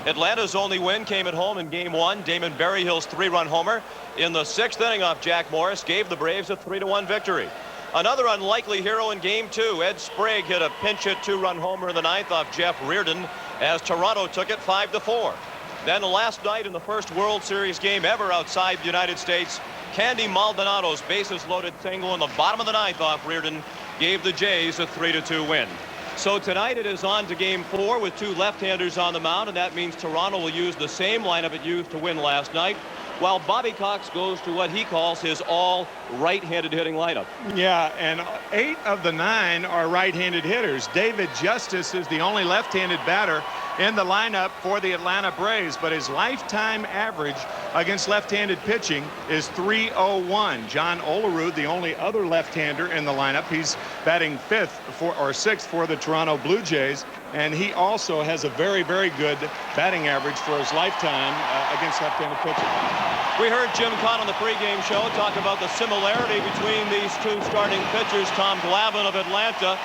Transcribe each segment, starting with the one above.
Atlanta's only win came at home in Game 1. Damon Berryhill's 3-run homer in the 6th inning off Jack Morris gave the Braves a 3-1 victory. Another unlikely hero in Game 2. Ed Sprague hit a pinch-hit 2-run homer in the 9th off Jeff Reardon as Toronto took it 5-4. Then last night in the first World Series game ever outside the United States, Candy Maldonado's bases-loaded single in the bottom of the 9th off Reardon gave the Jays a 3-2 win. So tonight it is on to Game 4 with 2 left-handers on the mound, and that means Toronto will use the same lineup it used to win last night, while Bobby Cox goes to what he calls his all right-handed hitting lineup. Yeah, and 8 of the 9 are right-handed hitters. David Justice is the only left-handed batter in the lineup for the Atlanta Braves, but his lifetime average against left-handed pitching is .301. John Olerud, the only other left-hander in the lineup, he's batting 5th or 6th for the Toronto Blue Jays, and he also has a very, very good batting average for his lifetime against left-handed pitching. We heard Jim Kaat on the pregame show talk about the similarity between these 2 starting pitchers, Tom Glavine of Atlanta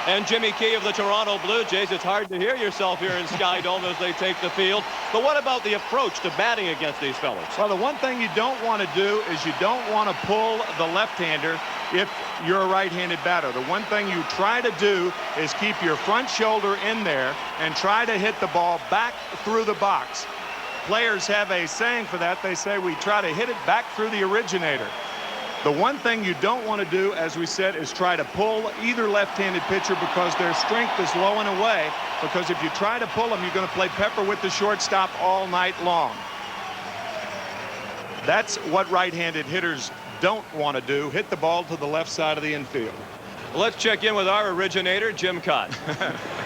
and Jimmy Key of the Toronto Blue Jays. It's hard to hear yourself here in Skydome as they take the field. But what about the approach to batting against these fellas? Well, the one thing you don't want to do is you don't want to pull the left-hander if you're a right-handed batter. The one thing you try to do is keep your front shoulder in there and try to hit the ball back through the box. Players have a saying for that. They say we try to hit it back through the originator. The one thing you don't want to do, as we said, is try to pull either left-handed pitcher because their strength is low and away. Because if you try to pull them, you're going to play pepper with the shortstop all night long. That's what right-handed hitters don't want to do, hit the ball to the left side of the infield. Let's check in with our originator, Jim Kaat.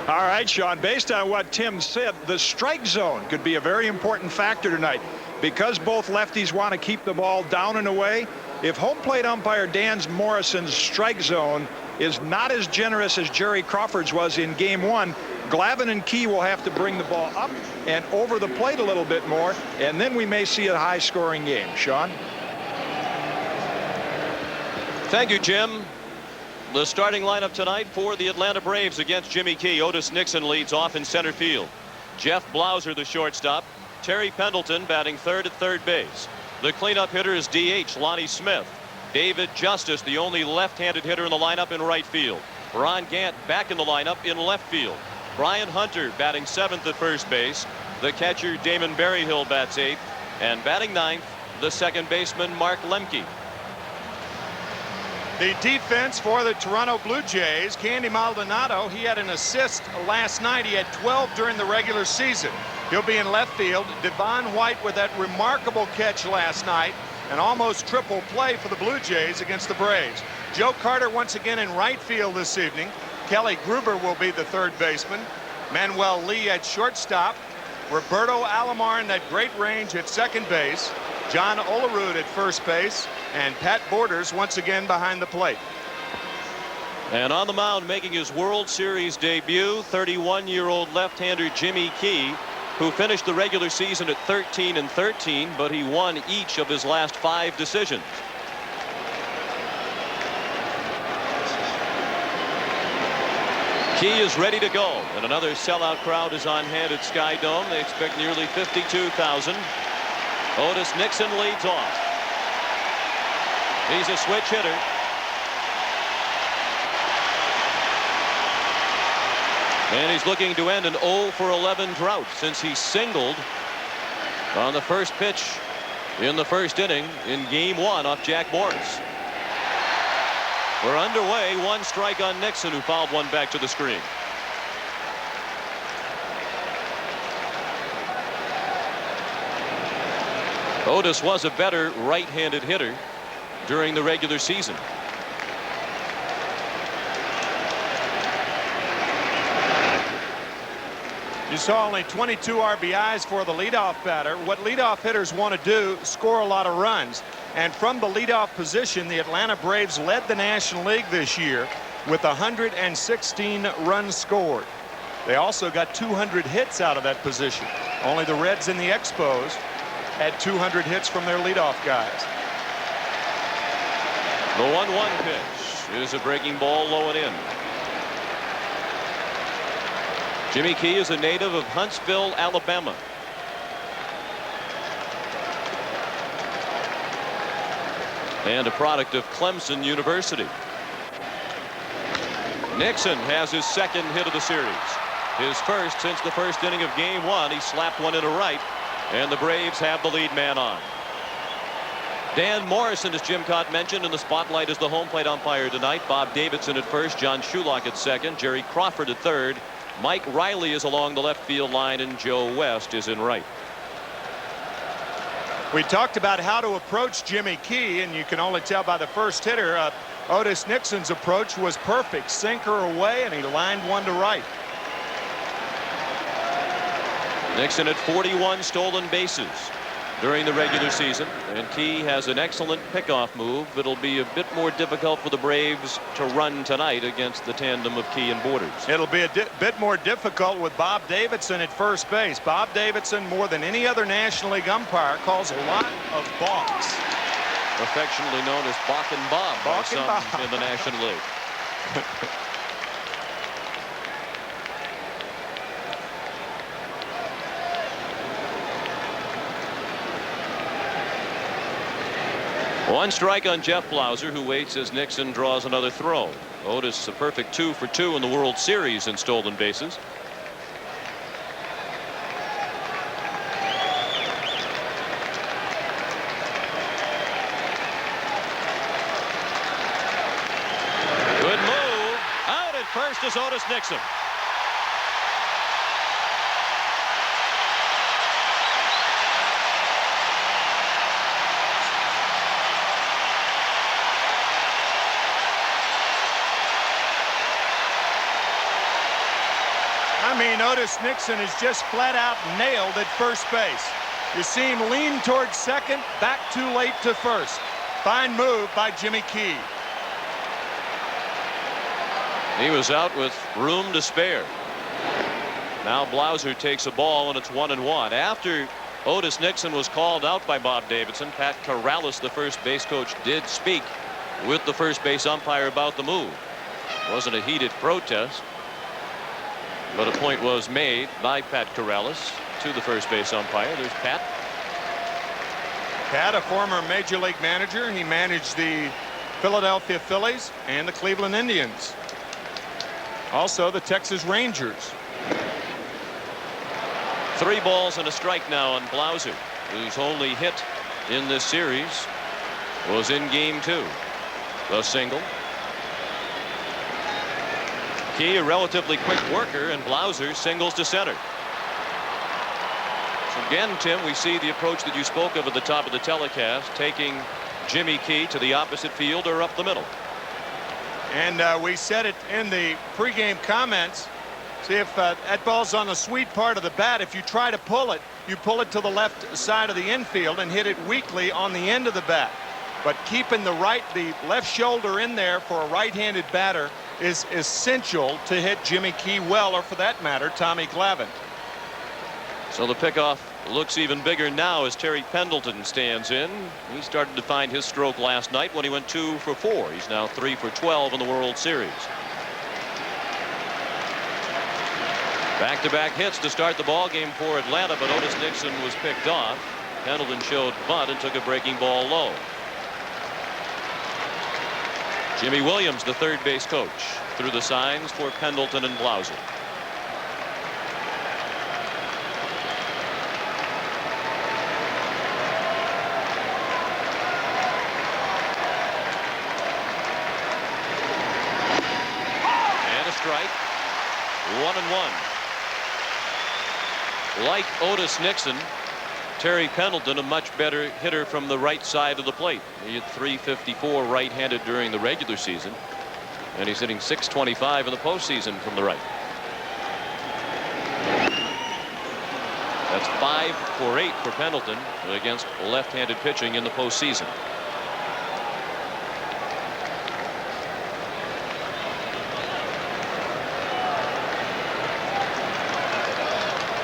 All right, Sean, based on what Tim said, the strike zone could be a very important factor tonight. Because both lefties want to keep the ball down and away, if home plate umpire Dan Morrison's strike zone is not as generous as Jerry Crawford's was in Game 1, Glavine and Key will have to bring the ball up and over the plate a little bit more, and then we may see a high-scoring game. Sean? Thank you, Jim. The starting lineup tonight for the Atlanta Braves against Jimmy Key. Otis Nixon leads off in center field. Jeff Blauser, the shortstop. Terry Pendleton batting 3rd at third base. The cleanup hitter is DH Lonnie Smith. David Justice, the only left-handed hitter in the lineup, in right field. Ron Gant back in the lineup in left field. Brian Hunter batting 7th at first base. The catcher Damon Berryhill bats 8th. And batting 9th, the second baseman Mark Lemke. The defense for the Toronto Blue Jays, Candy Maldonado, he had an assist last night. He had 12 during the regular season. He'll be in left field. Devon White with that remarkable catch last night, an almost triple play for the Blue Jays against the Braves. Joe Carter once again in right field this evening. Kelly Gruber will be the third baseman. Manuel Lee at shortstop. Roberto Alomar in that great range at second base. John Olerud at first base, and Pat Borders once again behind the plate. And on the mound making his World Series debut, 31-year-old left-hander Jimmy Key, who finished the regular season at 13-13, but he won each of his last 5 decisions. Key is ready to go, and another sellout crowd is on hand at Skydome. They expect nearly 52,000. Otis Nixon leads off. He's a switch hitter. And he's looking to end an 0-for-11 drought since he singled on the first pitch in the first inning in Game 1 off Jack Morris. We're underway. 1 strike on Nixon, who fouled one back to the screen. Otis was a better right-handed hitter during the regular season. You saw only 22 RBIs for the leadoff batter. What leadoff hitters want to do, score a lot of runs. And from the leadoff position, the Atlanta Braves led the National League this year with 116 runs scored. They also got 200 hits out of that position. Only the Reds and the Expos had 200 hits from their leadoff guys. The 1-1 pitch is a breaking ball low and in. Jimmy Key is a native of Huntsville, Alabama. and a product of Clemson University. Nixon has his second hit of the series. His first since the first inning of game one. He slapped one into right, and the Braves have the lead man on. Dan Morrison, as Jim Kaat mentioned, in the spotlight as the home plate umpire tonight. Bob Davidson at first, John Shulock at second, Jerry Crawford at third. Mike Riley is along the left field line, and Joe West is in right. We talked about how to approach Jimmy Key, and you can only tell by the first hitter. Otis Nixon's approach was perfect. Sinker away, and he lined one to right. Nixon at 41 stolen bases during the regular season, and Key has an excellent pickoff move. It'll be a bit more difficult for the Braves to run tonight against the tandem of Key and Borders. It'll be a bit more difficult with Bob Davidson at first base. Bob Davidson, more than any other National League umpire, calls a lot of balks. Affectionately known as Bach and Bob by some in the National League. One strike on Jeff Blauser, who waits as Nixon draws another throw. Otis a perfect 2 for 2 in the World Series in stolen bases. Good move. Out at first is Otis Nixon. I mean, Otis Nixon is just flat out nailed at first base. You see him lean towards second, back too late to first. Fine move by Jimmy Key. He was out with room to spare. Now Blauser takes a ball, and it's 1-1. After Otis Nixon was called out by Bob Davidson, Pat Corrales, the first base coach, did speak with the first base umpire about the move. It wasn't a heated protest, but a point was made by Pat Corrales to the first base umpire. There's Pat. Pat, a former Major League manager. He managed the Philadelphia Phillies and the Cleveland Indians. Also the Texas Rangers. 3 balls and a strike now on Blauser, whose only hit in this series was in game 2. The single. Key, a relatively quick worker, and Blauser singles to center. So again, Tim, we see the approach that you spoke of at the top of the telecast, taking Jimmy Key to the opposite field or up the middle. And we said it in the pregame comments. See, if that ball's on the sweet part of the bat, if you try to pull it, you pull it to the left side of the infield and hit it weakly on the end of the bat. But keeping the left shoulder in there for a right-handed batter is essential to hit Jimmy Key well, or for that matter, Tommy Glavine. So the pickoff looks even bigger now as Terry Pendleton stands in. He started to find his stroke last night when he went 2 for 4. He's now 3 for 12 in the World Series. Back-to-back hits to start the ball game for Atlanta, but Otis Nixon was picked off. Pendleton showed bunt and took a breaking ball low. Jimmy Williams, the third base coach, threw the signs for Pendleton and Blauser. And a strike. 1-1. Like Otis Nixon, Terry Pendleton, a much better hitter from the right side of the plate. He hit .354 right-handed during the regular season, and he's hitting .625 in the postseason from the right. That's 5 for 8 for Pendleton against left-handed pitching in the postseason.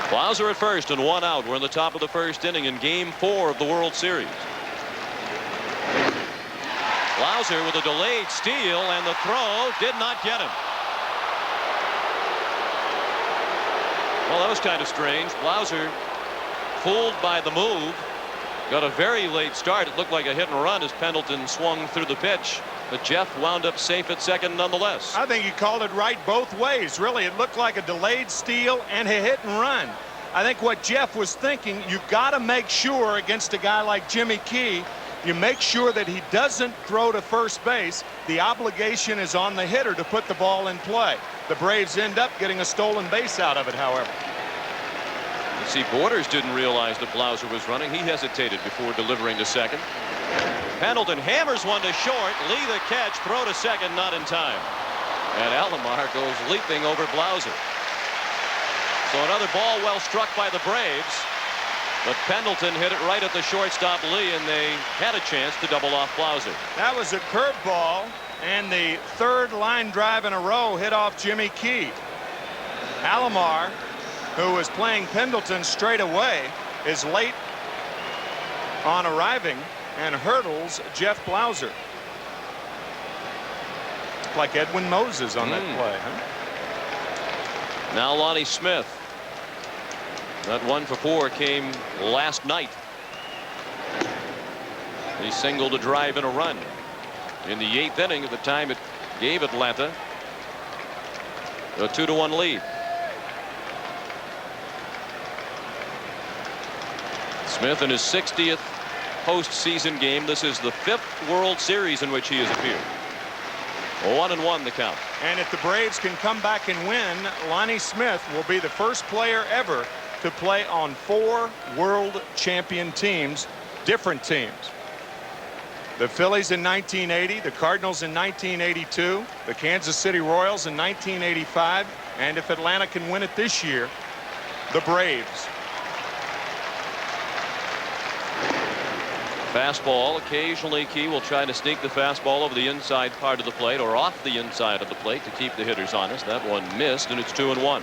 Blauser at first and 1 out. We're in the top of the first inning in game 4 of the World Series. Blauser with a delayed steal, and the throw did not get him. Well, that was kind of strange. Blauser fooled by the move Got a very late start. It looked like a hit and run as Pendleton swung through the pitch, but Jeff wound up safe at second nonetheless. I think he called it right both ways. Really, it looked like a delayed steal and a hit and run. I think what Jeff was thinking, you've got to make sure against a guy like Jimmy Key, you make sure that he doesn't throw to first base. The obligation is on the hitter to put the ball in play. The Braves end up getting a stolen base out of it, however. You see, Borders didn't realize that Blauser was running. He hesitated before delivering to second. Pendleton hammers one to short. Lee the catch, throw to second, not in time. And Alomar goes leaping over Blauser. So another ball well struck by the Braves. But Pendleton hit it right at the shortstop Lee, and they had a chance to double off Blauser. That was a curveball, and the third line drive in a row hit off Jimmy Key. Alomar, who was playing Pendleton straight away, is late on arriving and hurdles Jeff Blauser. Like Edwin Moses on that play, huh? Now Lonnie Smith. That 1 for 4 came last night. He singled a drive and a run in the 8th inning. At the time it gave Atlanta a 2-1 lead. Smith in his 60th postseason game. This is the 5th World Series in which he has appeared. 1-1 the count. And if the Braves can come back and win, Lonnie Smith will be the first player ever to play on 4 world champion teams, different teams. The Phillies in 1980, the Cardinals in 1982, the Kansas City Royals in 1985, and if Atlanta can win it this year, the Braves. Fastball. Occasionally Key will try to sneak the fastball over the inside part of the plate or off the inside of the plate to keep the hitters honest. That one missed, and it's 2-1.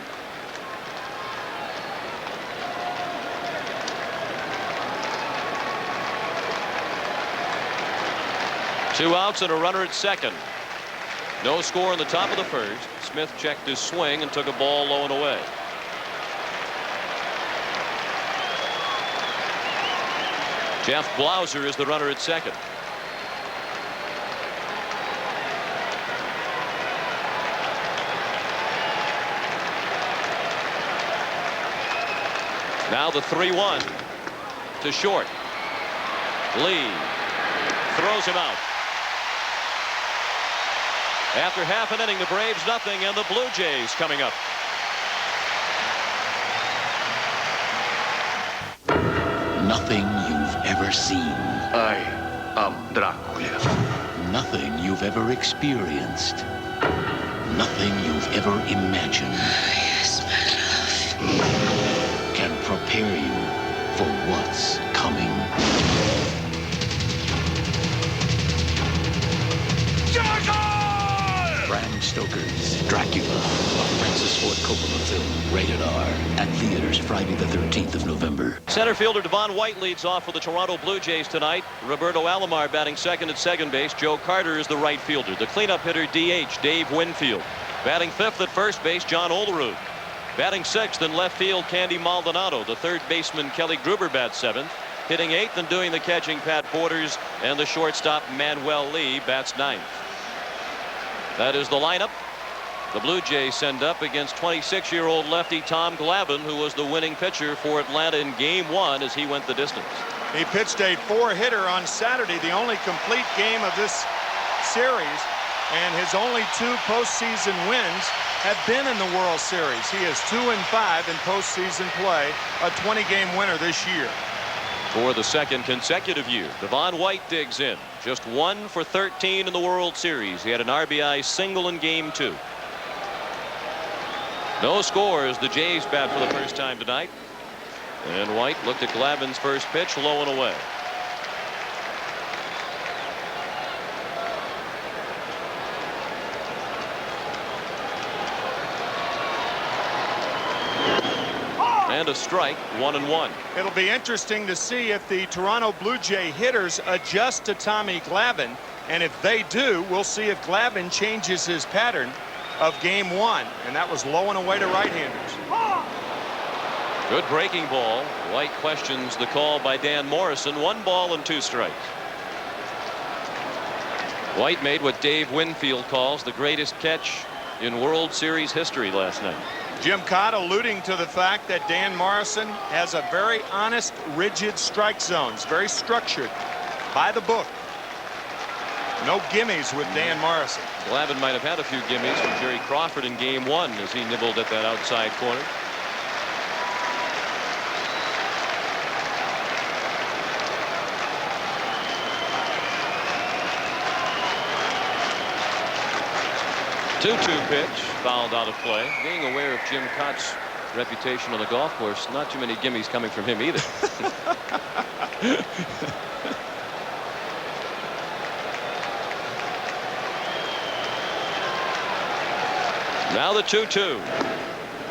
Two outs and a runner at second. No score in the top of the first. Smith checked his swing and took a ball low and away. Jeff Blauser is the runner at second. Now the 3-1 to short. Lee throws him out. After half an inning, the Braves nothing, and the Blue Jays coming up. Nothing you've ever seen. I am Dracula. Nothing you've ever experienced. Nothing you've ever imagined. Yes, my love. Can prepare you for what's coming. Bram Stoker's Dracula, a Francis Ford Coppola film, rated R, at theaters Friday the 13th of November. Center fielder Devon White leads off for the Toronto Blue Jays tonight. Roberto Alomar batting second at second base. Joe Carter is the right fielder. The cleanup hitter DH Dave Winfield. Batting fifth at first base John Olerud. Batting sixth in left field Candy Maldonado. The third baseman Kelly Gruber bats seventh. Hitting eighth and doing the catching Pat Borders, and the shortstop Manuel Lee bats ninth. That is the lineup. The Blue Jays send up against 26-year-old lefty Tom Glavine, who was the winning pitcher for Atlanta in Game 1 as he went the distance. He pitched a 4-hitter on Saturday, the only complete game of this series, and his only 2 postseason wins have been in the World Series. He is 2-5 in postseason play, a 20-game winner this year. For the second consecutive year, Devon White digs in. Just 1 for 13 in the World Series. He had an RBI single in Game 2. No score as the Jays bat for the first time tonight. And White looked at Glavine's first pitch, low and away. And a strike, 1-1. It'll be interesting to see if the Toronto Blue Jay hitters adjust to Tommy Glavine, and if they do, we'll see if Glavine changes his pattern of Game 1, and that was low and away to right-handers. Good breaking ball. White questions the call by Dan Morrison. 1 ball and 2 strikes. White made what Dave Winfield calls the greatest catch in World Series history last night. Jim Kaat alluding to the fact that Dan Morrison has a very honest, rigid strike zones, very structured, by the book. No gimmies with Dan Morrison. Glavine might have had a few gimmies from Jerry Crawford in game 1 as he nibbled at that outside corner. Two-two pitch, fouled out of play. Being aware of Jim Kaat's reputation on the golf course, not too many gimmies coming from him either. Now the 2-2.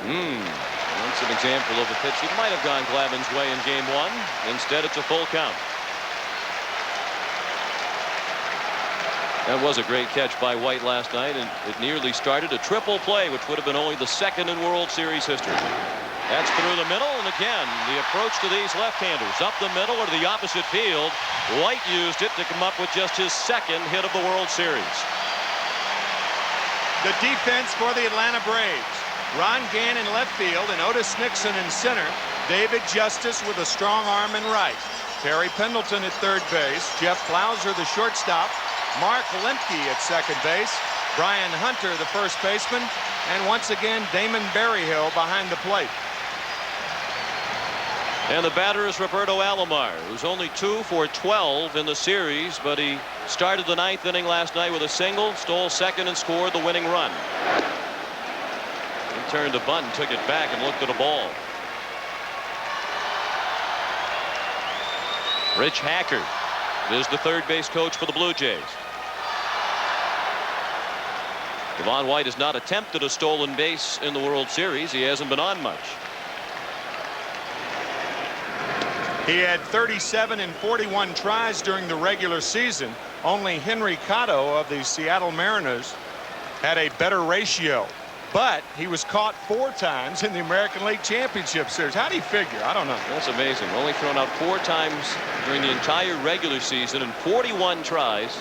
That's an example of a pitch that might have gone Glavine's way in game 1. Instead, it's a full count. That was a great catch by White last night, and it nearly started a triple play, which would have been only the 2nd in World Series history. That's through the middle, and again, the approach to these left-handers. Up the middle or to the opposite field. White used it to come up with just his 2nd hit of the World Series. The defense for the Atlanta Braves. Ron Gann in left field and Otis Nixon in center. David Justice with a strong arm in right. Terry Pendleton at third base. Jeff Plauser, the shortstop. Mark Lemke at second base. Brian Hunter, the first baseman. And once again, Damon Berryhill behind the plate. And the batter is Roberto Alomar, who's only 2 for 12 in the series, but he started the 9th inning last night with a single, stole second, and scored the winning run. He turned a bunt, took it back, and looked at a ball. Rich Hacker is the third base coach for the Blue Jays. Devon White has not attempted a stolen base in the World Series. He hasn't been on much. He had 37 and 41 tries during the regular season. Only Henry Cotto of the Seattle Mariners had a better ratio. But he was caught 4 times in the American League Championship Series. How do you figure? I don't know. That's amazing. Only thrown out 4 times during the entire regular season and 41 tries.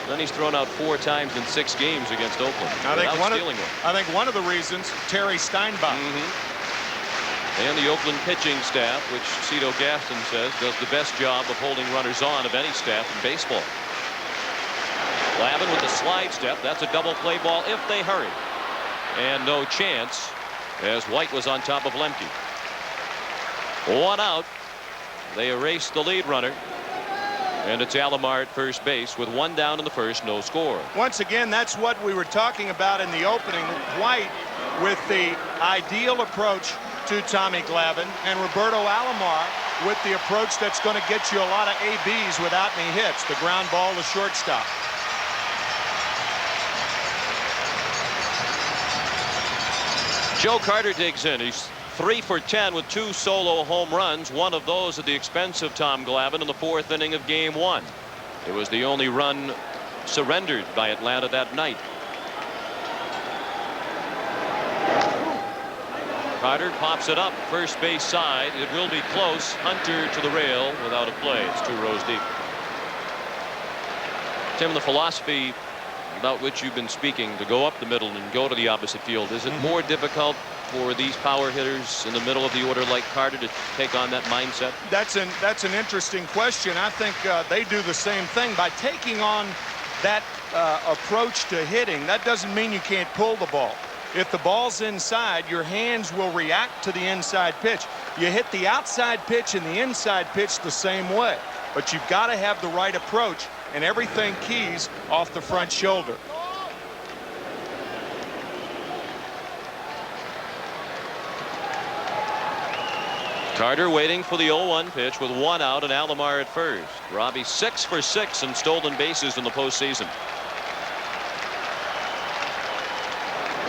Then he's thrown out 4 times in 6 games against Oakland. I think one of the reasons, Terry Steinbach. And the Oakland pitching staff, which Cito Gaston says does the best job of holding runners on of any staff in baseball. Glavine with the slide step. That's a double play ball if they hurry. And no chance as White was on top of Lemke. 1 out. They erase the lead runner. And it's Alomar at first base with 1 down in the first, no score. Once again, that's what we were talking about in the opening. White with the ideal approach to Tommy Glavine, and Roberto Alomar with the approach that's going to get you a lot of ABs without any hits. The ground ball to shortstop. Joe Carter digs in. He's 3 for 10 with 2 solo home runs. One of those at the expense of Tom Glavine in the 4th inning of game 1. It was the only run surrendered by Atlanta that night. Carter pops it up first base side. It will be close. Hunter to the rail without a play. It's 2 rows deep. Tim, the philosophy about which you've been speaking, to go up the middle and go to the opposite field, is it more difficult for these power hitters in the middle of the order like Carter to take on that mindset? That's an interesting question. I think they do the same thing by taking on that approach to hitting. That doesn't mean you can't pull the ball. If the ball's inside, your hands will react to the inside pitch. You hit the outside pitch and the inside pitch the same way, but you've got to have the right approach, and everything keys off the front shoulder. Carter waiting for the 0-1 pitch with 1 out and Alomar at first. Robbie 6 for 6 in stolen bases in the postseason.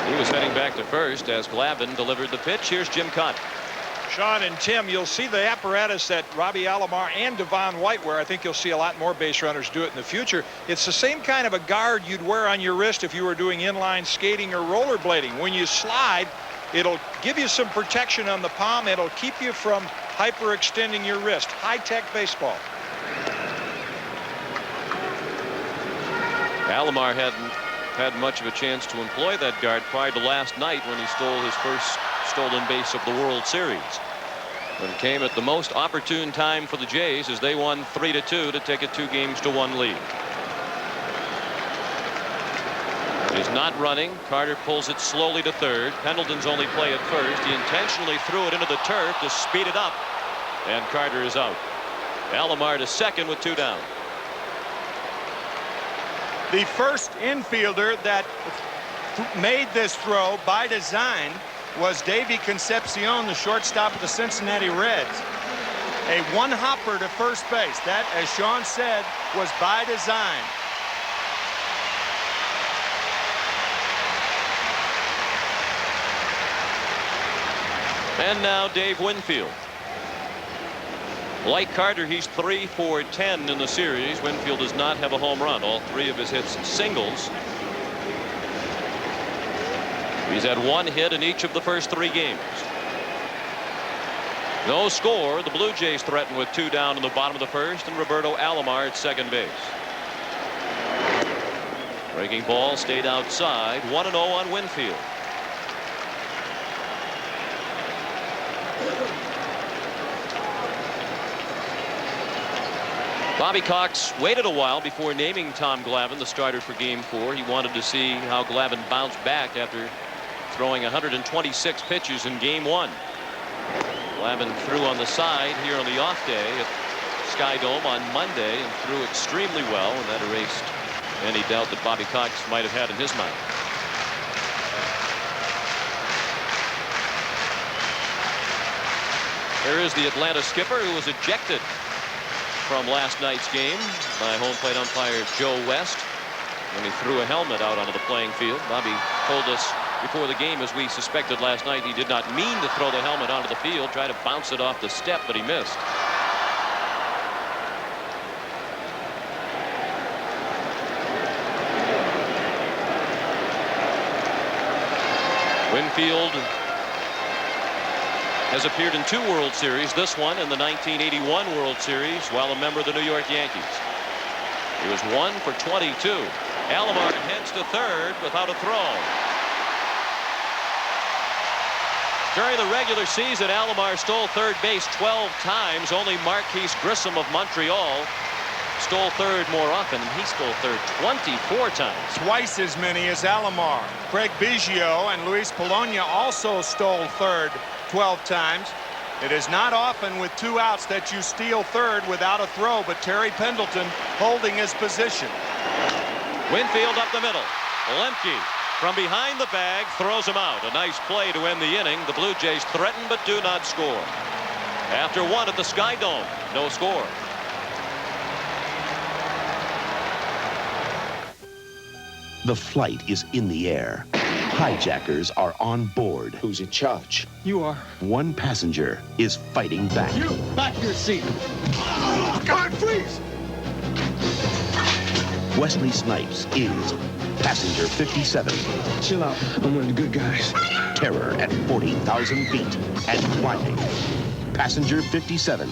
He was heading back to first as Glavine delivered the pitch. Here's Jim Kaat. Sean and Tim, you'll see the apparatus that Robbie Alomar and Devon White wear. I think you'll see a lot more base runners do it in the future. It's the same kind of a guard you'd wear on your wrist if you were doing inline skating or rollerblading. When you slide, It'll give you some protection on the palm. It'll keep you from hyperextending your wrist. High-tech baseball. Alomar hadn't had much of a chance to employ that guard prior to last night when he stole his first stolen base of the World Series. But it came at the most opportune time for the Jays as they won 3-2 to take a 2-1 lead. He's not running. Carter pulls it slowly to third. Pendleton's only play at first. He intentionally threw it into the turf to speed it up, and Carter is out. Alomar to second with 2 down. The first infielder that made this throw by design was Davey Concepcion, the shortstop of the Cincinnati Reds. A one-hopper to first base. That, as Sean said, was by design. And now Dave Winfield. Like Carter, he's 3 for 10 in the series. Winfield does not have a home run. All 3 of his hits singles. He's had 1 hit in each of the first 3 games. No score. The Blue Jays threaten with 2 down in the bottom of the first, and Roberto Alomar at second base. Breaking ball stayed outside. 1-0 on Winfield. Bobby Cox waited a while before naming Tom Glavine the starter for Game 4. He wanted to see how Glavine bounced back after throwing 126 pitches in Game 1. Glavine threw on the side here on the off day at Skydome on Monday and threw extremely well, and that erased any doubt that Bobby Cox might have had in his mind. There is the Atlanta skipper who was ejected from last night's game by home plate umpire Joe West when he threw a helmet out onto the playing field. Bobby told us before the game, as we suspected last night, he did not mean to throw the helmet onto the field, tried to bounce it off the step, but he missed. Winfield has appeared in 2 World Series, this one in the 1981 World Series while a member of the New York Yankees. He was 1 for 22. Alomar heads to third without a throw. During the regular season, Alomar stole third base 12 times. Only Marquise Grissom of Montreal stole third more often, and he stole third 24 times. Twice as many as Alomar. Craig Biggio and Luis Polonia also stole third 12 times. It is not often with 2 outs that you steal third without a throw, but Terry Pendleton holding his position. Winfield up the middle. Lemke from behind the bag throws him out. A nice play to end the inning. The Blue Jays threaten but do not score. After 1 at the Skydome, no score. The flight is in the air. Hijackers are on board. Who's in charge? You are. One passenger is fighting back. You, back your seat. God, freeze! Wesley Snipes is passenger 57. Chill out. I'm one of the good guys. Terror at 40,000 feet and climbing. Passenger 57.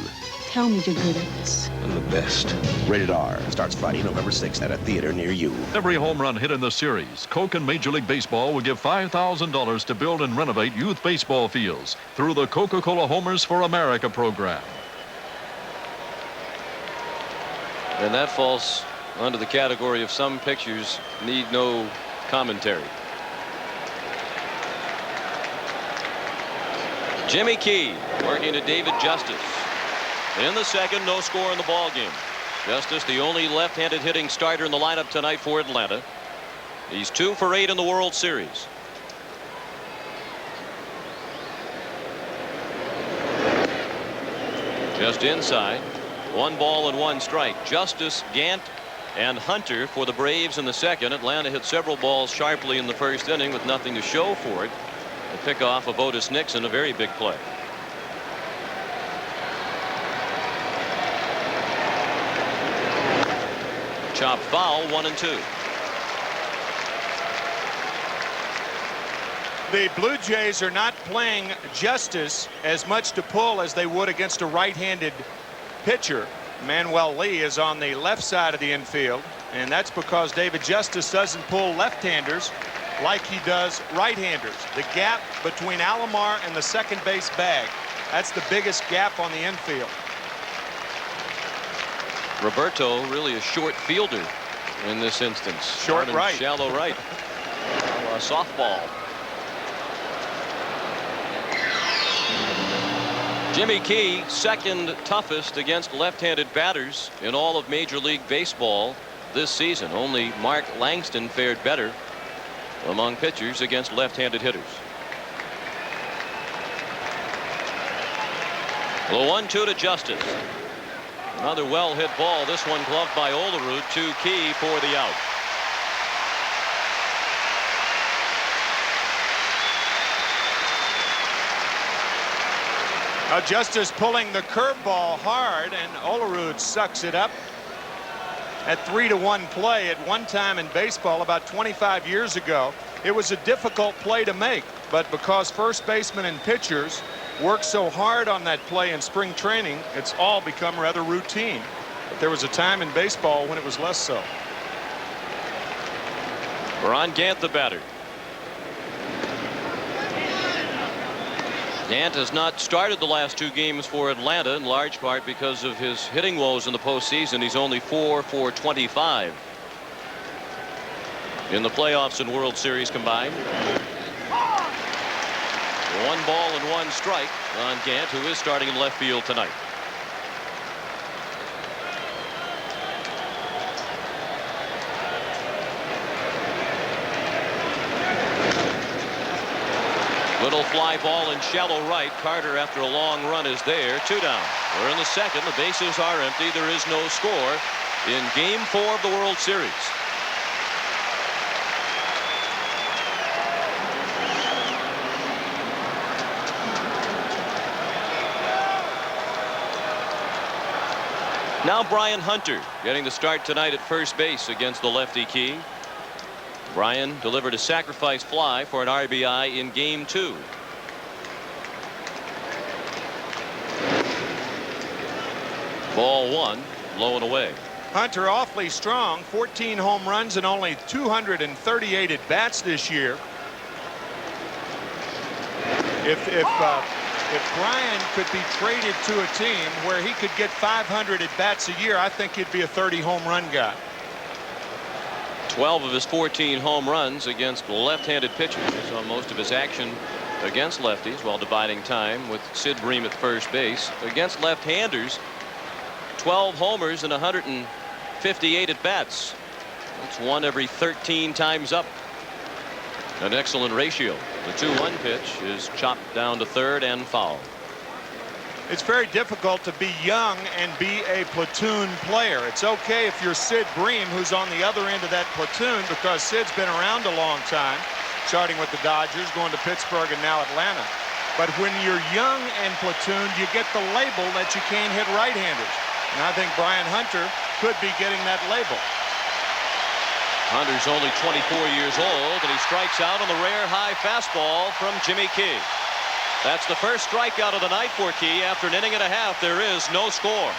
Tell me you're good at this. I'm the best. Rated R. Starts Friday, November 6th at a theater near you. Every home run hit in the series, Coke and Major League Baseball will give $5,000 to build and renovate youth baseball fields through the Coca-Cola Homers for America program. And that falls under the category of some pictures need no commentary. Jimmy Key working to David Justice. In the second, no score in the ball game. Justice, the only left-handed hitting starter in the lineup tonight for Atlanta. He's 2 for 8 in the World Series. Just inside. 1 ball and 1 strike. Justice, Gant, and Hunter for the Braves in the second. Atlanta hit several balls sharply in the first inning with nothing to show for it. The pickoff of Otis Nixon, a very big play. Chop foul, 1-2. The Blue Jays are not playing Justice as much to pull as they would against a right-handed pitcher. Manuel Lee is on the left side of the infield, and that's because David Justice doesn't pull left-handers like he does right-handers. The gap between Alomar and the second base bag, that's the biggest gap on the infield. Roberto really a short fielder in this instance. Short right. Shallow right. A softball. Jimmy Key, second toughest against left-handed batters in all of Major League Baseball this season. Only Mark Langston fared better among pitchers against left-handed hitters. The 1-2 to Justice. Another well-hit ball. This one gloved by Olerud to Key for the out. Now Justice pulling the curveball hard, and Olerud sucks it up. At 3-1 play at one time in baseball about 25 years ago, it was a difficult play to make, but because first basemen and pitchers work so hard on that play in spring training, it's all become rather routine. But there was a time in baseball when it was less so. Ron Gant, the batter. Gant has not started the last two games for Atlanta, in large part because of his hitting woes in the postseason. He's only 4 for 25 in the playoffs and World Series combined. 1 ball and 1 strike on Gant, who is starting in left field tonight. Little fly ball in shallow right. Carter, after a long run, is there. 2 down. We're in the second. The bases are empty. There is no score in Game 4 of the World Series. Now Brian Hunter getting the start tonight at first base against the lefty Key. Brian delivered a sacrifice fly for an RBI in Game 2. Ball 1, low and away. Hunter awfully strong, 14 home runs and only 238 at bats this year. If Brian could be traded to a team where he could get 500 at bats a year, I think he'd be a 30 home run guy. 12 of his 14 home runs against left-handed pitchers. He saw most of his action against lefties while dividing time with Sid Bream at first base. Against left-handers, 12 homers and 158 at bats. That's 1 every 13 times up. An excellent ratio. The 2-1 pitch is chopped down to third and foul. It's very difficult to be young and be a platoon player. It's okay if you're Sid Bream, who's on the other end of that platoon, because Sid's been around a long time, starting with the Dodgers, going to Pittsburgh, and now Atlanta. But when you're young and platooned, you get the label that you can't hit right-handers. And I think Brian Hunter could be getting that label. Hunter's only 24 years old, and he strikes out on the rare high fastball from Jimmy Key. That's the first strikeout of the night for Key. After an inning and a half, there is no score.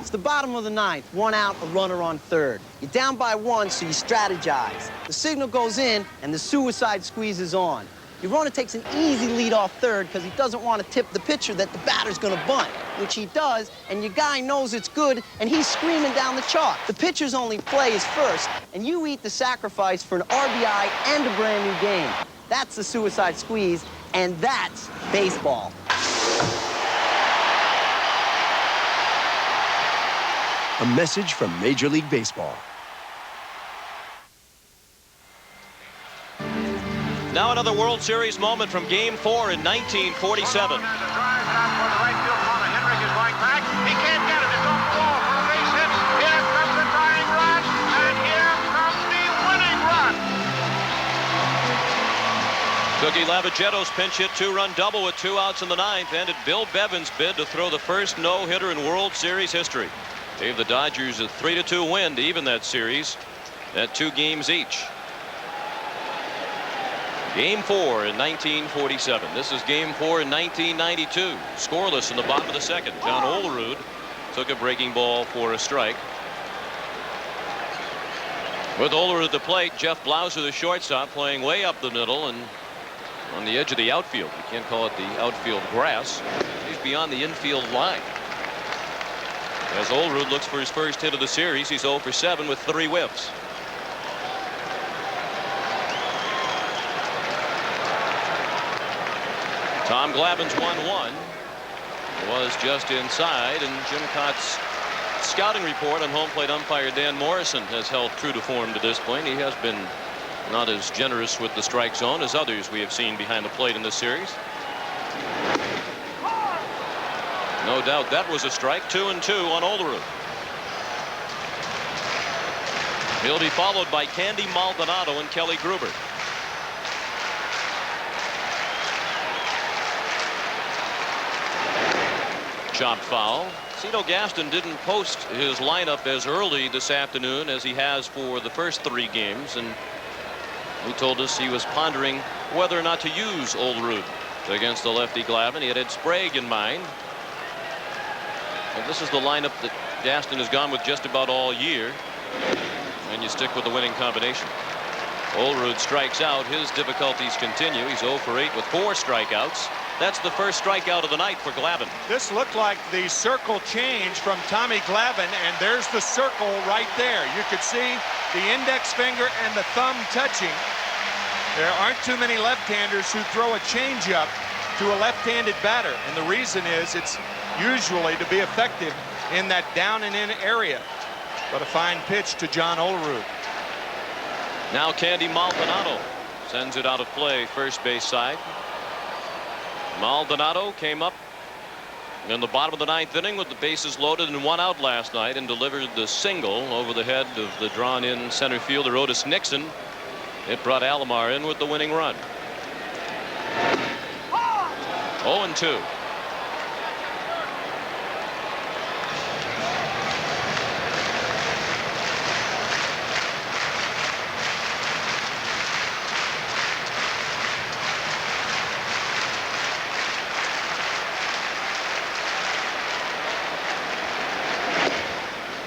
It's the bottom of the ninth. 1 out, a runner on third. You're down by 1, so you strategize. The signal goes in, and the suicide squeeze is on. Your runner takes an easy lead off third because he doesn't want to tip the pitcher that the batter's going to bunt, which he does, and your guy knows it's good, and he's screaming down the chalk. The pitcher's only play is first, and you eat the sacrifice for an RBI and a brand new game. That's the suicide squeeze, and that's baseball. A message from Major League Baseball. Now another World Series moment from Game 4 in 1947. Cookie Lavagetto's pinch hit 2-run double with 2 outs in the ninth ended Bill Bevan's bid to throw the first no-hitter in World Series history. Gave the Dodgers a 3-2 win to even that series. at 2 games each. Game 4 in 1947. This is game 4 in 1992. Scoreless in the bottom of the second. John Olerud took a breaking ball for a strike. With Olerud at the plate, Jeff Blauser, the shortstop, playing way up the middle and on the edge of the outfield. You can't call it the outfield grass. He's beyond the infield line. As Olerud looks for his first hit of the series, he's 0 for 7 with 3 whiffs. Tom Glavine's 1-1 was just inside, and Jim Kaat's scouting report on home plate umpire Dan Morrison has held true to form to this point. He has been not as generous with the strike zone as others we have seen behind the plate in this series. No doubt that was a strike. 2-2 on Olerud. He'll be followed by Candy Maldonado and Kelly Gruber. Chopped foul. Cito Gaston didn't post his lineup as early this afternoon as he has for the first 3 games, and he told us he was pondering whether or not to use Olerud against the lefty Glavine. He had Ed Sprague in mind. And this is the lineup that Gaston has gone with just about all year, and you stick with the winning combination. Olerud strikes out. His difficulties continue. He's 0 for 8 with 4 strikeouts. That's the first strikeout of the night for Glavine. This looked like the circle change from Tommy Glavine, and there's the circle right there. You could see the index finger and the thumb touching. There aren't too many left-handers who throw a changeup to a left-handed batter, and the reason is it's usually to be effective in that down and in area. But a fine pitch to John Olerud. Now Candy Maldonado sends it out of play, first base side. Maldonado came up in the bottom of the 9th inning with the bases loaded and 1 out last night, and delivered the single over the head of the drawn-in center fielder Otis Nixon. It brought Alomar in with the winning run. 0-2.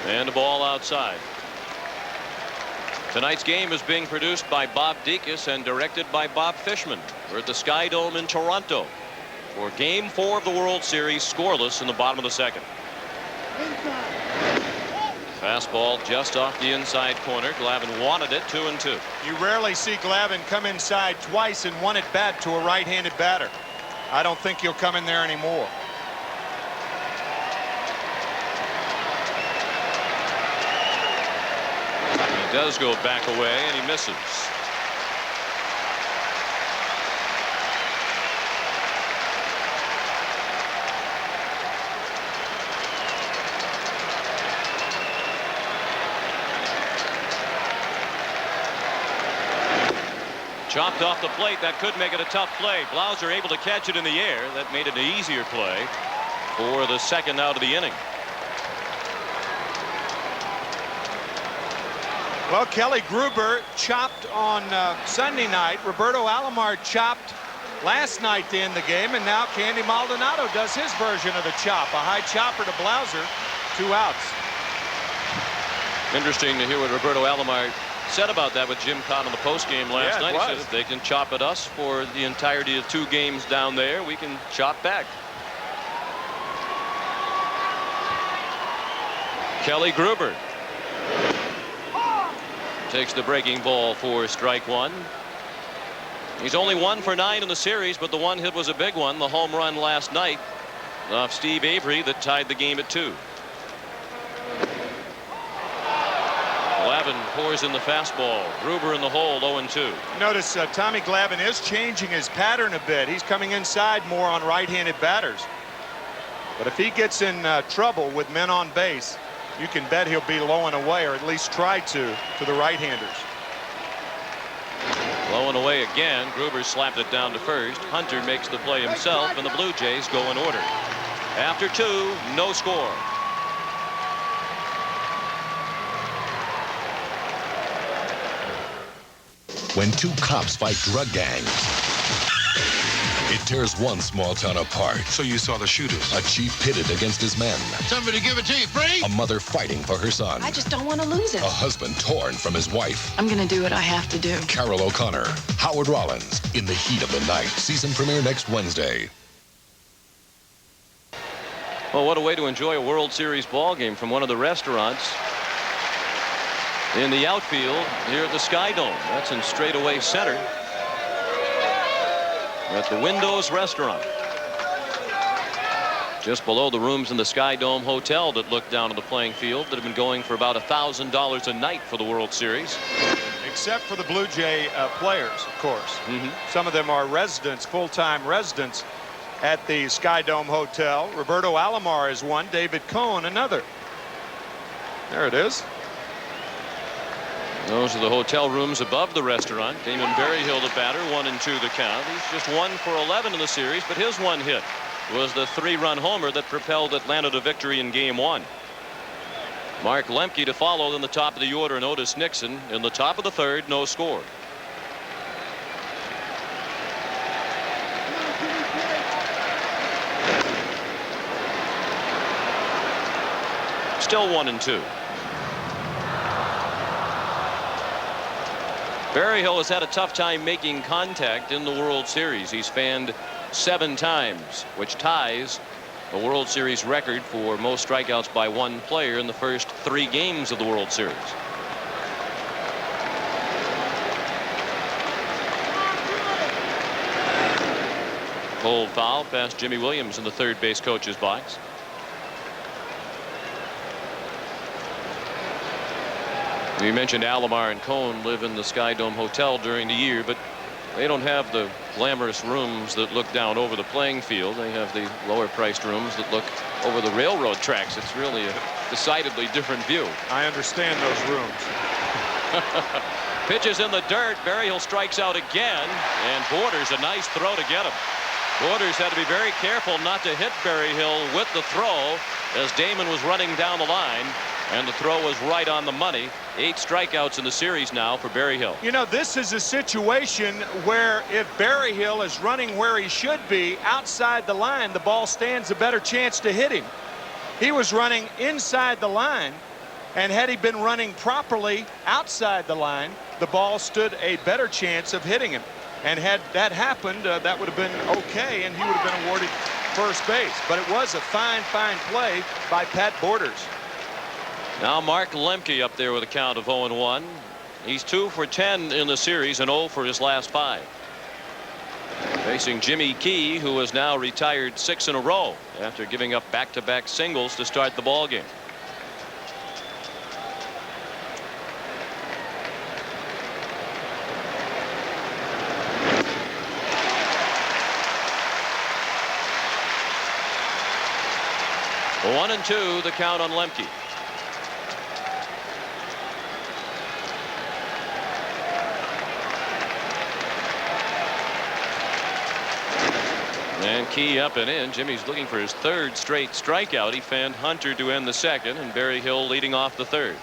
And a ball outside. Tonight's game is being produced by Bob Dekas and directed by Bob Fishman. We're at the Skydome in Toronto for game 4 of the World Series, scoreless in the bottom of the second. Fastball just off the inside corner. Glavine wanted it. 2-2. You rarely see Glavine come inside twice in one at bat to a right-handed batter. I don't think he'll come in there anymore. He does go back away, and he misses. Chopped off the plate. That could make it a tough play. Blauser able to catch it in the air. That made it an easier play for the second out of the inning. Well, Kelly Gruber chopped on Sunday night. Roberto Alomar chopped last night to end the game, and now Candy Maldonado does his version of the chop. A high chopper to Blauser. 2 outs. Interesting to hear what Roberto Alomar said about that with Jim Kaat on the postgame last night. He said if they can chop at us for the entirety of 2 games down there, we can chop back. Kelly Gruber takes the breaking ball for strike 1. He's only 1 for 9 in the series, but the one hit was a big one. The home run last night off Steve Avery that tied the game at 2. Glavine pours in the fastball. Gruber in the hole. 0-2. Notice Tommy Glavine is changing his pattern a bit. He's coming inside more on right-handed batters. But if he gets in trouble with men on base, you can bet he'll be low and away, or at least try to the right-handers. Low and away again. Gruber slapped it down to first. Hunter makes the play himself, and the Blue Jays go in order. After 2, no score. When two cops fight drug gangs, it tears one small town apart. So you saw the shooters? A chief pitted against his men. Somebody give it to you free? A mother fighting for her son. I just don't want to lose it. A husband torn from his wife. I'm going to do what I have to do. Carol O'Connor, Howard Rollins, In the Heat of the Night. Season premiere next Wednesday. Well, what a way to enjoy a World Series ball game from one of the restaurants in the outfield here at the Skydome. That's in straightaway center at the Windows Restaurant, just below the rooms in the Skydome Hotel that look down on the playing field that have been going for about $1,000 a night for the World Series. Except for the Blue Jay players, of course. Some of them are residents, full-time residents at the Skydome Hotel. Roberto Alomar is one, David Cohn another. There it is. Those are the hotel rooms above the restaurant. Damon Berryhill, the batter, 1-2 the count. He's just 1 for 11 in the series, but his one hit was the 3-run homer that propelled Atlanta to victory in Game 1. Mark Lemke to follow in the top of the order, and Otis Nixon in the top of the third, no score. Still 1-2. Berryhill has had a tough time making contact in the World Series. He's fanned 7 times, which ties a World Series record for most strikeouts by one player in the first 3 games of the World Series. Pulled foul past Jimmy Williams in the third base coach's box. You mentioned Alomar and Cohn live in the Skydome Hotel during the year, but they don't have the glamorous rooms that look down over the playing field. They have the lower priced rooms that look over the railroad tracks. It's really a decidedly different view. I understand those rooms. Pitches in the dirt. Berryhill strikes out again, and Borders a nice throw to get him. Borders had to be very careful not to hit Berryhill with the throw as Damon was running down the line, and the throw was right on the money. 8 strikeouts in the series now for Berryhill. You know, this is a situation where if Berryhill is running where he should be outside the line, the ball stands a better chance to hit him. He was running inside the line, and had he been running properly outside the line, the ball stood a better chance of hitting him. And had that happened, that would have been okay, and he would have been awarded first base. But it was a fine play by Pat Borders. Now Mark Lemke up there with a count of 0-1. He's 2 for 10 in the series and 0 for his last 5. Facing Jimmy Key, who has now retired 6 in a row after giving up back-to-back singles to start the ball game. One and 2 the count on Lemke. And Key up and in. Jimmy's looking for his 3rd straight strikeout. He fanned Hunter to end the 2nd, and Berryhill leading off the 3rd.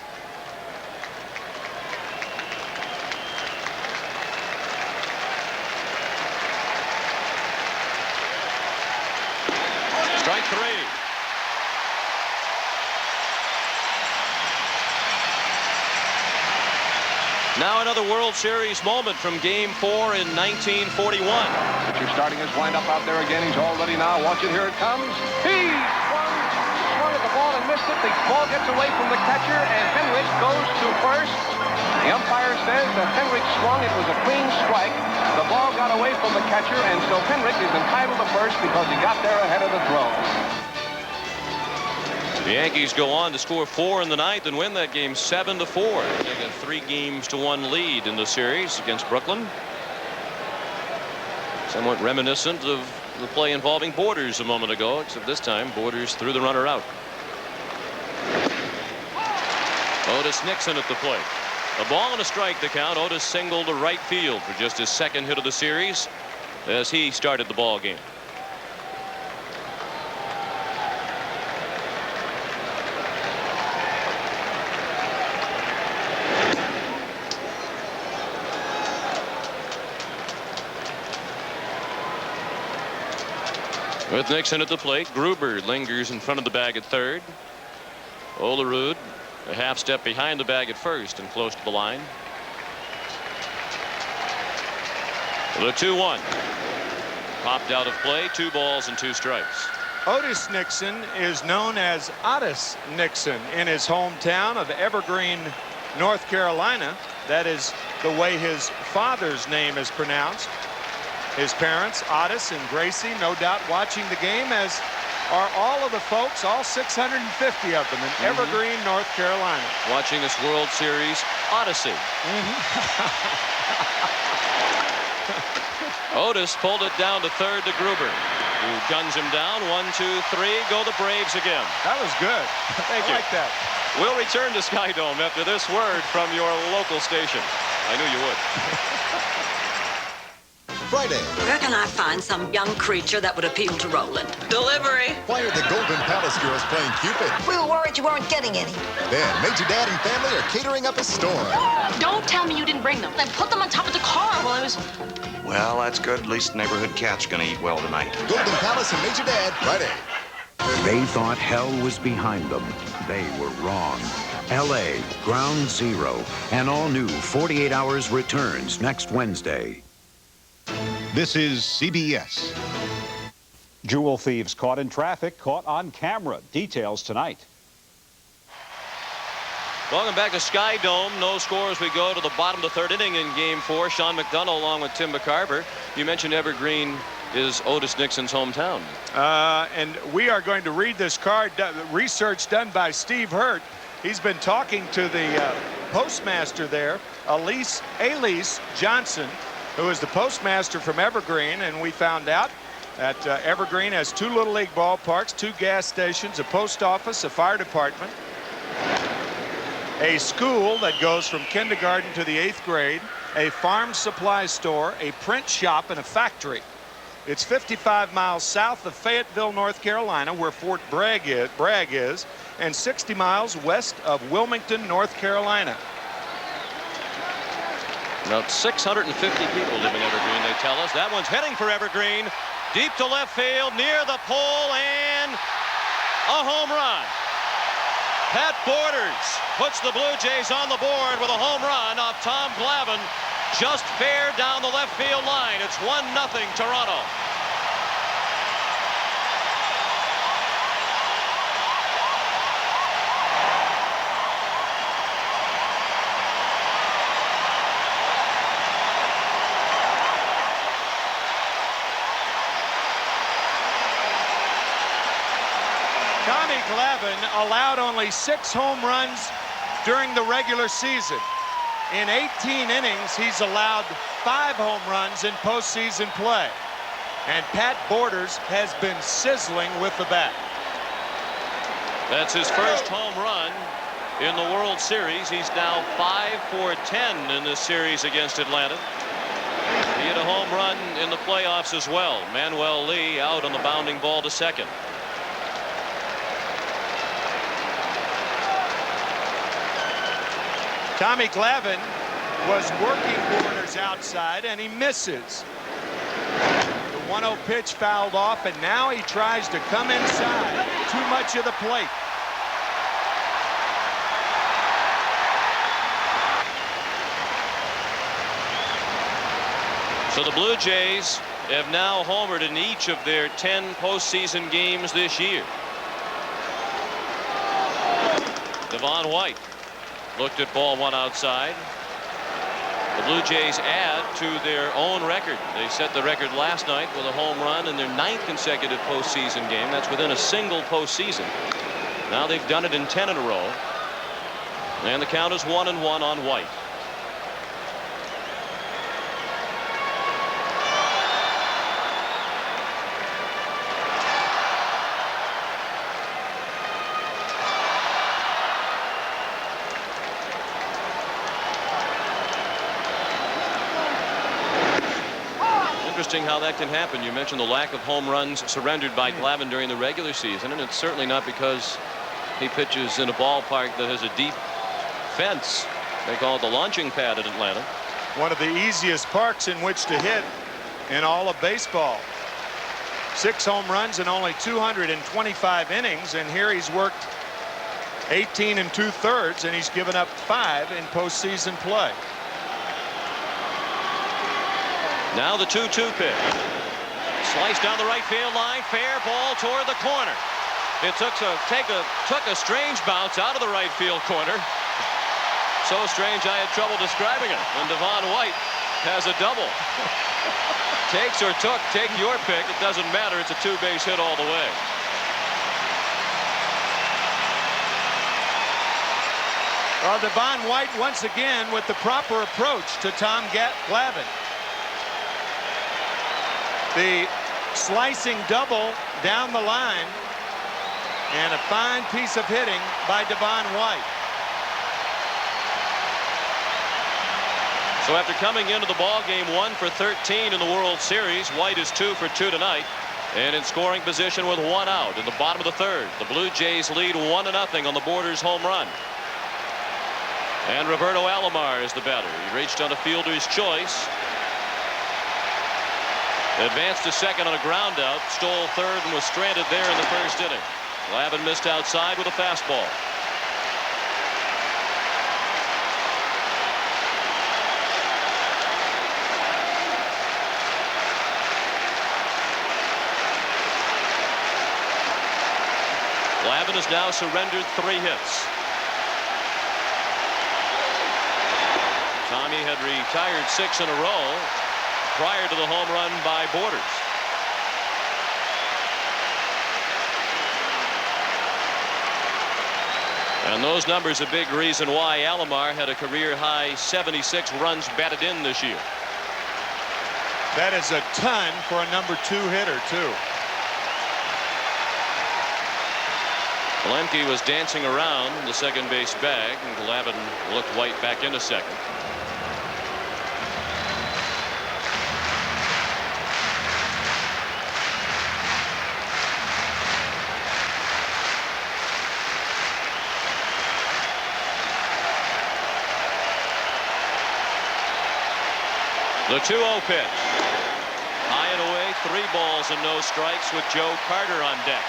Strike 3. Now another World Series moment from Game 4 in 1941. Pitcher starting his windup out there again. He's all ready now. Watch it. Here it comes. He swung at the ball and missed it. The ball gets away from the catcher, and Henrik goes to first. The umpire says that Henrik swung. It was a clean strike. The ball got away from the catcher, and so Henrik is entitled to first because he got there ahead of the throw. The Yankees go on to score 4 in the 9th and win that game 7-4. Take a 3-1 lead in the series against Brooklyn. Somewhat reminiscent of the play involving Borders a moment ago, except this time Borders threw the runner out. Otis Nixon at the plate. A ball and a strike to count. Otis singled to right field for just his 2nd hit of the series as he started the ball game. With Nixon at the plate, Gruber lingers in front of the bag at third. Olerud a half step behind the bag at first and close to the line. The 2-1. Popped out of play, 2 balls and 2 strikes. Otis Nixon is known as Otis Nixon in his hometown of Evergreen, North Carolina. That is the way his father's name is pronounced. His parents, Otis and Gracie, no doubt watching the game, as are all of the folks, all 650 of them in Evergreen, North Carolina. Watching this World Series Odyssey. Otis pulled it down to third to Gruber, who guns him down. 1, 2, 3. Go the Braves again. That was good. Thank you. I like that. We'll return to Skydome after this word from your local station. I knew you would. Friday. Where can I find some young creature that would appeal to Roland? Delivery. Why are the Golden Palace girls playing Cupid? We were worried you weren't getting any. Then Major Dad and family are catering up a storm. Don't tell me you didn't bring them. I put them on top of the car while I was... Well, that's good. At least the neighborhood cat's gonna eat well tonight. Golden Palace and Major Dad, Friday. They thought hell was behind them. They were wrong. L.A., Ground Zero. An all-new 48 Hours returns next Wednesday. This is CBS. Jewel thieves caught in traffic, caught on camera. Details tonight. Welcome back to Skydome. No score as we go to the bottom of the 3rd inning in Game 4. Sean McDonough along with Tim McCarver. You mentioned Evergreen is Otis Nixon's hometown. And we are going to read this card. Research done by Steve Hurt. He's been talking to the postmaster there, Elise Johnson, who is the postmaster from Evergreen, and we found out that Evergreen has 2 Little League ballparks, 2 gas stations, a post office, a fire department, a school that goes from kindergarten to the 8th grade, a farm supply store, a print shop, and a factory. It's 55 miles south of Fayetteville, North Carolina, where Fort Bragg is, and 60 miles west of Wilmington, North Carolina. About 650 people live in Evergreen, they tell us. That one's heading for Evergreen. Deep to left field, near the pole, and a home run. Pat Borders puts the Blue Jays on the board with a home run off Tom Glavine. Just fair down the left field line. It's 1-0 Toronto. Tommy Glavine allowed only 6 home runs during the regular season. In 18 innings, he's allowed 5 home runs in postseason play. And Pat Borders has been sizzling with the bat. That's his first home run in the World Series. He's now 5 for 10 in this series against Atlanta. He hit a home run in the playoffs as well. Manuel Lee out on the bounding ball to second. Tommy Glavine was working Borders outside, and he misses. The 1-0 pitch fouled off, and now he tries to come inside. Too much of the plate. So the Blue Jays have now homered in each of their 10 postseason games this year. Devon White looked at ball 1 outside. The Blue Jays add to their own record. They set the record last night with a home run in their 9th consecutive postseason game. That's within a single postseason. Now they've done it in 10 in a row. And the count is 1-1 on White. Interesting how that can happen. You mentioned the lack of home runs surrendered by Glavine during the regular season, and it's certainly not because he pitches in a ballpark that has a deep fence. They call it the launching pad at Atlanta. One of the easiest parks in which to hit in all of baseball. 6 home runs in only 225 innings, and here he's worked 18 2/3, and he's given up 5 in postseason play. Now the 2-2 pitch. Sliced down the right field line, fair ball toward the corner. It took a strange bounce out of the right field corner. So strange I had trouble describing it. And Devon White has a double. Takes or took, take your pick. It doesn't matter. It's a 2-base hit all the way. Well, Devon White once again with the proper approach to Tom Glavine. The slicing double down the line, and a fine piece of hitting by Devon White. So after coming into the ball game 1 for 13 in the World Series, White is 2 for 2 tonight, and in scoring position with 1 out in the bottom of the 3rd. The Blue Jays lead 1-0 on the Borders home run. And Roberto Alomar is the batter. He reached on a fielder's choice. Advanced to second on a ground out, stole third and was stranded there in the 1st inning. Glavine missed outside with a fastball. Glavine has now surrendered 3 hits. Tommy had retired 6 in a row prior to the home run by Borders. And those numbers a big reason why Alomar had a career high 76 runs batted in this year. That is a ton for a number 2 hitter too. Henke was dancing around the second base bag, and Glavine looked White back into second. The 2-0 pitch. High and away, 3 balls and no strikes with Joe Carter on deck.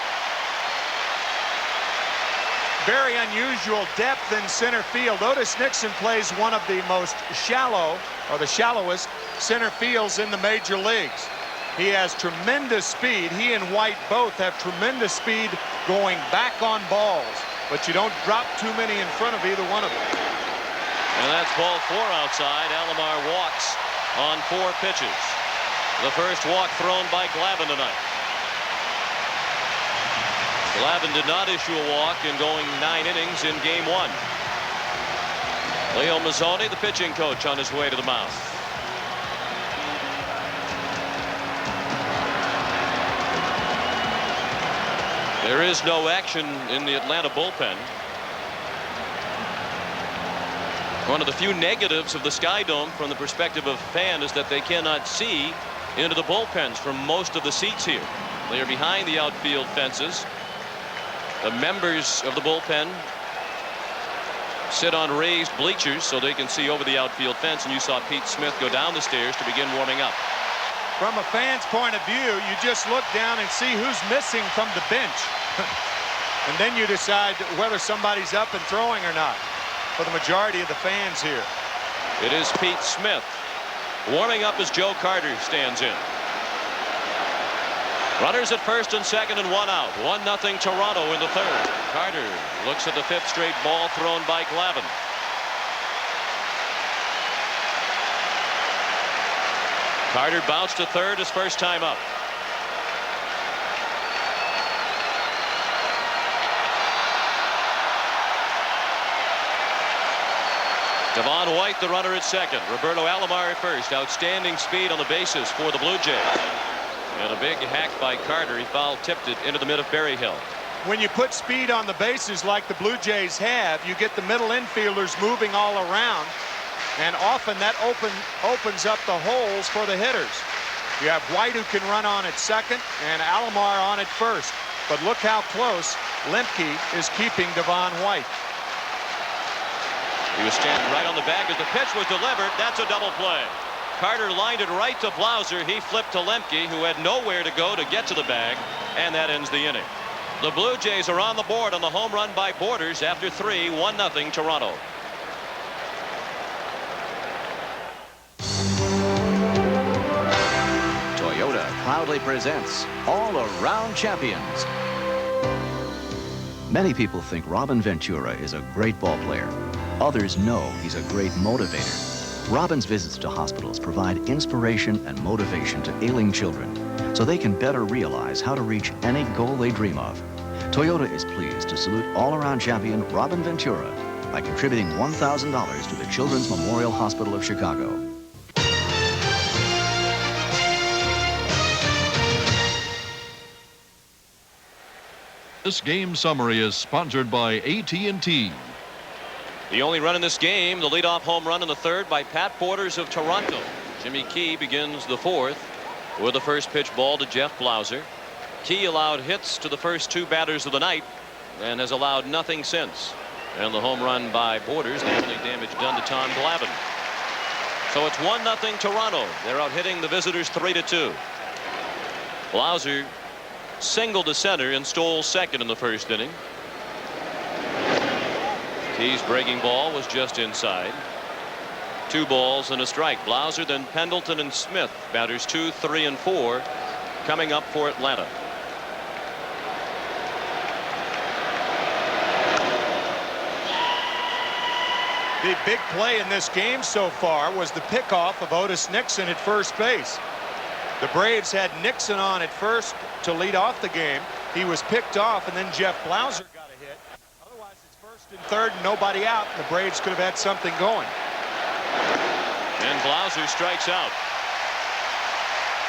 Very unusual depth in center field. Otis Nixon plays one of the most shallow, or the shallowest, center fields in the major leagues. He has tremendous speed. He and White both have tremendous speed going back on balls, but you don't drop too many in front of either one of them. And that's ball 4 outside. Alomar walks on 4 pitches. The first walk thrown by Glavine tonight. Glavine did not issue a walk in going 9 innings in game 1. Leo Mazzoni, the pitching coach, on his way to the mound. There is no action in the Atlanta bullpen. One of the few negatives of the Skydome from the perspective of fan is that they cannot see into the bullpens from most of the seats here. They are behind the outfield fences. The members of the bullpen sit on raised bleachers so they can see over the outfield fence, and you saw Pete Smith go down the stairs to begin warming up. From a fan's point of view, you just look down and see who's missing from the bench. And then you decide whether somebody's up and throwing or not for the majority of the fans here. It is Pete Smith warming up as Joe Carter stands in. Runners at first and second and 1 out. 1-0 Toronto in the 3rd. Carter looks at the 5th straight ball thrown by Glavine. Carter bounced to 3rd his first time up. Devon White, the runner at second. Roberto Alomar at first. Outstanding speed on the bases for the Blue Jays. And a big hack by Carter. He foul tipped it into the mid of Berryhill. When you put speed on the bases like the Blue Jays have, you get the middle infielders moving all around, and often that opens up the holes for the hitters. You have White who can run on at second and Alomar on at first. But look how close Lemke is keeping Devon White. He was standing right on the bag as the pitch was delivered. That's a double play. Carter lined it right to Blauser. He flipped to Lemke, who had nowhere to go to get to the bag, and that ends the inning. The Blue Jays are on the board on the home run by Borders after 3, 1-0 Toronto. Toyota proudly presents All Around Champions. Many people think Robin Ventura is a great ball player. Others know he's a great motivator. Robin's visits to hospitals provide inspiration and motivation to ailing children so they can better realize how to reach any goal they dream of. Toyota is pleased to salute all-around champion Robin Ventura by contributing $1,000 to the Children's Memorial Hospital of Chicago. This game summary is sponsored by AT&T. The only run in this game, the leadoff home run in the 3rd by Pat Borders of Toronto. Jimmy Key begins the 4th with the first pitch ball to Jeff Blauser. Key allowed hits to the first 2 batters of the night and has allowed nothing since. And the home run by Borders, the only damage done to Tom Glavine. So it's 1-0 Toronto. They're out hitting the visitors 3-2. Blauser singled to center and stole second in the 1st inning. Key's breaking ball was just inside. 2 balls and a strike. Blauser, then Pendleton and Smith, batters 2, 3, and 4, coming up for Atlanta. The big play in this game so far was the pickoff of Otis Nixon at first base. The Braves had Nixon on at first to lead off the game. He was picked off, and then Jeff Blauser got a hit. Otherwise, it's 1st and 3rd and nobody out. The Braves could have had something going. And Blauser strikes out.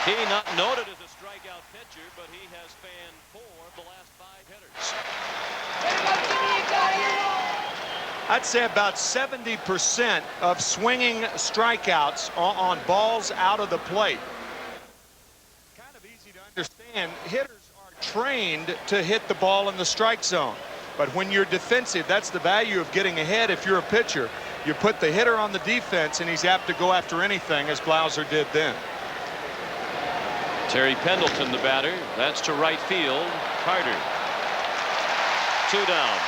He not noted as a strikeout pitcher, but he has fanned 4 of the last 5 hitters. I'd say about 70% of swinging strikeouts on balls out of the plate. Kind of easy to understand. Hitters are trained to hit the ball in the strike zone. But when you're defensive, that's the value of getting ahead if you're a pitcher. You put the hitter on the defense, and he's apt to go after anything, as Blauser did then. Terry Pendleton, the batter. That's to right field. Carter. 2 down.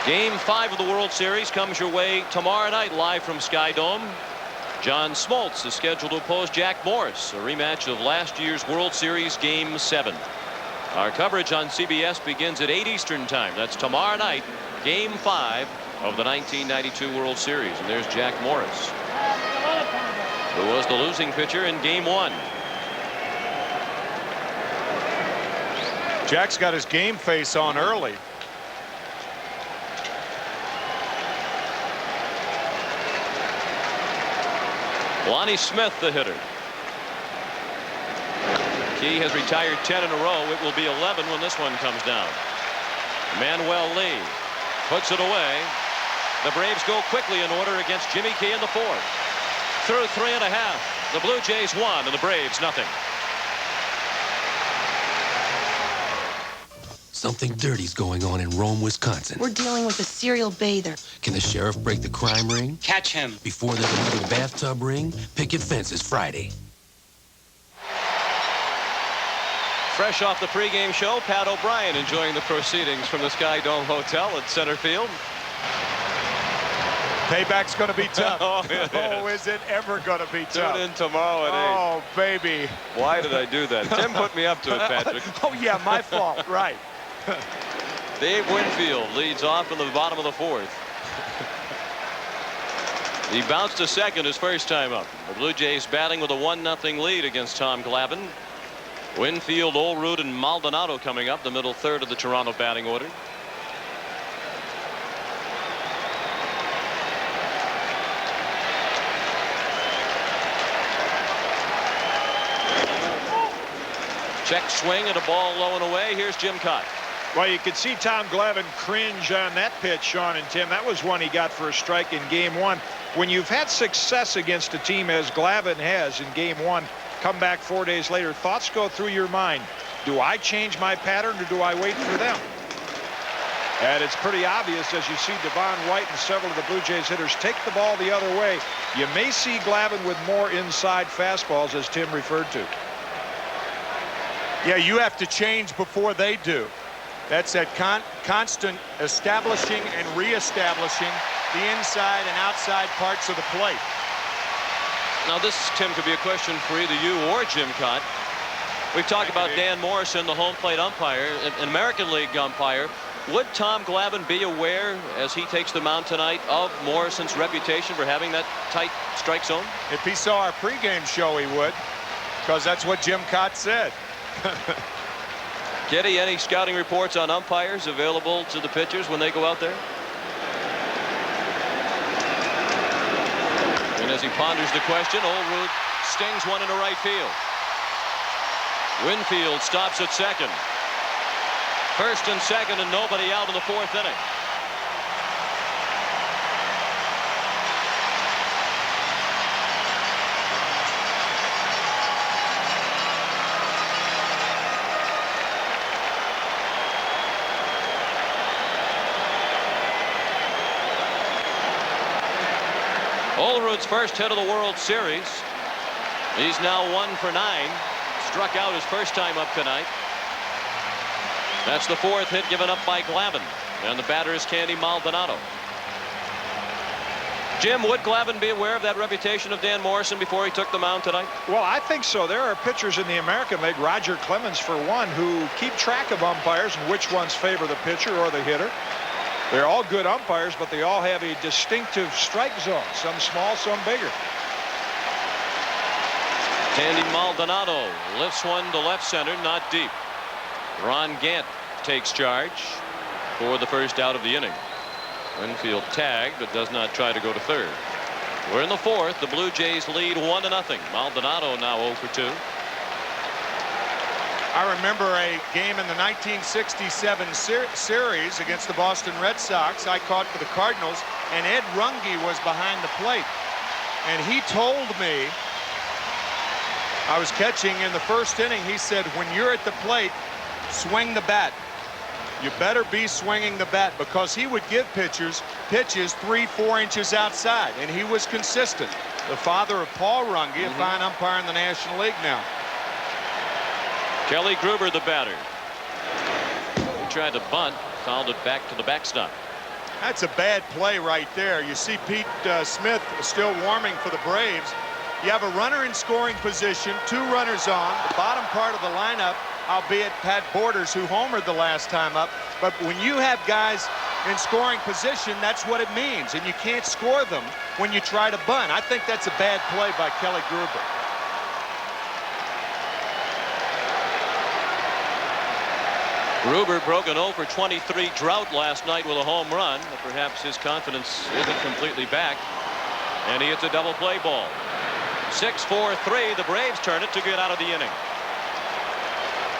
Game 5 of the World Series comes your way tomorrow night live from Skydome. John Smoltz is scheduled to oppose Jack Morris, a rematch of last year's World Series Game 7. Our coverage on CBS begins at 8 Eastern time. That's tomorrow night, Game 5 of the 1992 World Series. And there's Jack Morris, who was the losing pitcher in Game 1. Jack's got his game face on early. Lonnie Smith, the hitter. Key has retired 10 in a row. It will be 11 when this one comes down. Manuel Lee puts it away. The Braves go quickly in order against Jimmy Key in the 4th. Through 3.5. The Blue Jays won and the Braves nothing. Something dirty's going on in Rome, Wisconsin. We're dealing with a serial bather. Can the sheriff break the crime ring? Catch him. Before there's another bathtub ring, picket fences Friday. Fresh off the pregame show, Pat O'Brien enjoying the proceedings from the Skydome Hotel at center field. Payback's going to be tough. Oh, is it ever going to be tough? Tune in tomorrow at 8. Oh, baby. Why did I do that? Tim put me up to it, Patrick. Oh, yeah, my fault. Right. Dave Winfield leads off in the bottom of the 4th. He bounced to second his first time up. The Blue Jays batting with a 1-0 lead against Tom Glavine. Winfield, Olerud, and Maldonado coming up the middle 3rd of the Toronto batting order. Check swing and a ball low and away. Here's Jim Kaat. Well, you could see Tom Glavine cringe on that pitch, Sean and Tim. That was one he got for a strike in Game 1. When you've had success against a team as Glavine has in Game 1, come back 4 days later, thoughts go through your mind. Do I change my pattern or do I wait for them? And it's pretty obvious as you see Devon White and several of the Blue Jays hitters take the ball the other way. You may see Glavine with more inside fastballs, as Tim referred to. Yeah, you have to change before they do. That's that constant establishing and reestablishing the inside and outside parts of the plate. Now this, Tim, could be a question for either you or Jim Kaat. We've talked about Dan Morrison, the home plate umpire, an American League umpire. Would Tom Glavine be aware, as he takes the mound tonight, of Morrison's reputation for having that tight strike zone? If he saw our pregame show, he would, because that's what Jim Kaat said. Getty, any scouting reports on umpires available to the pitchers when they go out there? And as he ponders the question, Olerud stings one into right field. Winfield stops at second. First and second, and nobody out in the fourth inning. Olerud's first hit of the World Series. He's now 1 for 9. Struck out his first time up tonight. That's the fourth hit given up by Glavine, and the batter is Candy Maldonado. Jim, would Glavine be aware of that reputation of Dan Morrison before he took the mound tonight? Well, I think so. There are pitchers in the American League, Roger Clemens for one, who keep track of umpires and which ones favor the pitcher or the hitter. They're all good umpires, but they all have a distinctive strike zone, some small, some bigger. Candy Maldonado lifts one to left center, not deep. Ron Gant takes charge for the first out of the inning. Winfield tagged, but does not try to go to third. We're in the fourth. The Blue Jays lead 1-0. Maldonado now 0 for 2. I remember a game in the 1967 series against the Boston Red Sox. I caught for the Cardinals, and Ed Runge was behind the plate. And he told me, I was catching in the first inning, he said, when you're at the plate, swing the bat. You better be swinging the bat, because he would give pitchers pitches 3-4 inches outside, and he was consistent. The father of Paul Runge, a fine umpire in the National League now. Kelly Gruber, the batter. He tried to bunt, fouled it back to the backstop. That's a bad play right there. You see Pete Smith still warming for the Braves. You have a runner in scoring position, 2 runners on, the bottom part of the lineup, albeit Pat Borders, who homered the last time up. But when you have guys in scoring position, that's what it means. And you can't score them when you try to bunt. I think that's a bad play by Kelly Gruber. Gruber broke an 0 for 23 drought last night with a home run. But perhaps his confidence isn't completely back. And he hits a double play ball. 6-4-3. The Braves turn it to get out of the inning.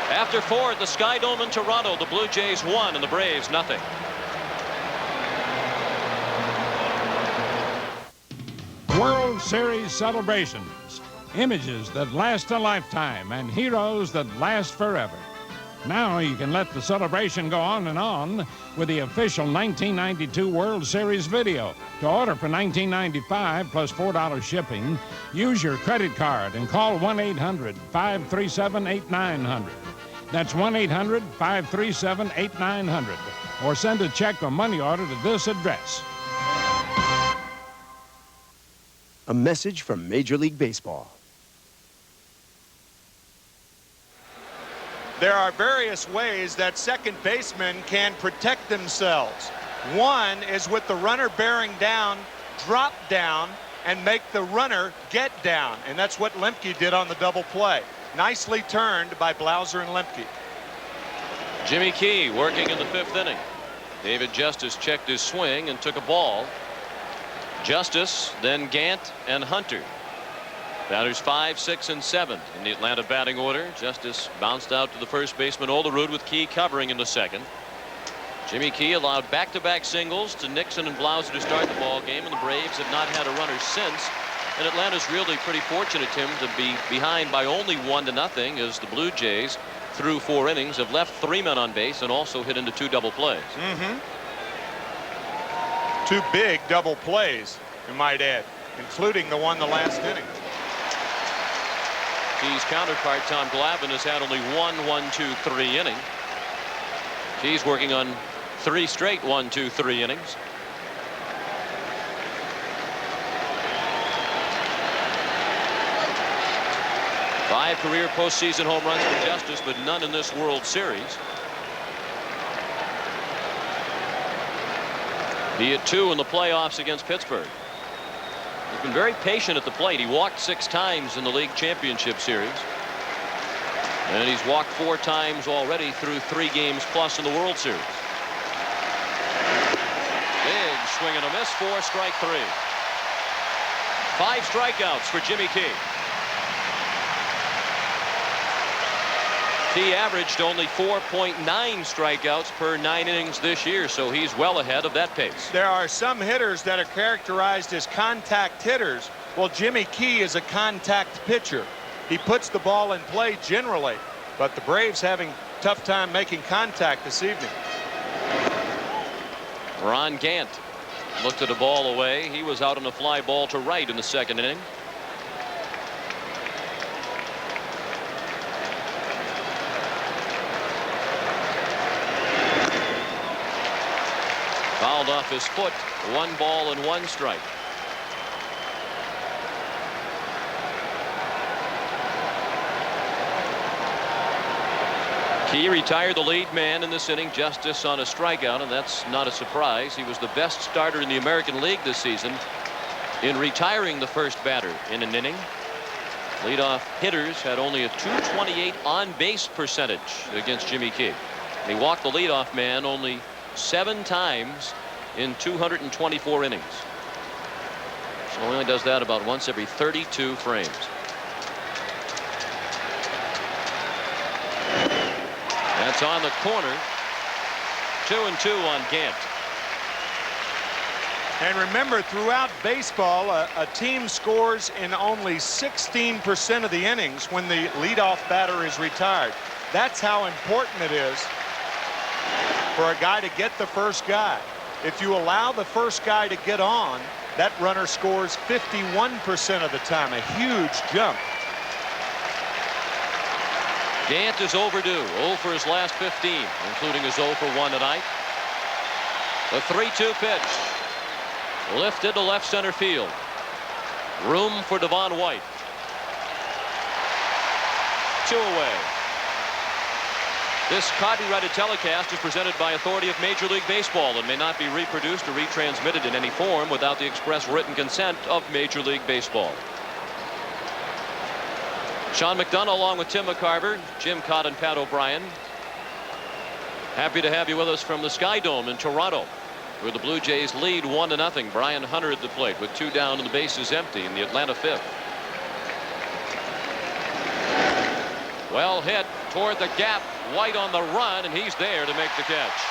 After 4 at the Skydome in Toronto, the Blue Jays 1 and the Braves nothing. World Series celebrations. Images that last a lifetime and heroes that last forever. Now you can let the celebration go on and on with the official 1992 World Series video. To order for $19.95 plus $4 shipping, use your credit card and call 1-800-537-8900. That's 1-800-537-8900. Or send a check or money order to this address. A message from Major League Baseball. There are various ways that second basemen can protect themselves. One is with the runner bearing down, drop down, and make the runner get down. And that's what Lemke did on the double play. Nicely turned by Blauser and Lemke. Jimmy Key working in the 5th inning. David Justice checked his swing and took a ball. Justice, then Gant and Hunter. Batters 5, 6, and 7 in the Atlanta batting order. Justice bounced out to the first baseman Olerud with Key covering in the second. Jimmy Key allowed back-to-back singles to Nixon and Blauser to start the ball game, and the Braves have not had a runner since. And Atlanta's really pretty fortunate, Tim, to be behind by only 1-0 as the Blue Jays through 4 innings, have left 3 men on base and also hit into 2 double plays. 2 big double plays, you might add, including the one the last inning. Key's counterpart, Tom Glavine, has had only 1 1-2-3 inning. Key's working on 3 straight 1-2-3 innings. Five career postseason home runs for Justice, but none in this World Series. He hit 2 in the playoffs against Pittsburgh. He's been very patient at the plate. He walked 6 times in the league championship series. And he's walked 4 times already through 3 games plus in the World Series. Big swing and a miss, 4 strike 3. 5 strikeouts for Jimmy Key. Key averaged only 4.9 strikeouts per 9 innings this year, so he's well ahead of that pace. There are some hitters that are characterized as contact hitters. Well, Jimmy Key is a contact pitcher. He puts the ball in play generally, but the Braves having a tough time making contact this evening. Ron Gant looked at a ball away. He was out on a fly ball to right in the 2nd inning. Fouled off his foot. 1 ball and 1 strike. Key retired the lead man in this inning, Justice on a strikeout, and that's not a surprise. He was the best starter in the American League this season in retiring the first batter in an inning. Leadoff hitters had only a .228 on-base percentage against Jimmy Key. He walked the leadoff man only 7 times in 224 innings. So he only does that about once every 32 frames. That's on the corner. 2-2 on Gant. And remember, throughout baseball, a team scores in only 16% of the innings when the leadoff batter is retired. That's how important it is for a guy to get the first guy. If you allow the first guy to get on, that runner scores 51% of the time, a huge jump. Gant is overdue, 0 for his last 15, including his 0 for 1 tonight. The 3-2 pitch, lifted to left center field. Room for Devon White. 2 away. This copyrighted telecast is presented by authority of Major League Baseball and may not be reproduced or retransmitted in any form without the express written consent of Major League Baseball. Sean McDonough along with Tim McCarver, Jim Kaat and Pat O'Brien. Happy to have you with us from the Skydome in Toronto, where the Blue Jays lead 1-0. Brian Hunter at the plate with 2 down and the bases empty in the Atlanta 5th. Well hit toward the gap. White on the run, and he's there to make the catch.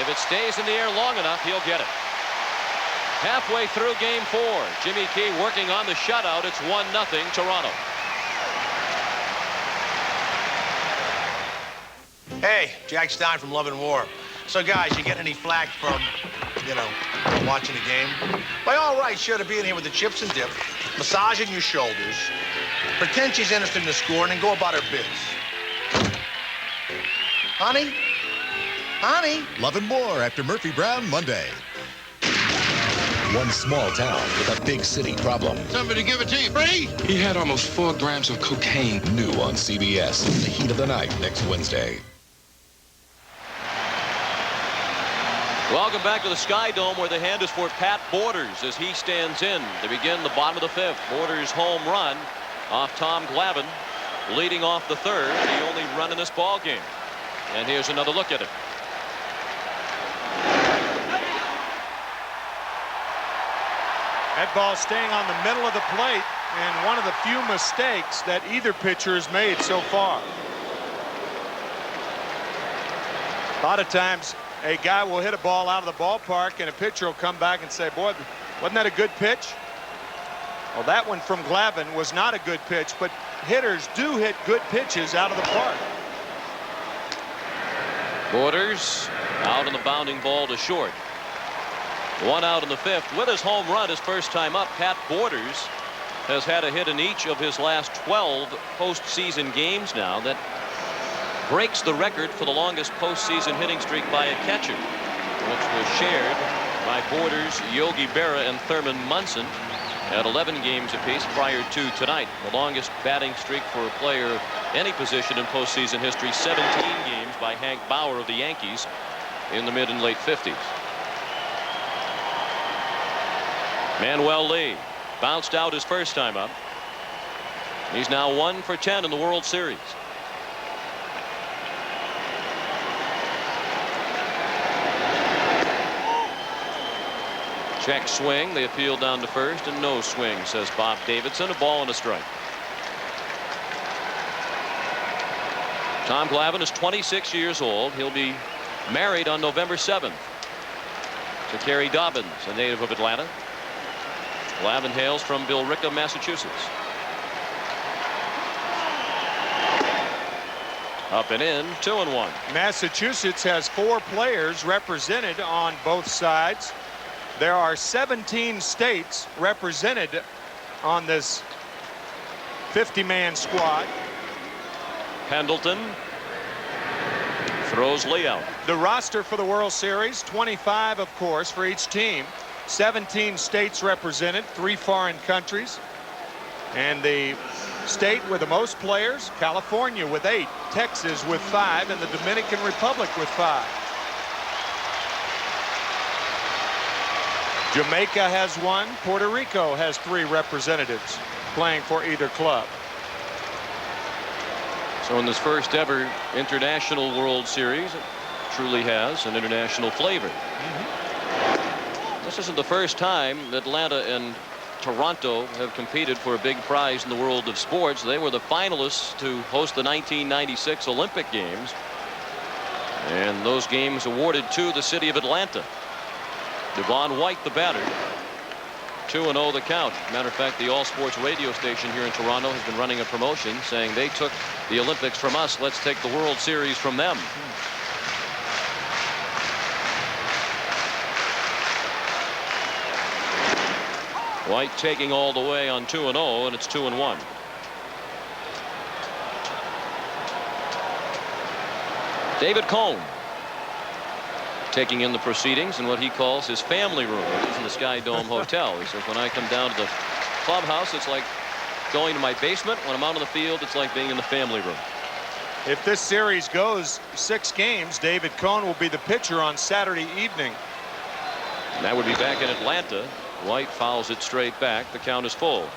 If it stays in the air long enough, he'll get it. Halfway through game 4, Jimmy Key working on the shutout. It's 1-0 Toronto. Hey, Jack Stein from Love and War. So guys, you get any flack from, watching the game? By all rights, you ought to be in here with the chips and dip, massaging your shoulders, pretend she's interested in the score, and then go about her biz. Honey? Honey? Love and More after Murphy Brown Monday. One small town with a big city problem. Somebody give it to you free? He had almost 4 grams of cocaine. New on CBS, The Heat of the Night, next Wednesday. Welcome back to the Skydome, where the hand is for Pat Borders as he stands in to begin the bottom of the 5th. Borders' home run off Tom Glavine, leading off the 3rd, the only run in this ball game. And here's another look at it. That ball staying on the middle of the plate, and one of the few mistakes that either pitcher has made so far. A lot of times a guy will hit a ball out of the ballpark and a pitcher will come back and say, boy, wasn't that a good pitch? Well, that one from Glavine was not a good pitch, but hitters do hit good pitches out of the park. Borders out on the bounding ball to short. 1 out in the 5th. With his home run, his first time up, Pat Borders has had a hit in each of his last 12 postseason games now. That breaks the record for the longest postseason hitting streak by a catcher, which was shared by Borders, Yogi Berra, and Thurman Munson at 11 games apiece prior to tonight. The longest batting streak for a player of any position in postseason history, 17 games by Hank Bauer of the Yankees in the mid and late 50s. Manuel Lee bounced out his first time up. He's now 1 for 10 in the World Series. Check swing. They appeal down to first, and no swing, says Bob Davidson. A ball and a strike. Tom Glavine is 26 years old. He'll be married on November 7th to Carrie Dobbins, a native of Atlanta. Glavine hails from Billerica, Massachusetts. Up and in, 2-1. Massachusetts has 4 players represented on both sides. There are 17 states represented on this 50-man squad. Pendleton throws Lee out. The roster for the World Series, 25, of course, for each team. 17 states represented, 3 foreign countries. And the state with the most players, California with 8, Texas with 5, and the Dominican Republic with 5. Jamaica has 1. Puerto Rico has 3 representatives playing for either club. So in this first ever International World Series, it truly has an international flavor. This isn't the first time that Atlanta and Toronto have competed for a big prize in the world of sports. They were the finalists to host the 1996 Olympic Games, and those games awarded to the city of Atlanta. Devon White, the batter. 2-0 the count. Matter of fact, the All Sports radio station here in Toronto has been running a promotion saying they took the Olympics from us. Let's take the World Series from them. White taking all the way on 2-0, and it's 2-1. David Cone taking in the proceedings in what he calls his family room. He's in the Skydome Hotel. He says, when I come down to the clubhouse, it's like going to my basement. When I'm out on the field, it's like being in the family room. If this series goes 6 games, David Cone will be the pitcher on Saturday evening. And that would be back in Atlanta. White fouls it straight back. The count is full.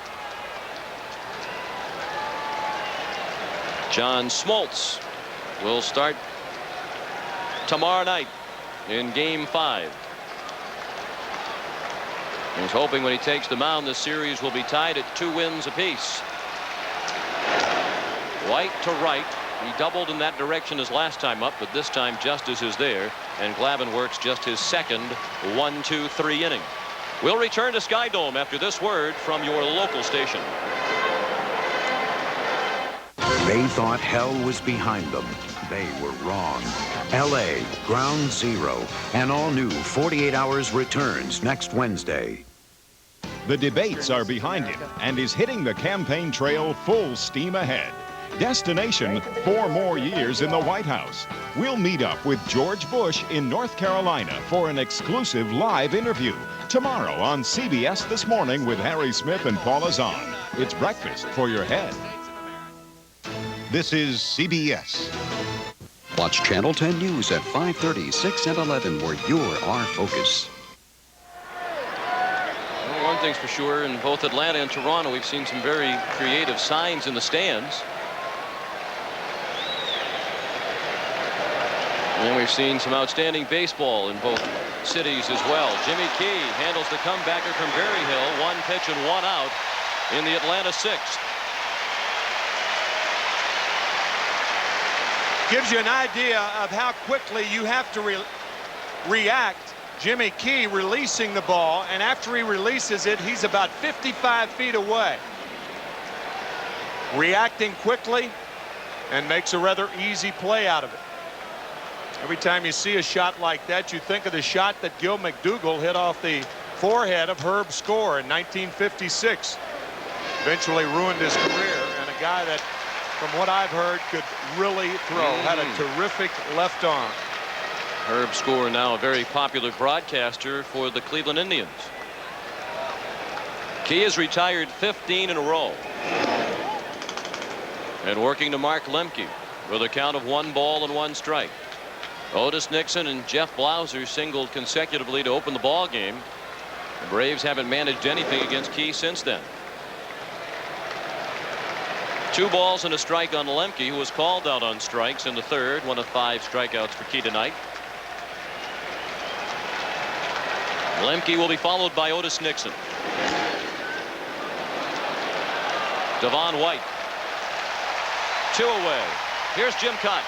John Smoltz will start tomorrow night in Game 5. He's hoping when he takes the mound, the series will be tied at 2 wins apiece. White to right. He doubled in that direction his last time up, but this time Justice is there, and Glavine works just his second 1-2-3 inning. We'll return to Skydome after this word from your local station. They thought hell was behind them. They were wrong. L.A. Ground Zero. An all-new 48 Hours returns next Wednesday. The debates are behind him and is hitting the campaign trail full steam ahead. Destination, 4 more years in the White House. We'll meet up with George Bush in North Carolina for an exclusive live interview tomorrow on CBS This Morning with Harry Smith and Paula Zahn. It's breakfast for your head. This is CBS. Watch Channel 10 News at 5:30, 6, and 11, where you're our focus. Well, one thing's for sure, in both Atlanta and Toronto, we've seen some very creative signs in the stands. And we've seen some outstanding baseball in both cities as well. Jimmy Key handles the comebacker from Berryhill. 1 pitch and 1 out in the Atlanta 6th. Gives you an idea of how quickly you have to react. Jimmy Key releasing the ball, and after he releases it, he's about 55 feet away. Reacting quickly and makes a rather easy play out of it. Every time you see a shot like that, you think of the shot that Gil McDougall hit off the forehead of Herb Score in 1956. Eventually ruined his career, and a guy that, from what I've heard, could really throw. Had a terrific left arm. Herb Score, now a very popular broadcaster for the Cleveland Indians. Key has retired 15 in a row. And working to Mark Lemke with a count of 1 ball and 1 strike. Otis Nixon and Jeff Blauser singled consecutively to open the ball game. The Braves haven't managed anything against Key since then. 2 balls and a strike on Lemke, who was called out on strikes in the 3rd. 1 of 5 strikeouts for Key tonight. Lemke will be followed by Otis Nixon. Devon White. 2 away. Here's Jim Kaat.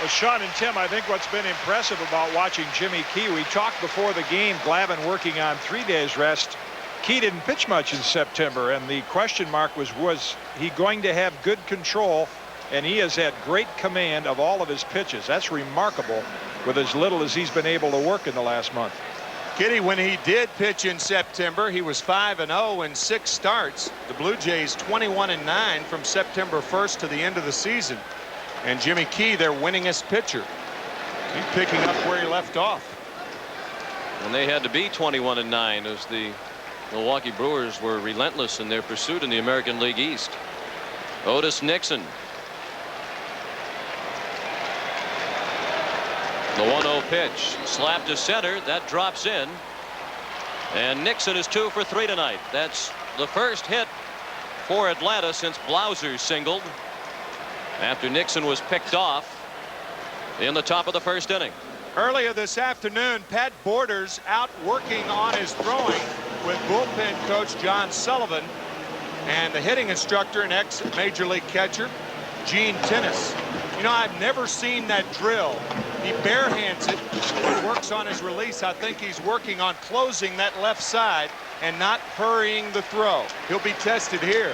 Well, Sean and Tim, I think what's been impressive about watching Jimmy Key, we talked before the game, Glavine working on 3 days rest. Key didn't pitch much in September, and the question mark was he going to have good control? And he has had great command of all of his pitches. That's remarkable with as little as he's been able to work in the last month. Kitty, when he did pitch in September, he was 5-0 in 6 starts. The Blue Jays 21-9 from September 1st to the end of the season. And Jimmy Key, their winningest pitcher. He's picking up where he left off. And they had to be 21-9 as the Milwaukee Brewers were relentless in their pursuit in the American League East. Otis Nixon. The 1-0 pitch slapped to center. That drops in. And Nixon is 2 for 3 tonight. That's the first hit for Atlanta since Blauser singled after Nixon was picked off in the top of the 1st inning. Earlier this afternoon, Pat Borders out working on his throwing with bullpen coach John Sullivan and the hitting instructor and ex-major league catcher Gene Tennis. You know, I've never seen that drill. He barehands it. He works on his release. I think he's working on closing that left side and not hurrying the throw. He'll be tested here.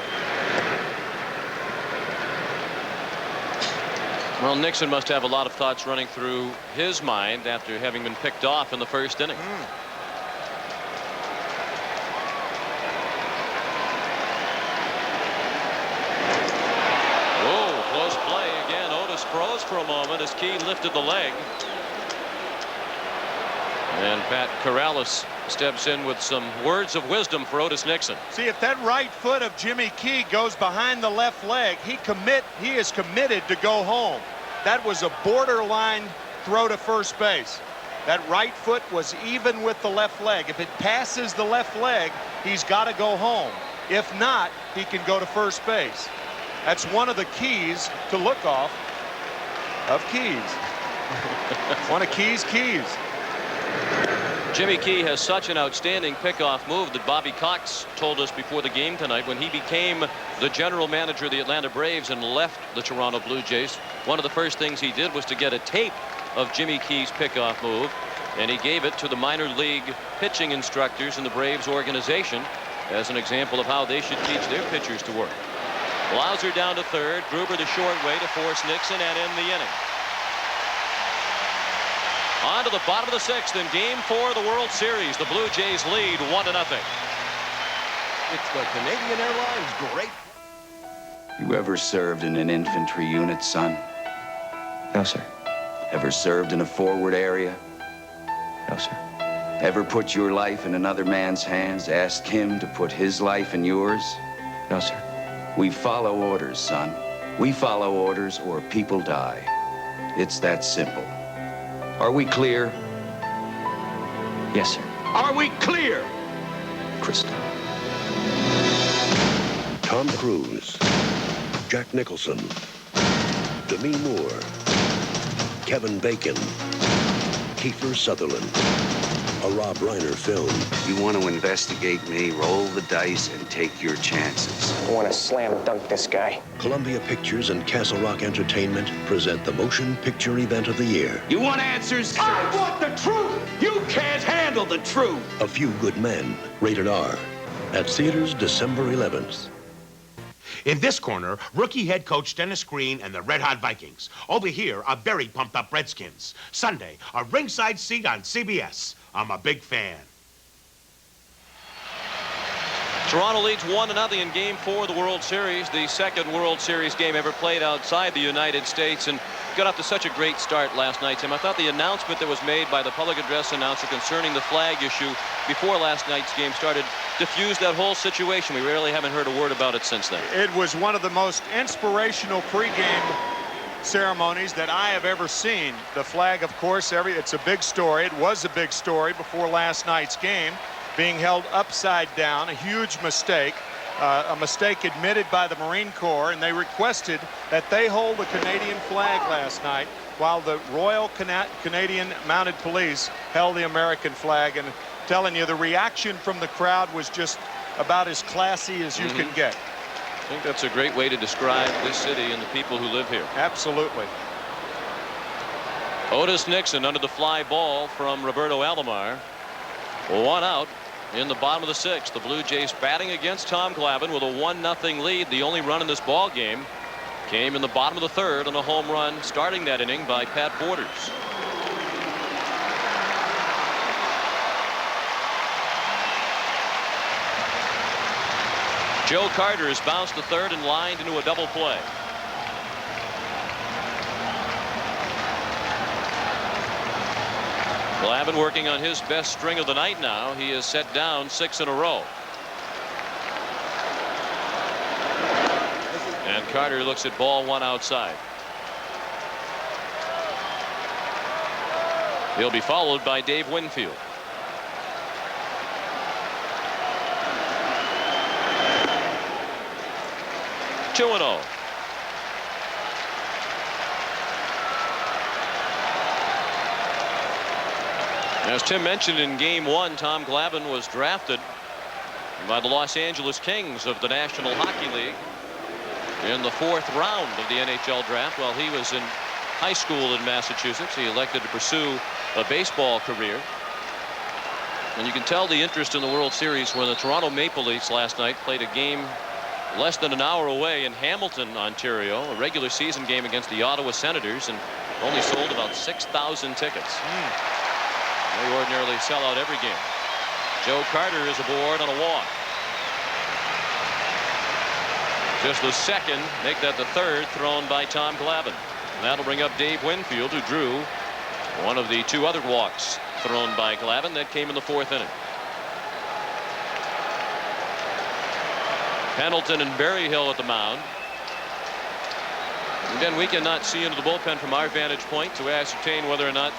Well, Nixon must have a lot of thoughts running through his mind after having been picked off in the 1st inning. Oh, close play again. Otis froze for a moment as Key lifted the leg. And Pat Corrales steps in with some words of wisdom for Otis Nixon. See, if that right foot of Jimmy Key goes behind the left leg, he is committed to go home. That was a borderline throw to first base. That right foot was even with the left leg. If it passes the left leg, he's got to go home. If not, he can go to first base. That's one of the keys to look off of Keys. One of Keys' keys. Jimmy Key has such an outstanding pickoff move that Bobby Cox told us before the game tonight when he became the general manager of the Atlanta Braves and left the Toronto Blue Jays. One of the first things he did was to get a tape of Jimmy Key's pickoff move, and he gave it to the minor league pitching instructors in the Braves organization as an example of how they should teach their pitchers to work. Blauser down to 3rd, Gruber the short way to force Nixon and end the inning. On to the bottom of the 6th in Game 4 of the World Series. The Blue Jays lead 1-0. It's the Canadian Airlines great. You ever served in an infantry unit, son? No, sir. Ever served in a forward area? No, sir. Ever put your life in another man's hands, asked him to put his life in yours? No, sir. We follow orders, son. We follow orders or people die. It's that simple. Are we clear? Yes, sir. Are we clear? Crystal. Tom Cruise, Jack Nicholson, Demi Moore, Kevin Bacon, Kiefer Sutherland. A Rob Reiner film. You want to investigate me, roll the dice and take your chances. I want to slam dunk this guy. Columbia Pictures and Castle Rock Entertainment present the motion picture event of the year. You want answers? I want the truth! You can't handle the truth! A Few Good Men, rated R. At theaters December 11th. In this corner, rookie head coach Dennis Green and the Red Hot Vikings. Over here, our very pumped-up Redskins. Sunday, a ringside seat on CBS. I'm a big fan. Toronto leads 1-0 in Game 4 of the World Series, the second World Series game ever played outside the United States, and got off to such a great start last night, Tim. I thought the announcement that was made by the public address announcer concerning the flag issue before last night's game started diffused that whole situation. We really haven't heard a word about it since then. It was one of the most inspirational pregame ceremonies that I have ever seen. The flag, of course, it's a big story. It was a big story before last night's game, being held upside down, a huge mistake, a mistake admitted by the Marine Corps, and they requested that they hold the Canadian flag last night while the Royal Canadian Mounted Police held the American flag. And telling you, the reaction from the crowd was just about as classy as you can get. I think that's a great way to describe this city and the people who live here. Absolutely. Otis Nixon under the fly ball from Roberto Alomar. 1 out in the bottom of the 6th. The Blue Jays batting against Tom Glavine with a 1-0 lead. The only run in this ball game came in the bottom of the 3rd on a home run starting that inning by Pat Borders. Joe Carter has bounced to 3rd and lined into a double play. Glavine working on his best string of the night now. He has set down 6 in a row. And Carter looks at ball 1 outside. He'll be followed by Dave Winfield. Two 2-0. As Tim mentioned, in Game 1, Tom Glavine was drafted by the Los Angeles Kings of the National Hockey League in the 4th round of the NHL draft. While he was in high school in Massachusetts, he elected to pursue a baseball career. And you can tell the interest in the World Series when the Toronto Maple Leafs last night played a game less than an hour away in Hamilton, Ontario, a regular season game against the Ottawa Senators, and only sold about 6,000 tickets. They ordinarily sell out every game. Joe Carter is aboard on a walk. Just the second, make that the 3rd thrown by Tom Glavine. And that'll bring up Dave Winfield, who drew one of the 2 other walks thrown by Glavine. That came in the 4th inning. Pendleton and Berryhill at the mound. Again, we cannot see into the bullpen from our vantage point to ascertain whether or not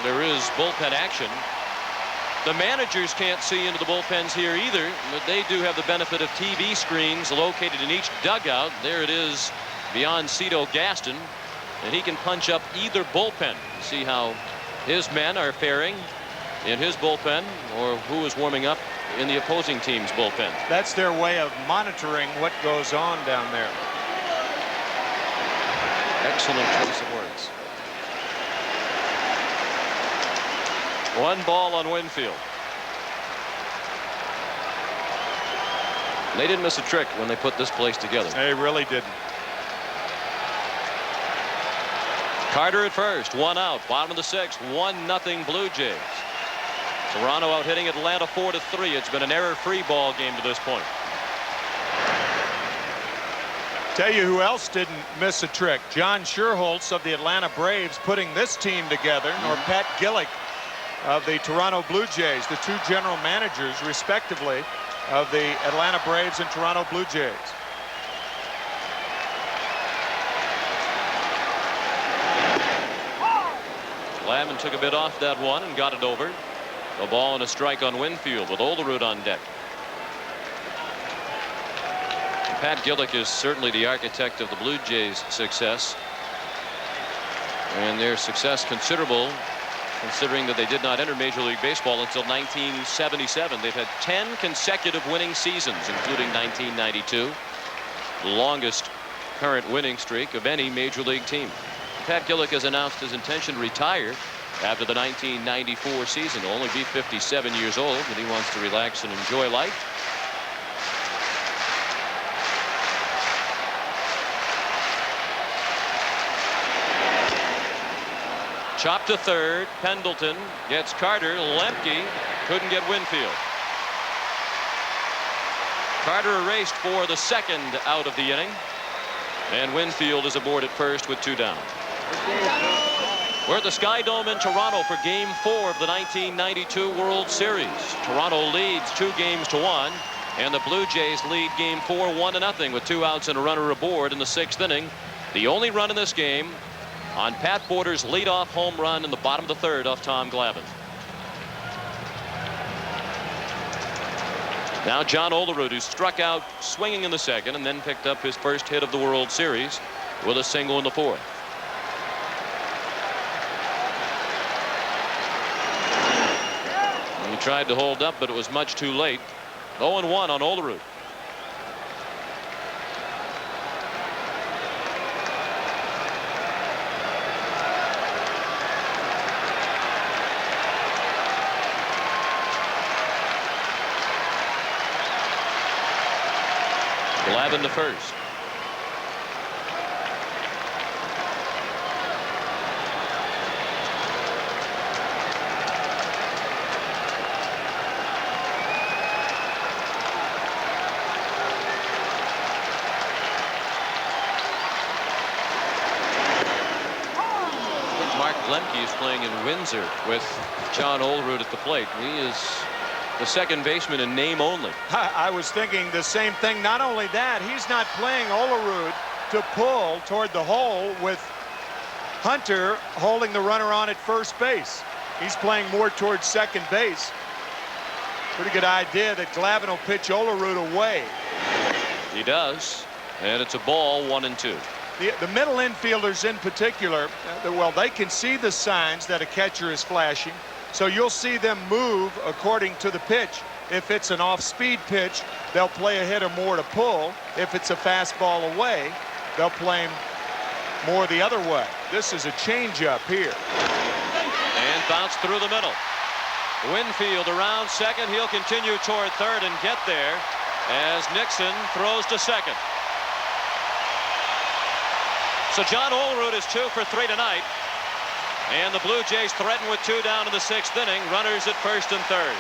there is bullpen action. The managers can't see into the bullpens here either, but they do have the benefit of TV screens located in each dugout. There it is beyond Cito Gaston, and he can punch up either bullpen, see how his men are faring in his bullpen or who is warming up in the opposing team's bullpen. That's their way of monitoring what goes on down there. Excellent choice of words. 1 ball on Winfield. They didn't miss a trick when they put this place together. They really didn't. Carter at first, 1 out, bottom of the 6th, 1-0 Blue Jays. Toronto out hitting Atlanta 4-3. It's been an error-free ball game to this point. Tell you who else didn't miss a trick. John Schuerholz of the Atlanta Braves putting this team together, nor Pat Gillick of the Toronto Blue Jays, the 2 general managers, respectively, of the Atlanta Braves and Toronto Blue Jays. Glavine took a bit off that one and got it over. A ball and a strike on Winfield with Olerud on deck. Pat Gillick is certainly the architect of the Blue Jays' success, and their success considerable considering that they did not enter Major League Baseball until 1977. They've had 10 consecutive winning seasons, including 1992, the longest current winning streak of any Major League team. Pat Gillick has announced his intention to retire after the 1994 season. He'll only be 57 years old, and he wants to relax and enjoy life. Chop to third. Pendleton gets Carter. Lemke couldn't get Winfield. Carter erased for the second out of the inning. And Winfield is aboard at first with 2 down. We're at the Skydome in Toronto for Game 4 of the 1992 World Series. Toronto leads 2-1, and the Blue Jays lead Game 4 1-0 with 2 outs and a runner aboard in the 6th inning. The only run in this game on Pat Porter's leadoff home run in the bottom of the 3rd off Tom Glavine. Now John Olerud, who struck out swinging in the 2nd and then picked up his first hit of the World Series with a single in the 4th. He tried to hold up, but it was much too late. 0-1 on Olerud. Glavine to first. Lemke is playing in Windsor with John Olerud at the plate. He is the second baseman in name only. I was thinking the same thing. Not only that, he's not playing Olerud to pull toward the hole with Hunter holding the runner on at first base. He's playing more towards second base. Pretty good idea that Glavine will pitch Olerud away. He does, and it's a ball, 1-2. The middle infielders in particular, well, they can see the signs that a catcher is flashing, so you'll see them move according to the pitch. If it's an off-speed pitch, they'll play a hitter more to pull. If it's a fastball away, they'll play him more the other way. This is a changeup here. And bounce through the middle. Winfield around second. He'll continue toward third and get there as Nixon throws to second. So John Olerud is 2 for 3 tonight. And the Blue Jays threaten with 2 down in the 6th inning. Runners at first and third.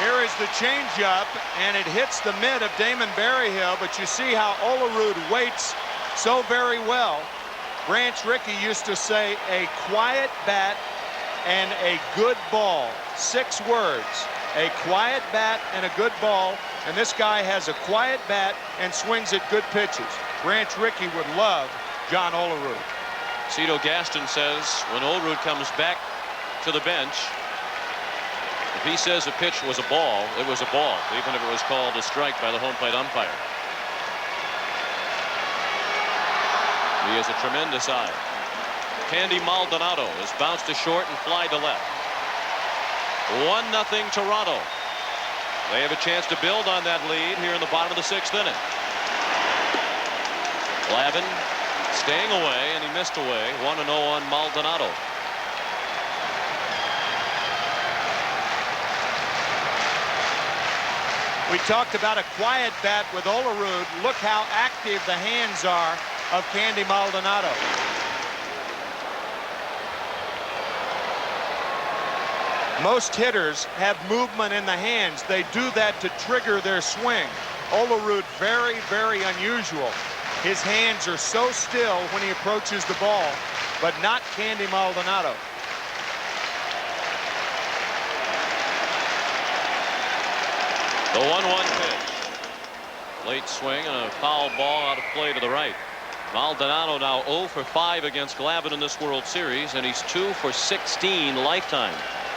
Here is the changeup, and it hits the mid of Damon Berryhill, but you see how Olerud waits so very well. Branch Rickey used to say, a quiet bat and a good ball. 6 words. A quiet bat and a good ball. And this guy has a quiet bat and swings at good pitches. Branch Rickey would love John Olerud. Cito Gaston says when Olerud comes back to the bench, if he says a pitch was a ball, it was a ball, even if it was called a strike by the home plate umpire. He has a tremendous eye. Candy Maldonado is bounced to short and fly to left. 1-0 Toronto. They have a chance to build on that lead here in the bottom of the 6th inning. Glavine staying away, and he missed away. 1-0 on Maldonado. We talked about a quiet bat with Olerud. Look how active the hands are of Candy Maldonado. Most hitters have movement in the hands. They do that to trigger their swing. Olerud, very, very unusual. His hands are so still when he approaches the ball, but not Candy Maldonado. The 1-1 pitch. Late swing and a foul ball out of play to the right. Maldonado now 0 for 5 against Glavine in this World Series, and he's 2 for 16 lifetime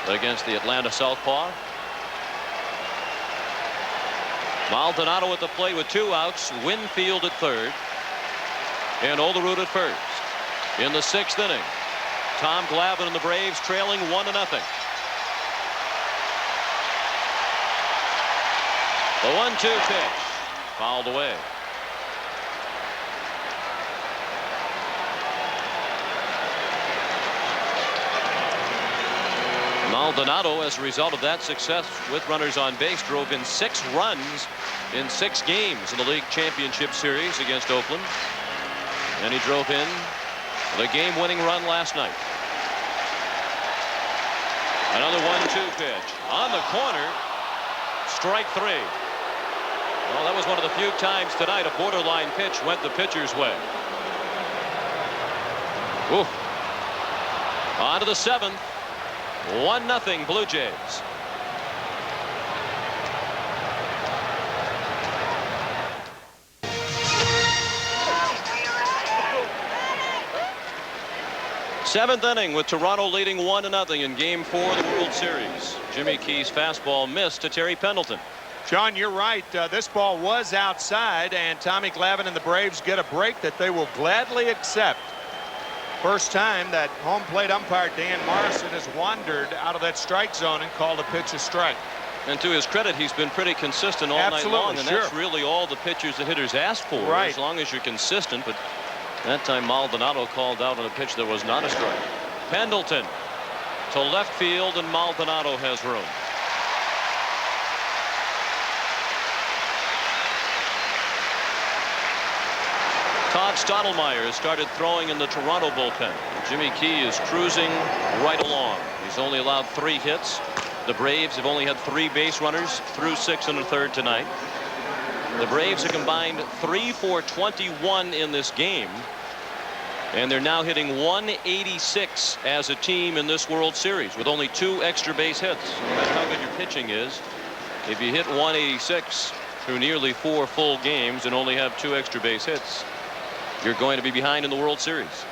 against the Atlanta Southpaw. Maldonado at the plate with 2 outs. Winfield at third. And Olerud at first. In the 6th inning, Tom Glavine and the Braves trailing 1-0. The 1-2 pitch. Fouled away. Maldonado, as a result of that success with runners on base, drove in 6 runs in 6 games in the league championship series against Oakland. And he drove in the game-winning run last night. Another 1-2 pitch on the corner. Strike 3. Well, that was one of the few times tonight a borderline pitch went the pitcher's way. Ooh. On to the 7th. 1-0 Blue Jays. Seventh inning with Toronto leading 1-0 in Game 4 of the World Series. Jimmy Key's fastball missed to Terry Pendleton. John, you're right. This ball was outside, and Tommy Glavine and the Braves get a break that they will gladly accept. First time that home plate umpire Dan Morrison has wandered out of that strike zone and called a pitch a strike. And to his credit, he's been pretty consistent all night long, and that's really all the pitchers and hitters ask for, as long as you're consistent. But that time Maldonado called out on a pitch that was not a strike. Pendleton to left field, and Maldonado has room. Todd Stottlemyre has started throwing in the Toronto bullpen. Jimmy Key is cruising right along. He's only allowed 3 hits. The Braves have only had 3 base runners through 6 1/3 tonight. The Braves have combined 3 for 21 in this game, and they're now hitting 186 as a team in this World Series with only 2 extra base hits. That's how good your pitching is. If you hit 186 through nearly 4 full games and only have 2 extra base hits, you're going to be behind in the World Series.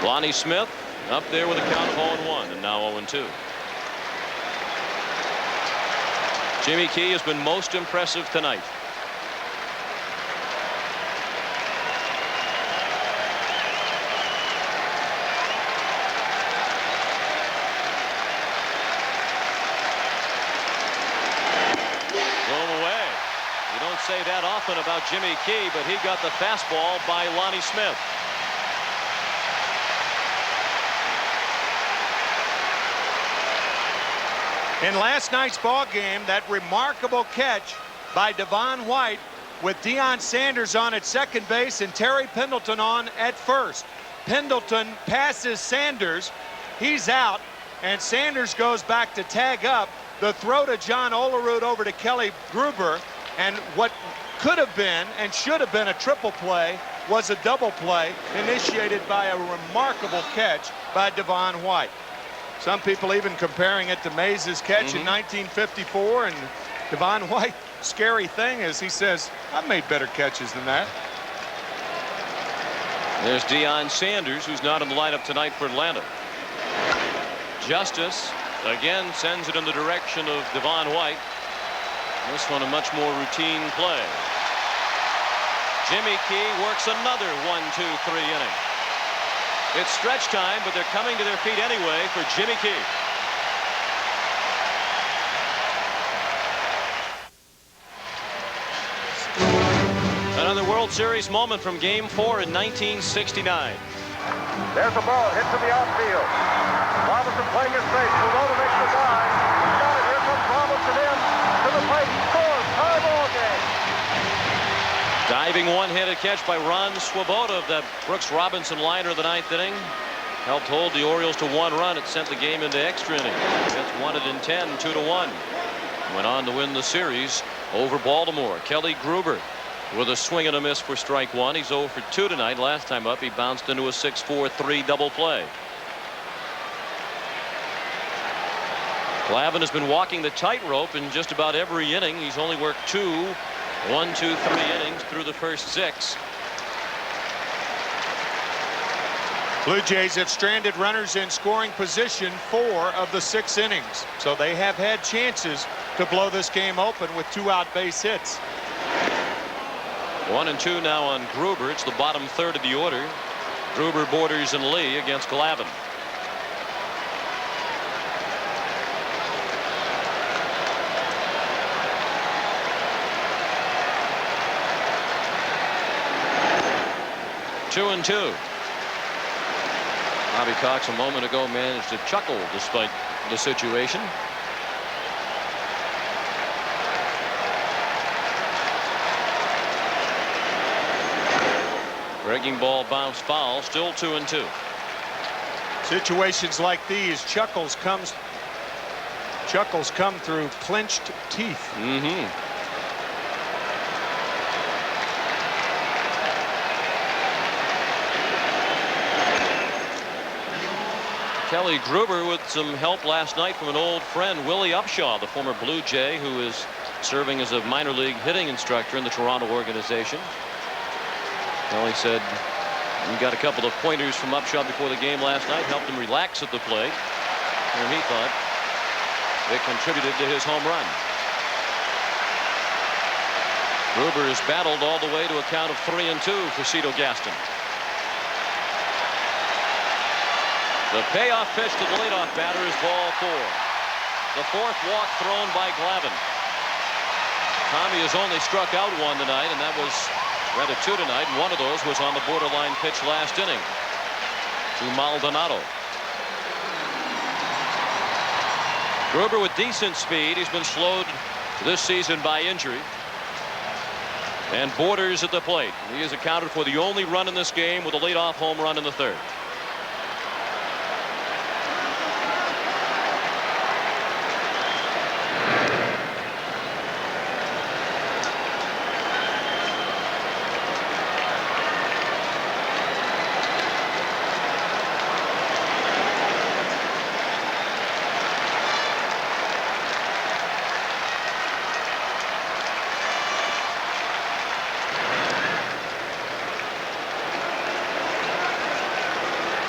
Lonnie Smith up there with a count of 0-1 and now 0-2. Jimmy Key has been most impressive tonight. Blown away. You don't say that often about Jimmy Key, but he got the fastball by Lonnie Smith. In last night's ball game, that remarkable catch by Devon White with Deion Sanders on at second base and Terry Pendleton on at first. Pendleton passes Sanders. He's out, and Sanders goes back to tag up. The throw to John Olerud over to Kelly Gruber, and what could have been and should have been a triple play was a double play initiated by a remarkable catch by Devon White. Some people even comparing it to Mays' catch in 1954, and Devon White, scary thing is he says, I've made better catches than that. There's Deion Sanders, who's not in the lineup tonight for Atlanta. Justice again sends it in the direction of Devon White. This one a much more routine play. Jimmy Key works another 1-2-3 inning. It's stretch time, but they're coming to their feet anyway for Jimmy Key. Another World Series moment from Game 4 in 1969. There's a ball hit to the outfield. Robinson playing it safe. Corona makes the dive. He's got it. Here comes Robinson in to the plate. Scores. Tie ball game. Diving one-handed catch by Ron Swoboda of that Brooks Robinson liner of the 9th inning. Helped hold the Orioles to 1 run. It sent the game into extra innings. That's won it in 10, 2-1. Went on to win the series over Baltimore. Kelly Gruber with a swing and a miss for strike 1. He's 0 for 2 tonight. Last time up, he bounced into a 6-4-3 double play. Glavine has been walking the tightrope in just about every inning. He's only worked 2 1-2-3 innings through the first 6. Blue Jays have stranded runners in scoring position 4 of the 6 innings. So they have had chances to blow this game open with 2 out base hits. 1-2 now on Gruber. It's the bottom third of the order. Gruber, Borders, and Lee against Glavine. Two and 2. Bobby Cox a moment ago managed to chuckle despite the situation. Breaking ball bounce foul. Still 2-2. Situations like these, chuckles come through clenched teeth. Kelly Gruber with some help last night from an old friend, Willie Upshaw, the former Blue Jay, who is serving as a minor league hitting instructor in the Toronto organization. Kelly said he got a couple of pointers from Upshaw before the game last night, helped him relax at the plate, and he thought it contributed to his home run. Gruber has battled all the way to a count of 3-2 for Cito Gaston. The payoff pitch to the leadoff batter is ball 4. The fourth walk thrown by Glavine. Tommy has only struck out 1 tonight, and that was rather 2 tonight, and one of those was on the borderline pitch last inning to Maldonado. Gruber with decent speed. He's been slowed this season by injury. And Borders at the plate. He has accounted for the only run in this game with a leadoff home run in the 3rd.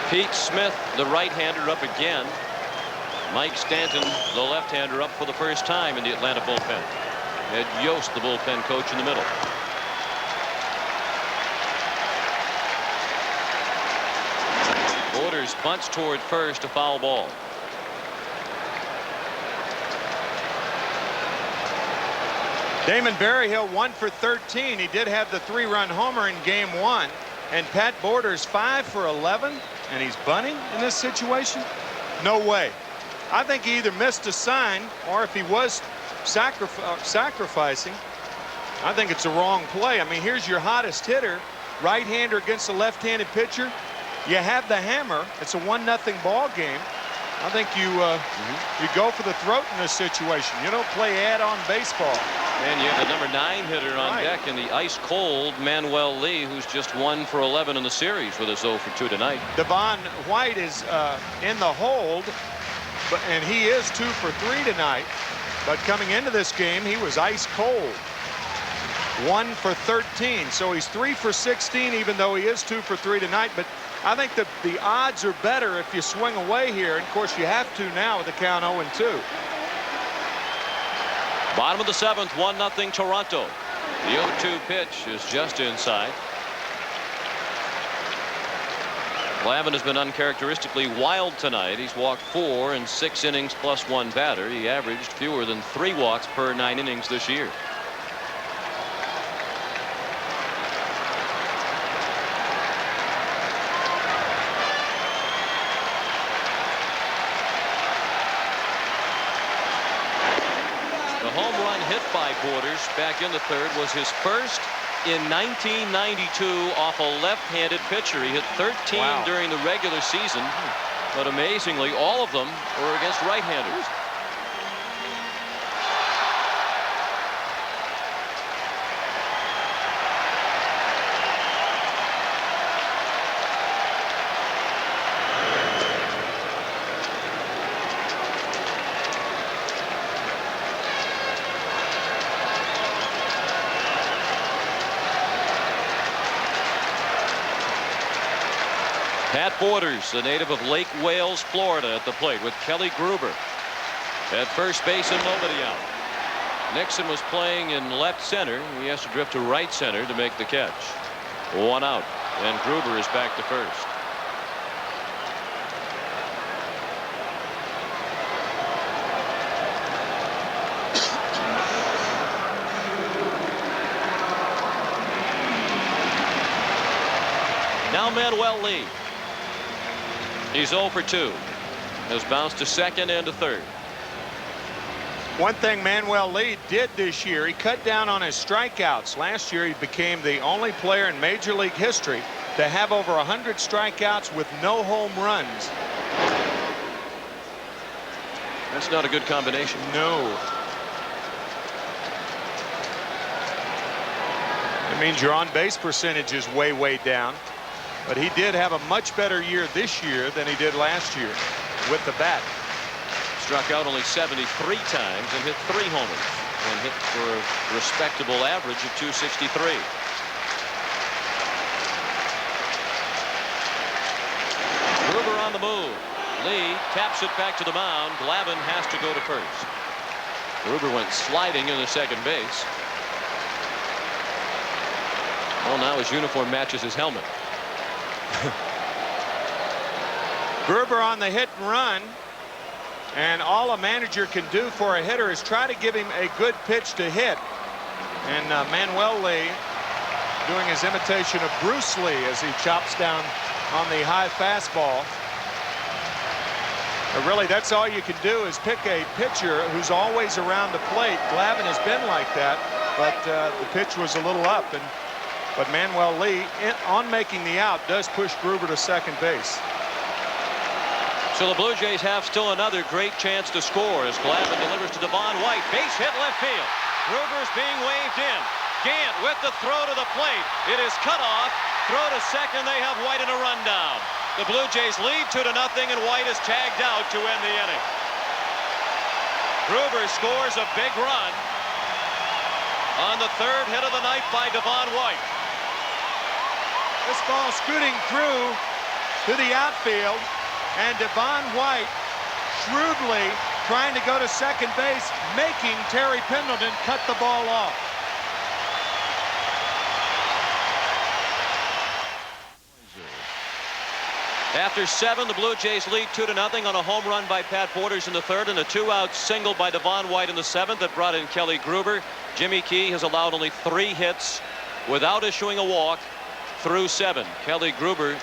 Pete Smith, the right-hander, up again. Mike Stanton, the left-hander, up for the first time in the Atlanta bullpen. Ed Yost, the bullpen coach, in the middle. Borders bunts toward first, a foul ball. Damon Berryhill 1 for 13. He did have the 3-run homer in game 1. And Pat Borders 5 for 11. And he's bunting in this situation? No way. I think he either missed a sign, or if he was sacrificing, I think it's a wrong play. I mean, here's your hottest hitter, right-hander against a left-handed pitcher. You have the hammer. It's a 1-0 ball game. I think you go for the throat in this situation. You don't play add-on baseball. And you have the number 9 hitter on deck in the ice-cold Manuel Lee, who's just 1 for 11 in the series with a 0 for 2 tonight. Devon White is in the hold, and he is 2 for 3 tonight. But coming into this game, he was ice-cold. 1 for 13. So he's 3 for 16, even though he is 2 for 3 tonight. But I think the odds are better if you swing away here. And, of course, you have to now with the count 0-2. Bottom of the 7th, 1-0 Toronto. The 0-2 pitch is just inside. Glavine has been uncharacteristically wild tonight. He's walked 4 in 6 innings plus 1 batter. He averaged fewer than 3 walks per 9 innings this year. By Borders back in the 3rd was his first in 1992 off a left-handed pitcher. He hit 13 during the regular season, but amazingly all of them were against right-handers. Pat Borders, a native of Lake Wales, Florida, at the plate with Kelly Gruber at first base and nobody out. Nixon was playing in left center. He has to drift to right center to make the catch. 1 out, and Gruber is back to first. Now Manuel Lee. He's 0 for 2. Has bounced to 2nd and to 3rd. One thing Manuel Lee did this year, he cut down on his strikeouts. Last year he became the only player in Major League history to have over 100 strikeouts with no home runs. That's not a good combination. No. It means your on-base percentage is way, way down. But he did have a much better year this year than he did last year with the bat. Struck out only 73 times and hit 3 homers and hit for a respectable average of 263. Gruber on the move. Lee taps it back to the mound. Glavine has to go to first. Gruber went sliding into second base. Well, now his uniform matches his helmet. Gruber on the hit and run. And all a manager can do for a hitter is try to give him a good pitch to hit. And Manuel Lee doing his imitation of Bruce Lee as he chops down on the high fastball. But really, that's all you can do is pick a pitcher who's always around the plate. Glavine has been like that, but the pitch was a little up. But Manuel Lee, on making the out, does push Gruber to second base. So the Blue Jays have still another great chance to score as Glavine delivers to Devon White. Base hit left field. Gruber's being waved in. Gant with the throw to the plate. It is cut off. Throw to second. They have White in a rundown. The Blue Jays lead 2-0, and White is tagged out to end the inning. Gruber scores a big run on the third hit of the night by Devon White. This ball scooting through to the outfield, and Devon White shrewdly trying to go to second base, making Terry Pendleton cut the ball off. After 7, the Blue Jays lead 2-0 on a home run by Pat Borders in the third and a 2-out single by Devon White in the 7th that brought in Kelly Gruber. Jimmy Key has allowed only 3 hits without issuing a walk through 7. Kelly Gruber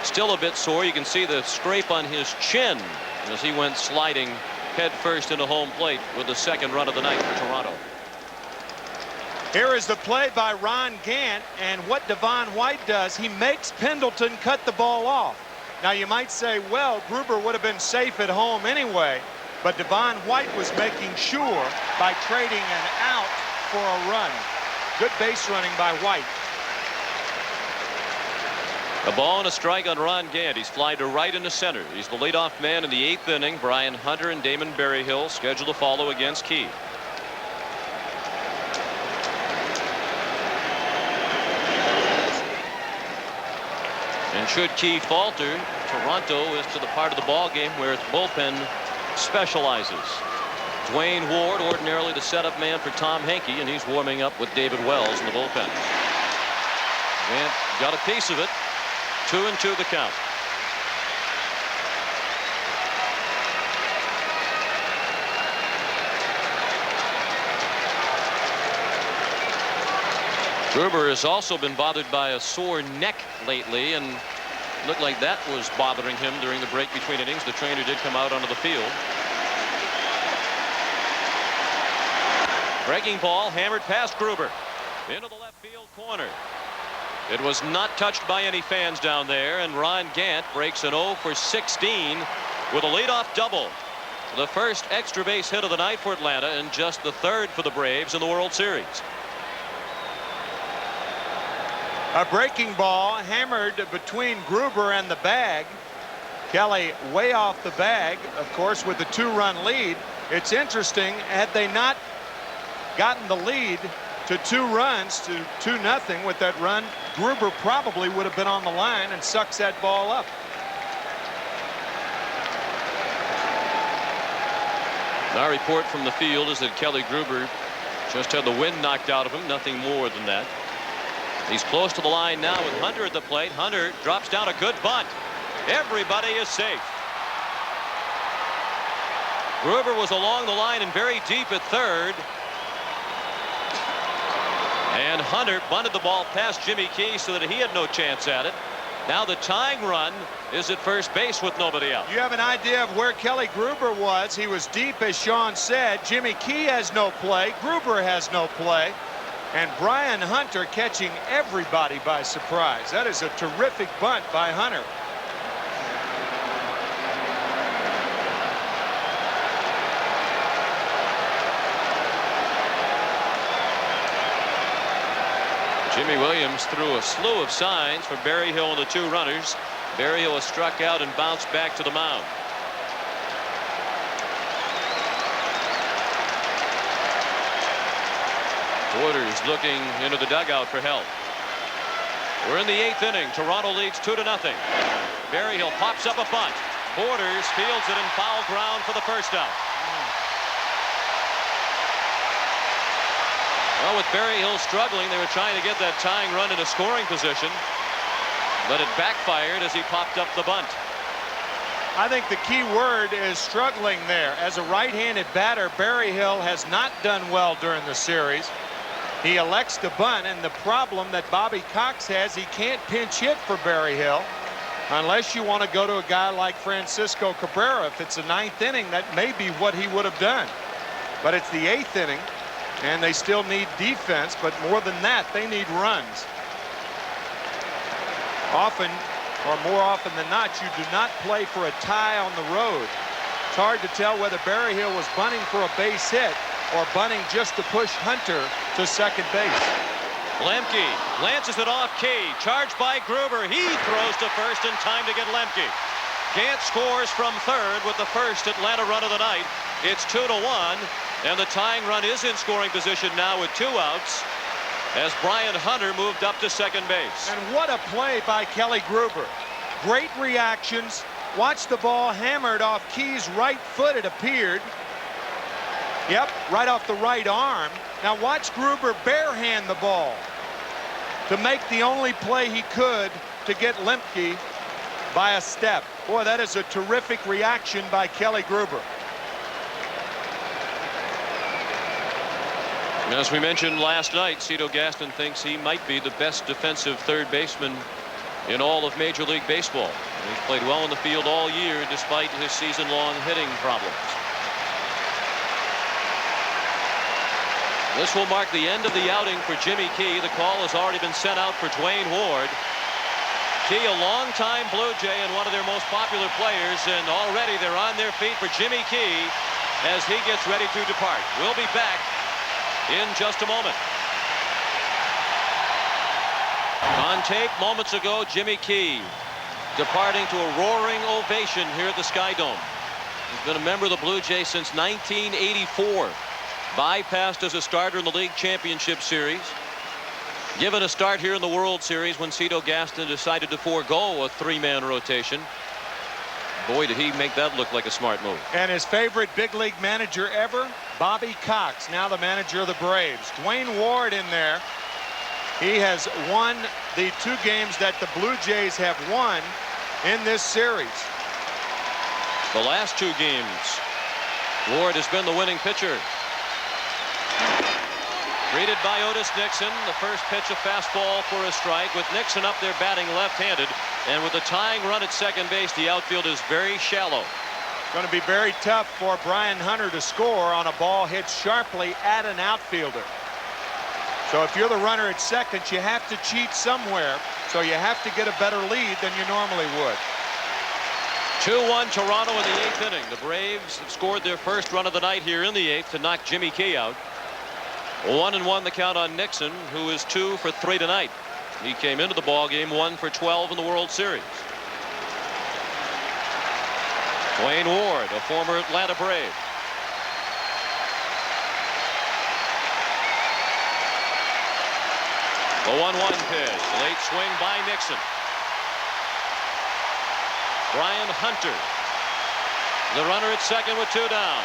still a bit sore. You can see the scrape on his chin as he went sliding head first into home plate with the second run of the night for Toronto. Here is the play by Ron Gant, and what Devon White does, he makes Pendleton cut the ball off. Now you might say, well, Gruber would have been safe at home anyway, but Devon White was making sure by trading an out for a run. Good base running by White. A ball and a strike on Ron Gant. He's fly to right into center. He's the leadoff man in the 8th inning. Brian Hunter and Damon Berryhill scheduled to follow against Key. And should Key falter, Toronto is to the part of the ball game where its bullpen specializes. Dwayne Ward, ordinarily the setup man for Tom Henke, and he's warming up with David Wells in the bullpen. Gant got a piece of it. 2-2 the count. Gruber has also been bothered by a sore neck lately, and looked like that was bothering him during the break between innings. The trainer did come out onto the field. Breaking ball hammered past Gruber into the left field corner. It was not touched by any fans down there, and Ron Gant breaks an 0 for 16 with a leadoff double. The first extra base hit of the night for Atlanta, and just the 3rd for the Braves in the World Series. A breaking ball hammered between Gruber and the bag. Kelly way off the bag, of course, with the 2-run lead. It's interesting, had they not gotten the lead to 2 runs to 2-0 with that run, Gruber probably would have been on the line and sucks that ball up. Our report from the field is that Kelly Gruber just had the wind knocked out of him, nothing more than that. He's close to the line now with Hunter at the plate. Hunter drops down a good bunt. Everybody is safe. Gruber was along the line and very deep at third. And Hunter bunted the ball past Jimmy Key so that he had no chance at it. Now the tying run is at first base with nobody out. You have an idea of where Kelly Gruber was. He was deep, as Sean said. Jimmy Key has no play. Gruber has no play. And Brian Hunter catching everybody by surprise. That is a terrific bunt by Hunter. Jimmy Williams threw a slew of signs for Berryhill and the two runners. Berryhill has struck out and bounced back to the mound. Borders looking into the dugout for help. We're in the 8th inning. Toronto leads 2-0. Berryhill pops up a bunt. Borders fields it in foul ground for the first out. Well, with Berryhill struggling, they were trying to get that tying run in a scoring position, but it backfired as he popped up the bunt. I think the key word is struggling there. As a right-handed batter, Berryhill has not done well during the series. He elects to bunt, and the problem that Bobby Cox has, he can't pinch hit for Berryhill unless you want to go to a guy like Francisco Cabrera. If it's the 9th inning, that may be what he would have done. But it's the 8th inning, and they still need defense, but more than that, they need runs. Often, or more often than not, you do not play for a tie on the road. It's hard to tell whether Berryhill was bunting for a base hit or bunting just to push Hunter to second base. Lemke lances it off Key. Charged by Gruber. He throws to first in time to get Lemke. Gant scores from third with the first Atlanta run of the night. It's 2-1, and the tying run is in scoring position now with 2 outs as Brian Hunter moved up to second base. And what a play by Kelly Gruber. Great reactions. Watch the ball hammered off Key's right foot, it appeared. Yep, right off the right arm. Now watch Gruber barehand the ball to make the only play he could to get Lemke by a step. Boy, that is a terrific reaction by Kelly Gruber. As we mentioned last night, Cito Gaston thinks he might be the best defensive third baseman in all of Major League Baseball. He's played well in the field all year despite his season-long hitting problems. This will mark the end of the outing for Jimmy Key. The call has already been sent out for Dwayne Ward. Key, a longtime Blue Jay and one of their most popular players, and already they're on their feet for Jimmy Key as he gets ready to depart. We'll be back in just a moment. On tape moments ago, Jimmy Key departing to a roaring ovation here at the Skydome. He's been a member of the Blue Jays since 1984. Bypassed as a starter in the League Championship Series. Given a start here in the World Series when Cito Gaston decided to forego a 3-man rotation. Boy, did he make that look like a smart move. And his favorite big league manager ever, Bobby Cox, now the manager of the Braves. Dwayne Ward in there. He has won the 2 games that the Blue Jays have won in this series. The last 2 games, Ward has been the winning pitcher. Greeted by Otis Nixon. The first pitch, a fastball for a strike. With Nixon up there batting left-handed, and with a tying run at second base, the outfield is very shallow. Going to be very tough for Brian Hunter to score on a ball hit sharply at an outfielder. So if you're the runner at second, you have to cheat somewhere. So you have to get a better lead than you normally would. 2-1 Toronto in the 8th inning. The Braves have scored their first run of the night here in the 8th to knock Jimmy Key out. 1-1 the count on Nixon, who is 2 for 3 tonight. He came into the ball game 1 for 12 in the World Series. Dwayne Ward, a former Atlanta Brave. The 1-1 pitch, late swing by Nixon. Brian Hunter, the runner at second with 2 down.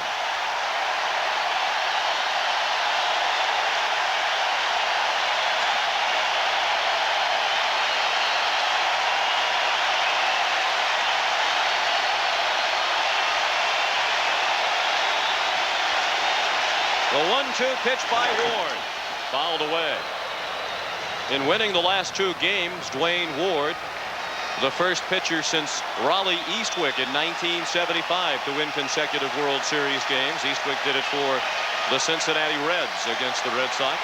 The 1-2 pitch by Ward, fouled away. In winning the last 2 games, Dwayne Ward, the first pitcher since Raleigh Eastwick in 1975 to win consecutive World Series games. Eastwick did it for the Cincinnati Reds against the Red Sox.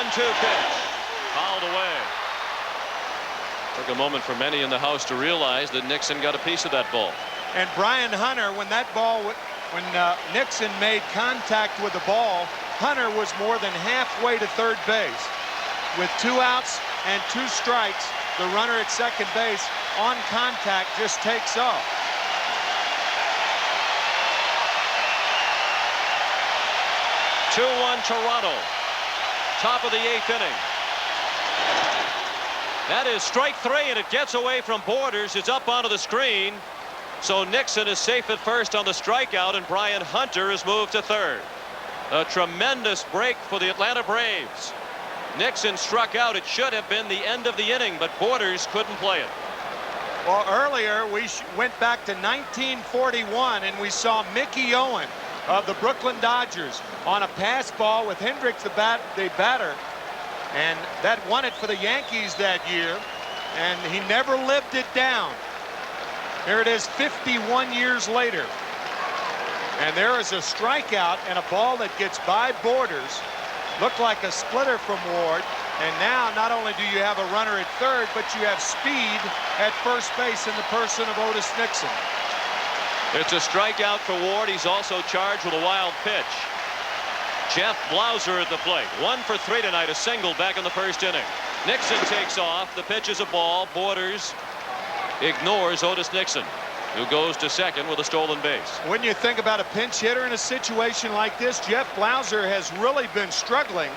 1-2 pitch. Fouled away. Took a moment for many in the house to realize that Nixon got a piece of that ball. And Brian Hunter, when Nixon made contact with the ball, Hunter was more than halfway to third base. With 2 outs and 2 strikes, the runner at second base on contact just takes off. Two-1 Toronto. Top of the 8th inning. That is strike 3, and it gets away from Borders. It's up onto the screen. So Nixon is safe at first on the strikeout, and Brian Hunter is moved to third. A tremendous break for the Atlanta Braves. Nixon struck out. It should have been the end of the inning, but Borders couldn't play it. Well, earlier we went back to 1941, and we saw Mickey Owen of the Brooklyn Dodgers on a pass ball with Hendricks the batter, and that won it for the Yankees that year, and he never lived it down. Here it is 51 years later, and there is a strikeout and a ball that gets by Borders. Looked like a splitter from Ward, and now not only do you have a runner at third, but you have speed at first base in the person of Otis Nixon. It's a strikeout for Ward. He's also charged with a wild pitch. Jeff Blauser at the plate. 1 for 3 tonight, a single back in the first inning. Nixon takes off. The pitch is a ball. Borders ignores Otis Nixon, who goes to second with a stolen base. When you think about a pinch hitter in a situation like this, Jeff Blauser has really been struggling.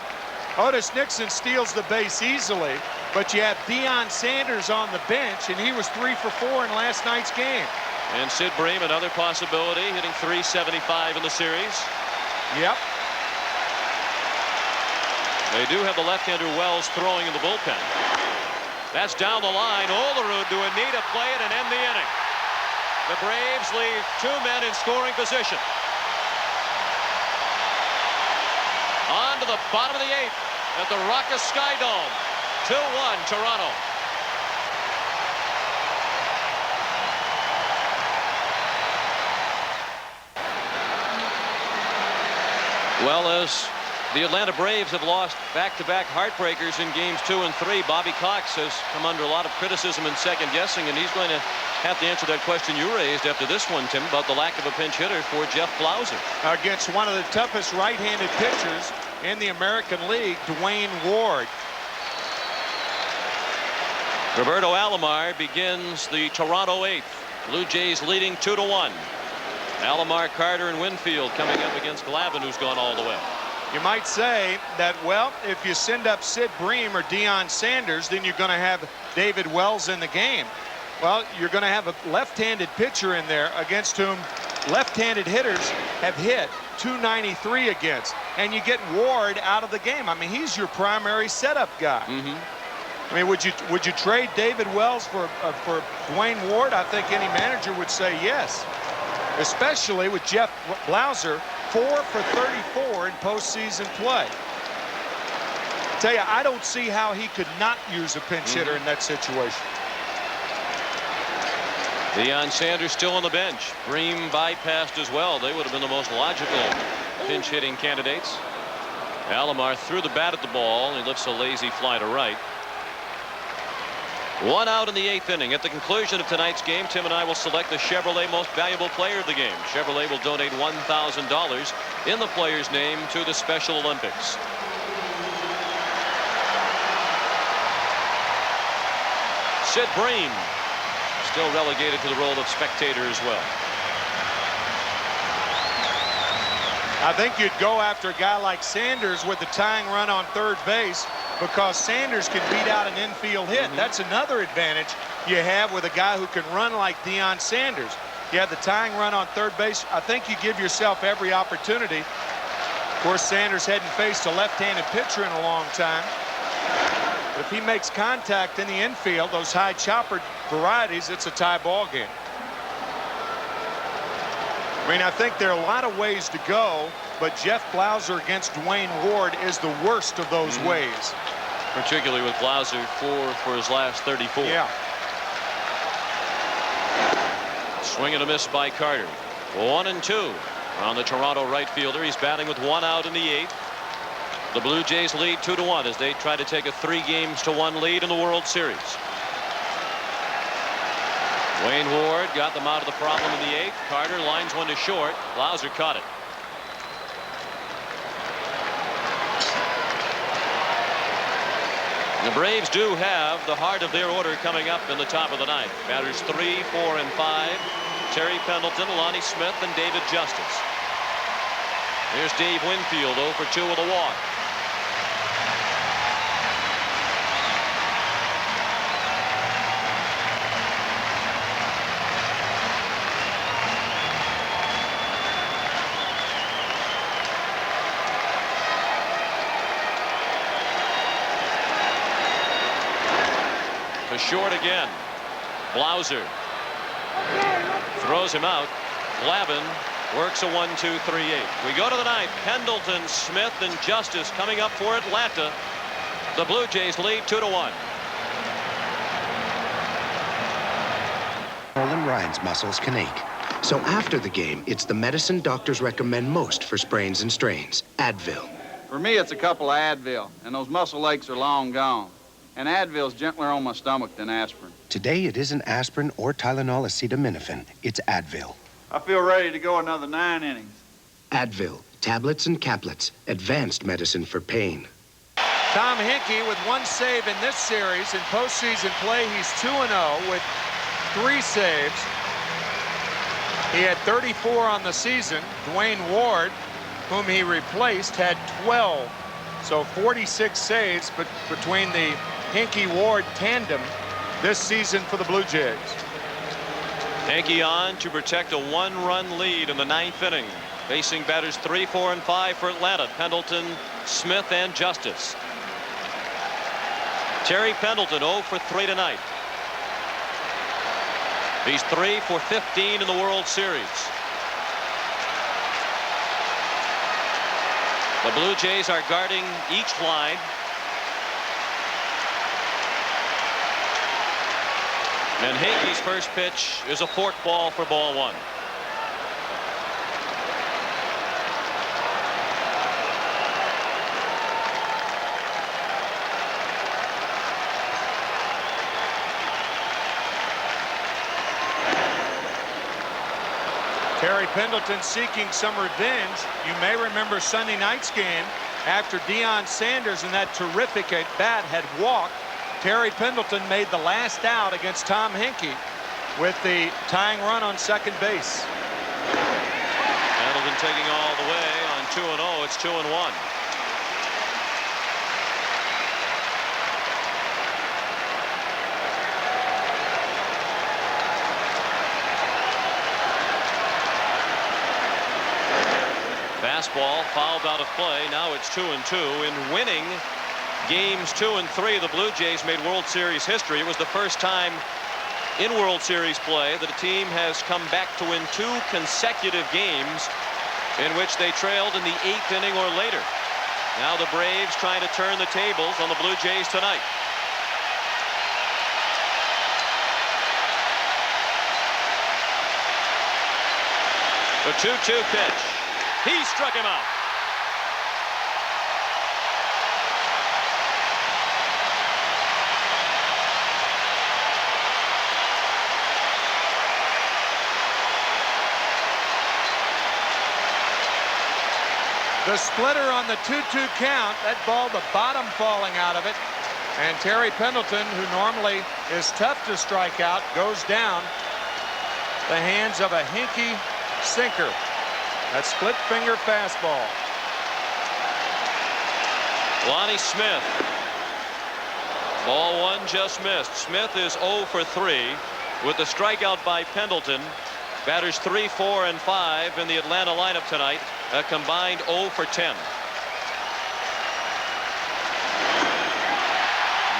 Otis Nixon steals the base easily, but you have Deion Sanders on the bench, and he was 3 for 4 in last night's game. And Sid Bream, another possibility, hitting .375 in the series. Yep. They do have the left-hander Wells throwing in the bullpen. That's down the line. Olerud to Anita play it and end the inning. The Braves leave 2 men in scoring position. On to the bottom of the 8th at the Ruckus Skydome. 2-1 Toronto. Well, as the Atlanta Braves have lost back-to-back heartbreakers in games 2 and 3, Bobby Cox has come under a lot of criticism and second-guessing, and he's going to have to answer that question you raised after this one, Tim, about the lack of a pinch hitter for Jeff Blauser. Against one of the toughest right-handed pitchers in the American League, Dwayne Ward. Roberto Alomar begins the Toronto 8th. Blue Jays leading 2-1. Alomar, Carter, and Winfield coming up against Glavine, who's gone all the way. You might say that, well, if you send up Sid Bream or Deion Sanders, then you're going to have David Wells in the game. Well, you're going to have a left-handed pitcher in there against whom left-handed hitters have hit .293 against, and you get Ward out of the game. I mean, he's your primary setup guy. I mean, would you trade David Wells for Dwayne Ward? I think any manager would say yes, especially with Jeff Blauser, 4 for 34 in postseason play. I tell you, I don't see how he could not use a pinch hitter in that situation. Deion Sanders still on the bench. Bream bypassed as well. They would have been the most logical pinch hitting candidates. Alomar threw the bat at the ball, and he lifts a lazy fly to right. 1 out in the 8th inning. At the conclusion of tonight's game, Tim and I will select the Chevrolet Most Valuable Player of the game. Chevrolet will donate $1,000 in the player's name to the Special Olympics. Sid Bream, still relegated to the role of spectator as well. I think you'd go after a guy like Sanders with the tying run on third base, because Sanders can beat out an infield hit. That's another advantage you have with a guy who can run like Deion Sanders. You have the tying run on third base. I think you give yourself every opportunity. Of course, Sanders hadn't faced a left-handed pitcher in a long time. But if he makes contact in the infield, those high chopper varieties, it's a tie ball game. I mean, I think there are a lot of ways to go, but Jeff Blauser against Dwayne Ward is the worst of those ways. Particularly with Blauser 4 for his last 34. Yeah. Swing and a miss by Carter. 1-2 on the Toronto right fielder. He's batting with 1 out in the 8th. The Blue Jays lead 2-1 as they try to take a 3-1 lead in the World Series. Wayne Ward got them out of the problem in the 8th. Carter lines one to short. Blauser caught it. The Braves do have the heart of their order coming up in the top of the 9th. Batters 3, 4, and 5. Terry Pendleton, Lonnie Smith, and David Justice. Here's Dave Winfield 0 for 2 with a walk. Short again. Blauser throws him out. Glavine works a 1-2-3-8. We go to the 9th. Pendleton, Smith, and Justice coming up for Atlanta. The Blue Jays lead 2-1. Nolan Ryan's muscles can ache. So after the game, it's the medicine doctors recommend most for sprains and strains, Advil. For me, it's a couple of Advil, and those muscle aches are long gone. And Advil's gentler on my stomach than aspirin. Today, it isn't aspirin or Tylenol acetaminophen. It's Advil. I feel ready to go another 9 innings. Advil, tablets and caplets, advanced medicine for pain. Tom Henke with 1 save in this series. In postseason play, he's 2-0 with 3 saves. He had 34 on the season. Dwayne Ward, whom he replaced, had 12. So 46 saves but between the Henke-Ward tandem this season for the Blue Jays. Henke on to protect a 1-run lead in the 9th inning. Facing batters 3, 4, and 5 for Atlanta. Pendleton, Smith, and Justice. Terry Pendleton 0 for 3 tonight. He's 3 for 15 in the World Series. The Blue Jays are guarding each line. And Henke's first pitch is a fork ball for ball 1. Terry Pendleton seeking some revenge. You may remember Sunday night's game after Deion Sanders and that terrific at bat had walked. Terry Pendleton made the last out against Tom Henke with the tying run on second base. Pendleton taking all the way on 2-0. It's 2-1. Fastball fouled out of play. Now it's 2-2. In winning games 2 and 3, the Blue Jays made World Series history. It was the first time in World Series play that a team has come back to win 2 consecutive games in which they trailed in the 8th inning or later. Now the Braves trying to turn the tables on the Blue Jays tonight. The 2-2 pitch. He struck him out. The splitter on the 2-2 count, that ball, the bottom falling out of it. And Terry Pendleton, who normally is tough to strike out, goes down the hands of a Henke sinker. That split finger fastball. Lonnie Smith. Ball 1 just missed. Smith is 0 for 3 with the strikeout by Pendleton. Batters 3, 4, and 5 in the Atlanta lineup tonight. A combined 0 for 10.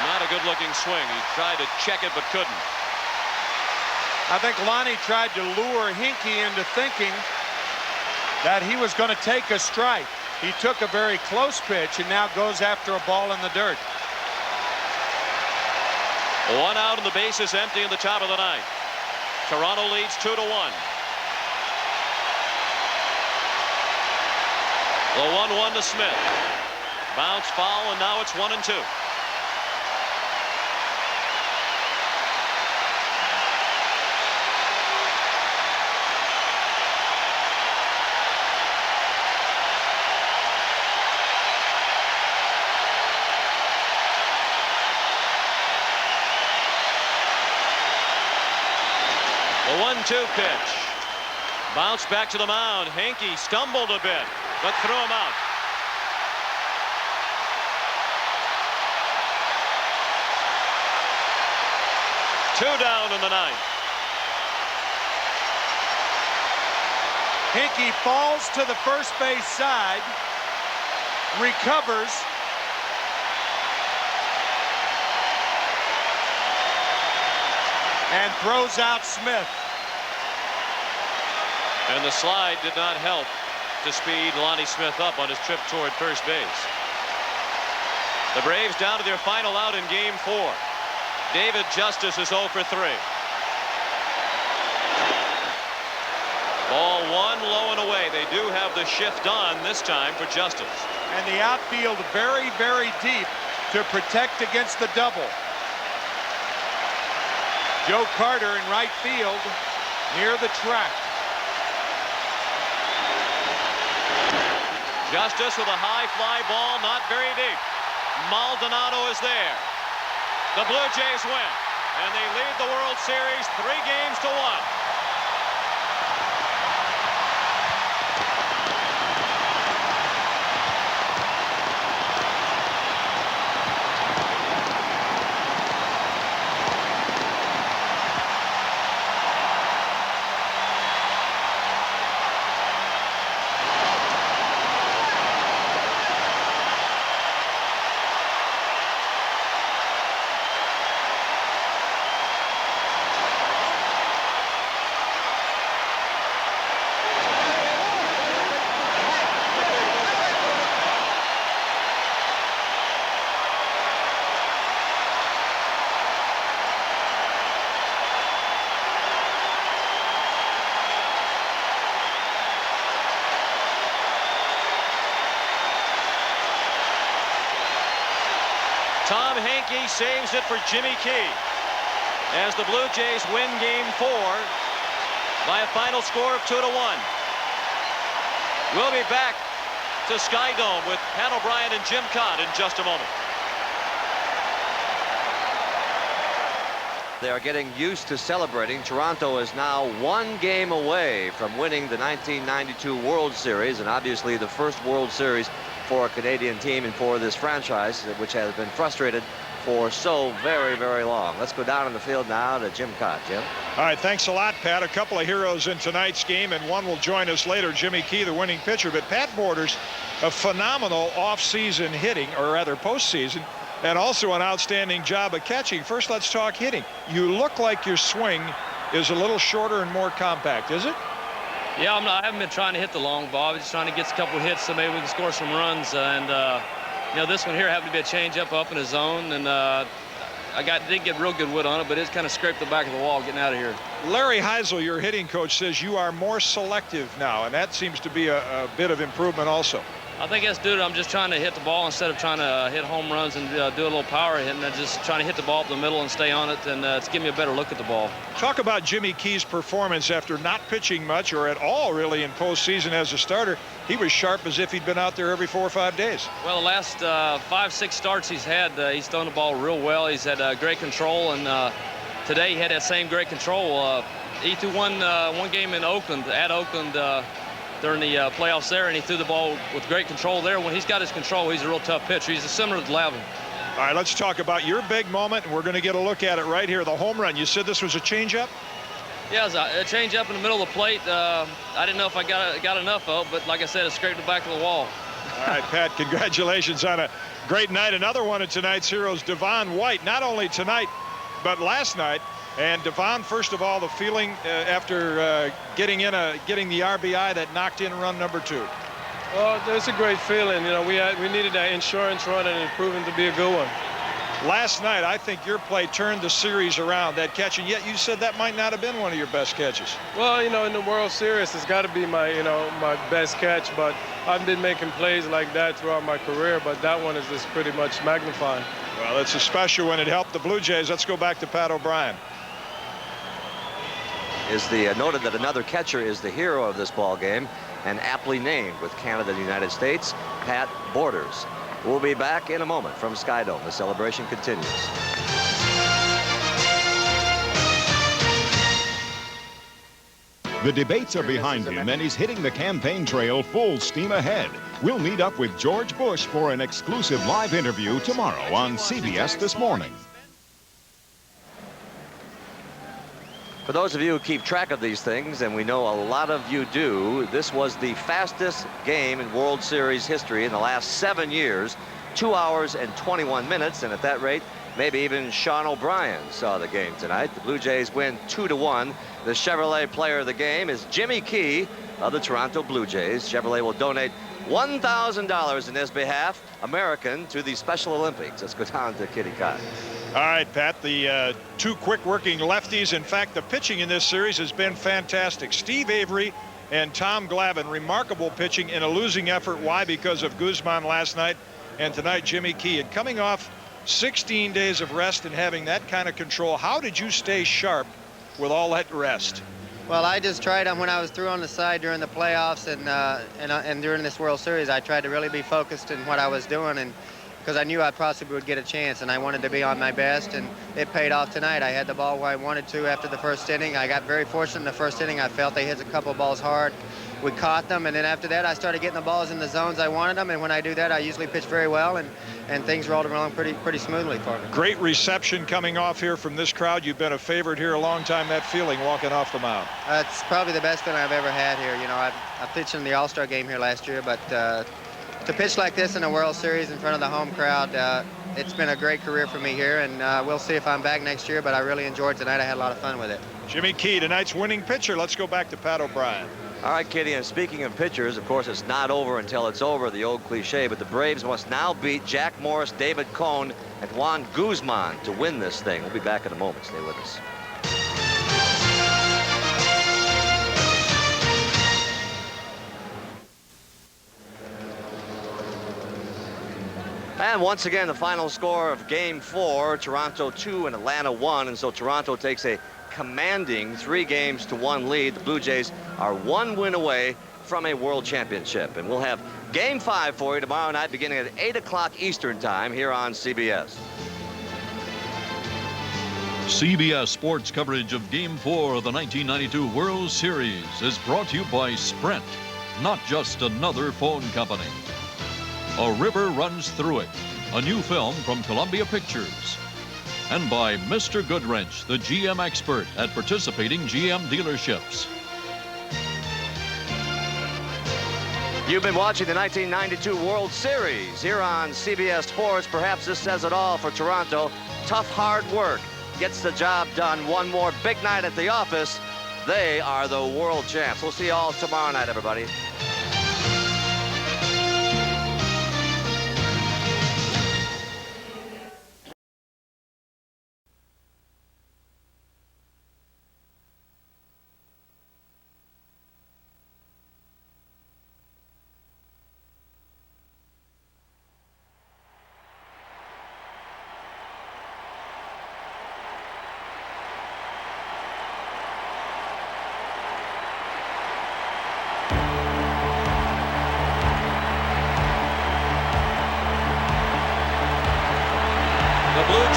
Not a good-looking swing. He tried to check it but couldn't. I think Lonnie tried to lure Henke into thinking that he was going to take a strike. He took a very close pitch and now goes after a ball in the dirt. 1 out and the base is empty in the top of the 9th. Toronto leads 2-1. The 1-1 to Smith. Bounce foul, and now it's 1-2. The 1-2 pitch. Bounce back to the mound. Henke stumbled a bit, but threw him out. Two down in the ninth. Henke falls to the first base side, recovers, and throws out Smith. And the slide did not help to speed Lonnie Smith up on his trip toward first base. The Braves down to their final out in Game 4. David Justice is 0 for 3. Ball 1, low and away. They do have the shift on this time for Justice. And the outfield very, very deep to protect against the double. Joe Carter in right field near the track. Justice with a high fly ball, not very deep. Maldonado is there. The Blue Jays win, and they lead the World Series 3 games to 1. Tom Henke saves it for Jimmy Key as the Blue Jays win Game 4 by a final score of 2-1. We'll be back to Skydome with Pat O'Brien and Jim Kaat in just a moment. They are getting used to celebrating. Toronto is now 1 game away from winning the 1992 World Series, and obviously the first World Series for a Canadian team and for this franchise, which has been frustrated for so very, very long. Let's go down in the field now to Jim Kaat. Jim? All right, thanks a lot, Pat. A couple of heroes in tonight's game, and one will join us later, Jimmy Key, the winning pitcher. But Pat borders a phenomenal off-season hitting, or rather postseason, and also an outstanding job of catching. First, let's talk hitting. You look like your swing is a little shorter and more compact, is it? Yeah, I haven't been trying to hit the long ball. I'm just trying to get a couple hits so maybe we can score some runs. And you know, this one here happened to be a changeup up in the zone, and didn't get real good wood on it, but it kind of scraped the back of the wall getting out of here. Larry Heisel, your hitting coach, says you are more selective now, and that seems to be a bit of improvement also. I think that's due to I'm just trying to hit the ball instead of trying to hit home runs and do a little power hit, and just trying to hit the ball up the middle and stay on it, and it's giving me a better look at the ball. Talk about Jimmy Key's performance after not pitching much or at all really in postseason as a starter. He was sharp as if he'd been out there every 4 or 5 days. Well, the last 5-6 starts he's had, he's thrown the ball real well. He's had great control, and today he had that same great control. He threw one game in Oakland, at Oakland, during the playoffs there, and he threw the ball with great control there. When he's got his control, he's a real tough pitcher. He's similar to Glavine. All right, let's talk about your big moment, and we're going to get a look at it right here, the home run. You said this was a changeup? Yeah, it was a changeup in the middle of the plate. I didn't know if I got enough of it, but like I said, it scraped the back of the wall. All right, Pat, congratulations on a great night. Another one of tonight's heroes, Devon White, not only tonight, but last night. And Devon, first of all, the feeling after getting the RBI that knocked in run number 2. Well, it's a great feeling. You know, we needed that insurance run, and it proved to be a good one. Last night, I think your play turned the series around, that catch, and yet you said that might not have been one of your best catches. Well, you know, in the World Series, it's got to be my, my best catch, but I've been making plays like that throughout my career, but that one is just pretty much magnifying. Well, it's a special one. It helped the Blue Jays. Let's go back to Pat O'Brien. Is noted that another catcher is the hero of this ball game and aptly named with Canada and the United States, Pat Borders. We'll be back in a moment from Skydome. The celebration continues. The debates are behind him, and he's hitting the campaign trail full steam ahead. We'll meet up with George Bush for an exclusive live interview tomorrow on CBS This Morning. For those of you who keep track of these things, and we know a lot of you do, this was the fastest game in World Series history in the last 7 years, 2 hours and 21 minutes, and at that rate, maybe even Sean O'Brien saw the game tonight. The Blue Jays win 2-1. The Chevrolet player of the game is Jimmy Key of the Toronto Blue Jays. Chevrolet will donate $1,000 in his behalf, American, to the Special Olympics. Let's go down to Kitty Kaat. All right, Pat, the two quick-working lefties. In fact, the pitching in this series has been fantastic. Steve Avery and Tom Glavine, remarkable pitching in a losing effort. Why? Because of Guzman last night, and tonight Jimmy Key. And coming off 16 days of rest and having that kind of control, how did you stay sharp with all that rest? Well, I just tried when I was through on the side during the playoffs and during this World Series, I tried to really be focused in what I was doing, and because I knew I possibly would get a chance, and I wanted to be on my best, and it paid off tonight. I had the ball where I wanted to after the first inning. I got very fortunate in the first inning. I felt they hit a couple of balls hard. We caught them, and then after that, I started getting the balls in the zones I wanted them, and when I do that, I usually pitch very well, and things rolled along pretty smoothly for me. Great reception coming off here from this crowd. You've been a favorite here a long time. That feeling walking off the mound. It's probably the best feeling I've ever had here. You know, I pitched in the All-Star game here last year, but to pitch like this in a World Series in front of the home crowd, it's been a great career for me here, and we'll see if I'm back next year, but I really enjoyed tonight. I had a lot of fun with it. Jimmy Key, tonight's winning pitcher. Let's go back to Pat O'Brien. All right, Kitty, and speaking of pitchers, of course, it's not over until it's over, the old cliche, but the Braves must now beat Jack Morris, David Cone, and Juan Guzman to win this thing. We'll be back in a moment. Stay with us. And once again, the final score of Game 4, Toronto 2 and Atlanta 1, and so Toronto takes a commanding 3-1 lead. The Blue Jays are 1 win away from a world championship, and we'll have Game 5 for you tomorrow night beginning at 8 o'clock Eastern time here on CBS. CBS Sports coverage of Game 4 of the 1992 World Series is brought to you by Sprint, not just another phone company. A River Runs Through It, a new film from Columbia Pictures. And by Mr. Goodwrench, the GM expert at participating GM dealerships. You've been watching the 1992 World Series here on CBS Sports. Perhaps this says it all for Toronto. Tough, hard work gets the job done. One more big night at the office. They are the world champs. We'll see you all tomorrow night, everybody.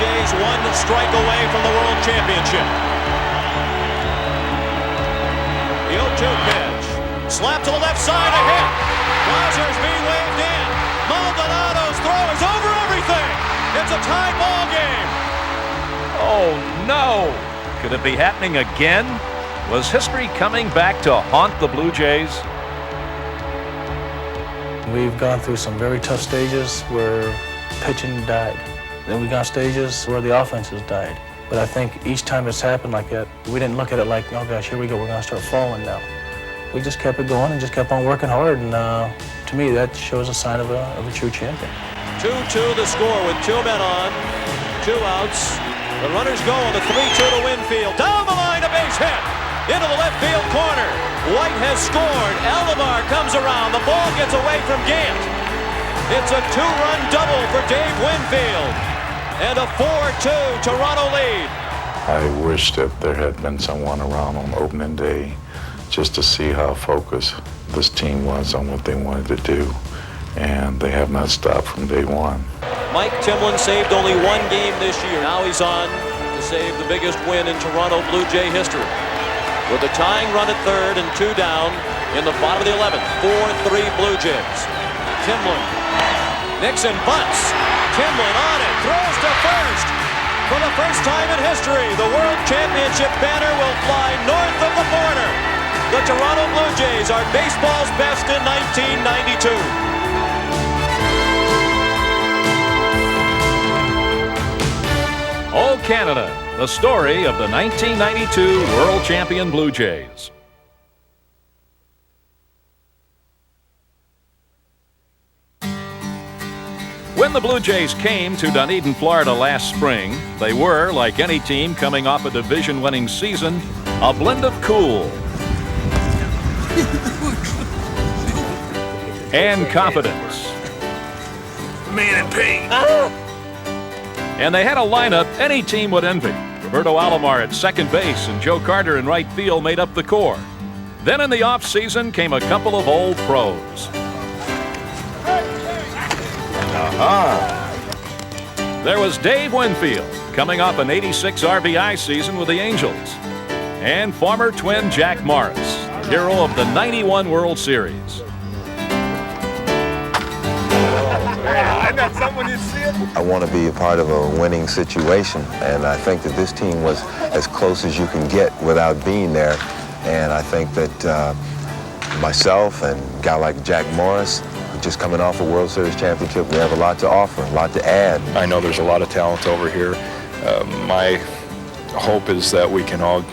Jays 1 strike away from the World Championship. The 0-2 pitch. Slap to the left side, a hit. Blazers being waved in. Maldonado's throw is over everything. It's a tie ball game. Oh, no. Could it be happening again? Was history coming back to haunt the Blue Jays? We've gone through some very tough stages where pitching died. Then we got stages where the offense has died. But I think each time it's happened like that, we didn't look at it like, oh gosh, here we go, we're gonna start falling now. We just kept it going and just kept on working hard, and to me, that shows a sign of a true champion. 2-2 the score with 2 men on. 2 outs. The runners go on the 3-2 to Winfield. Down the line, a base hit. Into the left field corner. White has scored. Alomar comes around. The ball gets away from Gant. It's a 2-run double for Dave Winfield. And a 4-2 Toronto lead. I wish that there had been someone around on opening day just to see how focused this team was on what they wanted to do. And they have not stopped from day one. Mike Timlin saved only 1 game this year. Now he's on to save the biggest win in Toronto Blue Jay history. With a tying run at third and 2 down in the bottom of the 11th. 4-3 Blue Jays. Timlin. Nixon bunts. Timlin on it. Throws to first. For the first time in history, the World Championship banner will fly north of the border. The Toronto Blue Jays are baseball's best in 1992. Oh, Canada, the story of the 1992 World Champion Blue Jays. When the Blue Jays came to Dunedin, Florida last spring, they were, like any team coming off a division-winning season, a blend of cool and confidence. Man in pain. And they had a lineup any team would envy. Roberto Alomar at second base and Joe Carter in right field made up the core. Then in the offseason came a couple of old pros. There was Dave Winfield, coming off an 86 RBI season with the Angels. And former Twin Jack Morris, the hero of the 91 World Series. I want to be a part of a winning situation, and I think that this team was as close as you can get without being there. And I think that myself and a guy like Jack Morris, just coming off a World Series championship, we have a lot to offer, a lot to add. I know there's a lot of talent over here. My hope is that we can all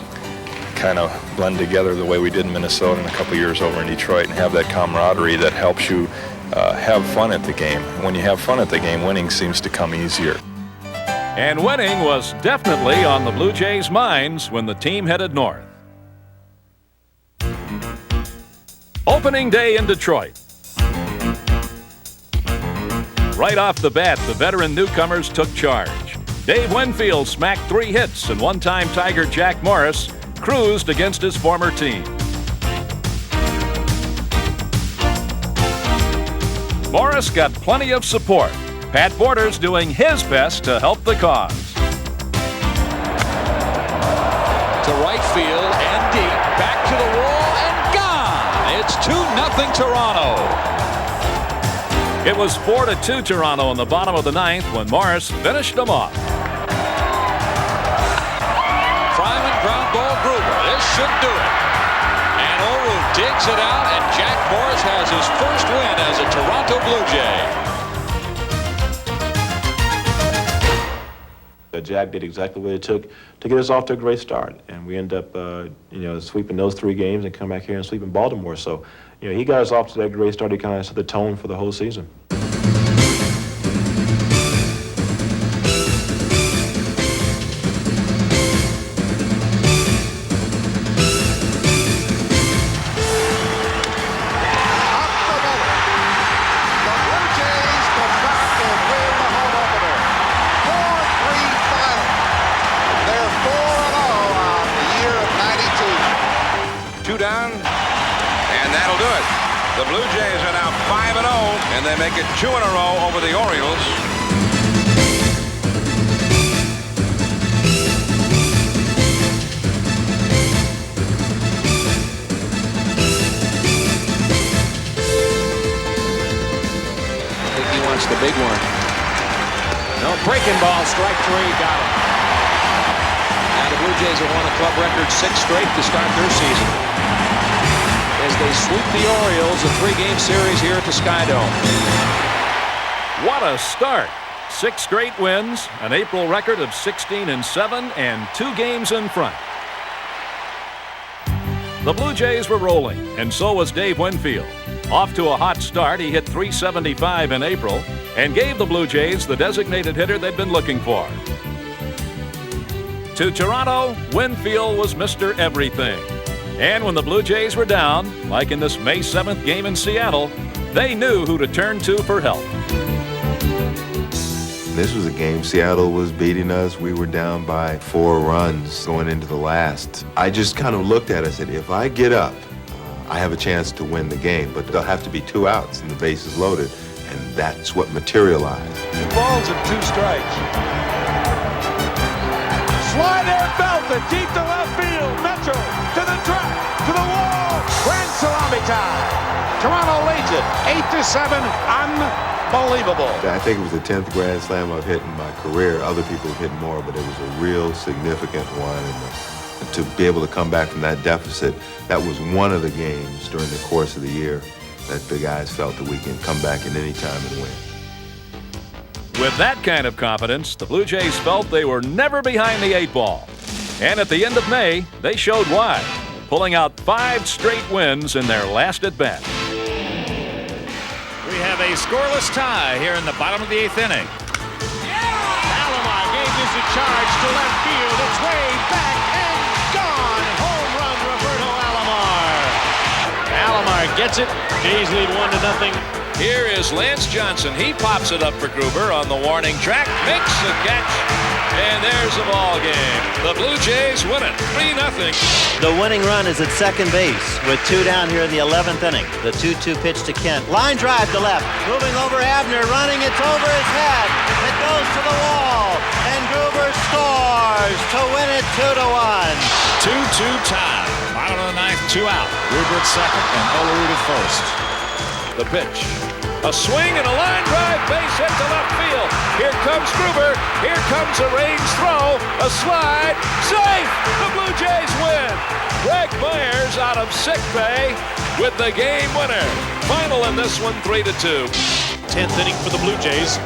kind of blend together the way we did in Minnesota and a couple years over in Detroit and have that camaraderie that helps you have fun at the game. When you have fun at the game, winning seems to come easier. And winning was definitely on the Blue Jays' minds when the team headed north. Opening day in Detroit. Right off the bat, the veteran newcomers took charge. Dave Winfield smacked 3 hits, and one-time Tiger Jack Morris cruised against his former team. Morris got plenty of support. Pat Borders doing his best to help the cause. To right field and deep, back to the wall and gone. It's 2-0 Toronto. It was 4-2 Toronto in the bottom of the 9th when Morris finished them off. Fryman ground ball Gruber. This should do it. And Oru digs it out, and Jack Morris has his first win as a Toronto Blue Jay. Jack did exactly what it took to get us off to a great start, and we end up, sweeping those 3 games and come back here and sweeping Baltimore. So, he got us off to that great start. He kind of set the tone for the whole season. The Blue Jays are now 5-0, and they make it 2 in a row over the Orioles. I think he wants the big one. No, breaking ball, strike 3, got it. Now the Blue Jays have won a club record 6 straight to start their season, as they sweep the Orioles, a 3-game series here at the Skydome. What a start. 6 straight wins, an April record of 16-7, and 2 games in front. The Blue Jays were rolling, and so was Dave Winfield. Off to a hot start, he hit .375 in April and gave the Blue Jays the designated hitter they'd been looking for. To Toronto, Winfield was Mr. Everything. And when the Blue Jays were down, like in this May 7th game in Seattle, they knew who to turn to for help. This was a game Seattle was beating us. We were down by 4 runs going into the last. I just kind of looked at it and said, if I get up, I have a chance to win the game, but there'll have to be 2 outs and the bases loaded, and that's what materialized. 2 balls and 2 strikes. Slide there, belted deep to left field. Mitchell to the track, to the wall. Grand salami time. Toronto leads it 8-7. Unbelievable. I think it was the 10th Grand Slam I've hit in my career. Other people have hit more, but it was a real significant one. And to be able to come back from that deficit, that was one of the games during the course of the year that the guys felt that we can come back at any time and win. With that kind of confidence, the Blue Jays felt they were never behind the 8 ball. And at the end of May, they showed why, pulling out 5 straight wins in their last at-bat. We have a scoreless tie here in the bottom of the 8th inning. Alomar gave this a charge to left field. It's way back and gone. Home run, Roberto Alomar. Alomar gets it. Jays lead 1-0. Here is Lance Johnson. He pops it up for Gruber on the warning track, makes the catch, and there's the ball game. The Blue Jays win it 3-0. The winning run is at second base with 2 down here in the 11th inning. The 2-2 pitch to Kent. Line drive to left. Moving over Abner, running. It's over his head. It goes to the wall, and Gruber scores to win it 2-1. 2-2 tie. Bottom of the 9th, 2 out. Gruber at second and Olerud at first. The pitch. A swing and a line drive, base hit to left field. Here comes Gruber. Here comes a range throw. A slide. Safe! The Blue Jays win. Greg Myers out of sick bay with the game winner. Final in this one, 3-2. 10th inning for the Blue Jays.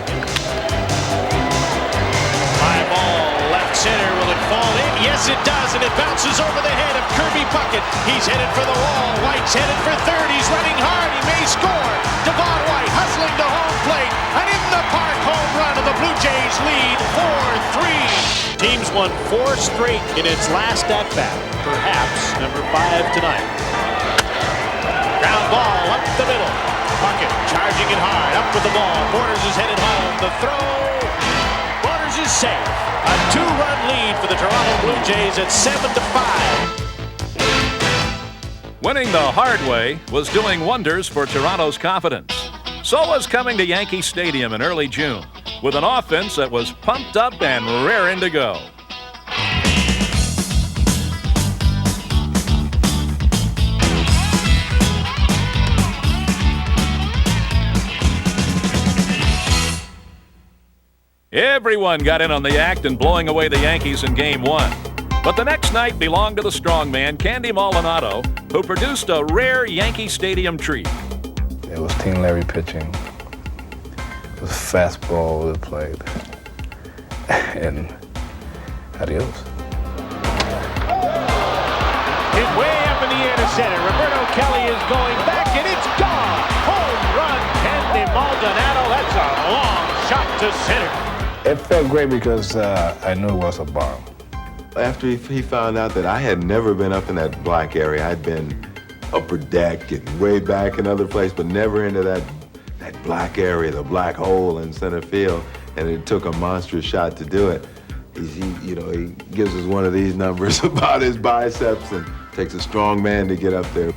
High ball, left center. Will it fall in? Yes, it does, and it bounces over the head of Kirby Puckett. He's headed for the wall. White's headed for third. He's running hard. He may score. Devon White hustling to home plate. An in-the-park home run, and the Blue Jays lead 4-3. Team's won 4 straight in its last at-bat. Perhaps number 5 tonight. Ground ball up the middle. Puckett charging it hard. Up with the ball. Borders is headed home. The throw. Borders is safe. A 2-run lead for the Toronto Blue Jays at 7-5. Winning the hard way was doing wonders for Toronto's confidence. So was coming to Yankee Stadium in early June with an offense that was pumped up and raring to go. Everyone got in on the act in blowing away the Yankees in Game 1. But the next night belonged to the strongman, Candy Maldonado, who produced a rare Yankee Stadium treat. It was Team Larry pitching. It was fastball all over the plate. And adios. Hit way up in the air to center. Roberto Kelly is going back, and it's gone. Home run, Candy Maldonado. That's a long shot to center. It felt great because I knew it was a bomb. After he found out that I had never been up in that black area, I'd been upper deck, getting way back in other places, but never into that black area, the black hole in center field, and it took a monstrous shot to do it. He gives us one of these numbers about his biceps, and takes a strong man to get up there.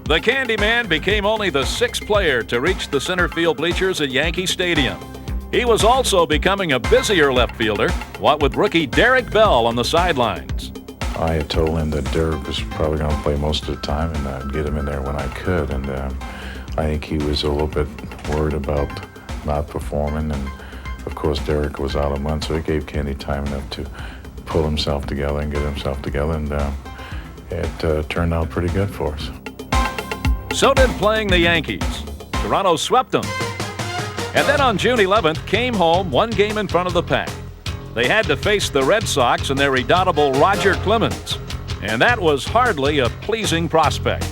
The Candyman became only the 6th player to reach the center field bleachers at Yankee Stadium. He was also becoming a busier left fielder, what with rookie Derek Bell on the sidelines. I had told him that Derek was probably going to play most of the time, and I'd get him in there when I could. And I think he was a little bit worried about not performing. And of course, Derek was out a month, so it gave Candy time enough to pull himself together and get himself together. And it turned out pretty good for us. So did playing the Yankees. Toronto swept them. And then on June 11th, came home 1 game in front of the pack. They had to face the Red Sox and their redoubtable Roger Clemens. And that was hardly a pleasing prospect.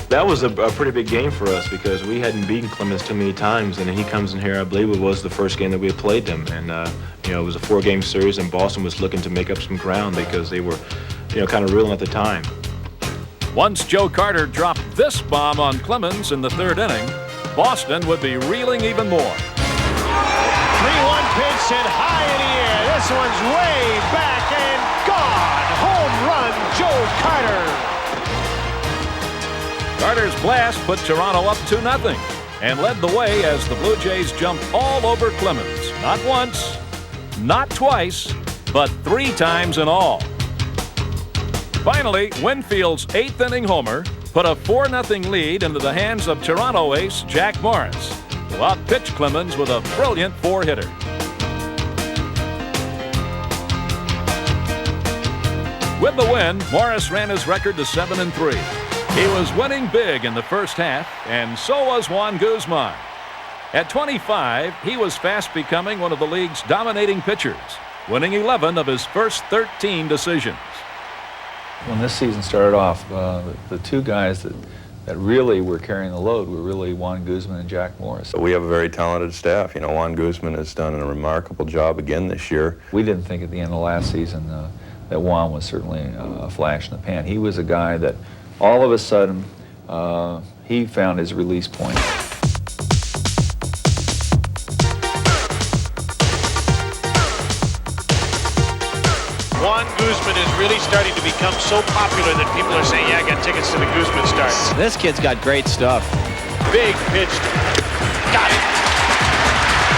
That was a pretty big game for us because we hadn't beaten Clemens too many times, and he comes in here, I believe it was the first game that we had played them, and it was a 4-game series, and Boston was looking to make up some ground because they were, kind of reeling at the time. Once Joe Carter dropped this bomb on Clemens in the 3rd inning, Boston would be reeling even more. 3-1 pitch and high in the air. This one's way back and gone. Home run, Joe Carter. Carter's blast put Toronto up 2-0 and led the way as the Blue Jays jumped all over Clemens. Not once, not twice, but 3 times in all. Finally, Winfield's 8th inning homer put a 4-0 lead into the hands of Toronto ace Jack Morris, who outpitched Clemens with a brilliant 4-hitter. With the win, Morris ran his record to 7-3. He was winning big in the first half, and so was Juan Guzman. At 25, he was fast becoming one of the league's dominating pitchers, winning 11 of his first 13 decisions. When this season started off, the 2 guys that really were carrying the load were really Juan Guzman and Jack Morris. We have a very talented staff. Juan Guzman has done a remarkable job again this year. We didn't think at the end of last season that Juan was certainly a flash in the pan. He was a guy that all of a sudden he found his release point. Juan Guzman is really starting to become so popular that people are saying, yeah, I got tickets to the Guzman start. This kid's got great stuff. Big pitch. Got it.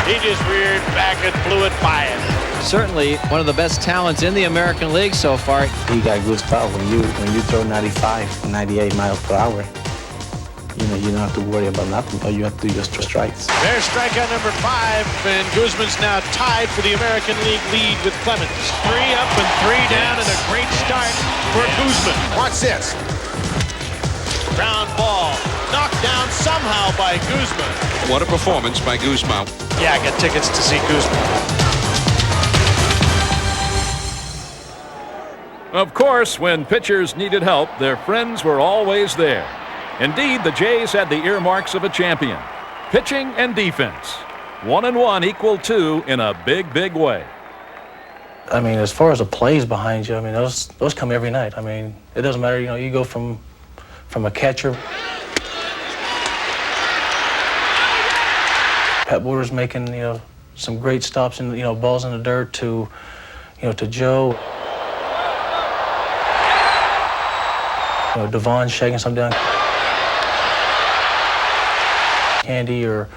He just reared back and blew it by it. Certainly one of the best talents in the American League so far. He got good stuff. When you throw 95, 98 miles per hour, you don't have to worry about nothing. All you have to do is strikes. There's strikeout number 5, and Guzman's now tied for the American League lead with Clemens. 3 up and 3 down, and a great start for Guzman. Watch this. Ground ball, knocked down somehow by Guzman. What a performance by Guzman. Yeah, I got tickets to see Guzman. Of course, when pitchers needed help, their friends were always there. Indeed, the Jays had the earmarks of a champion. Pitching and defense. 1 and 1 equal 2 in a big, big way. I mean, as far as the plays behind you, I mean, those come every night. I mean, it doesn't matter, you go from a catcher. Pat Borders making, some great stops and, balls in the dirt to Joe. Devon shaking some down. Candy or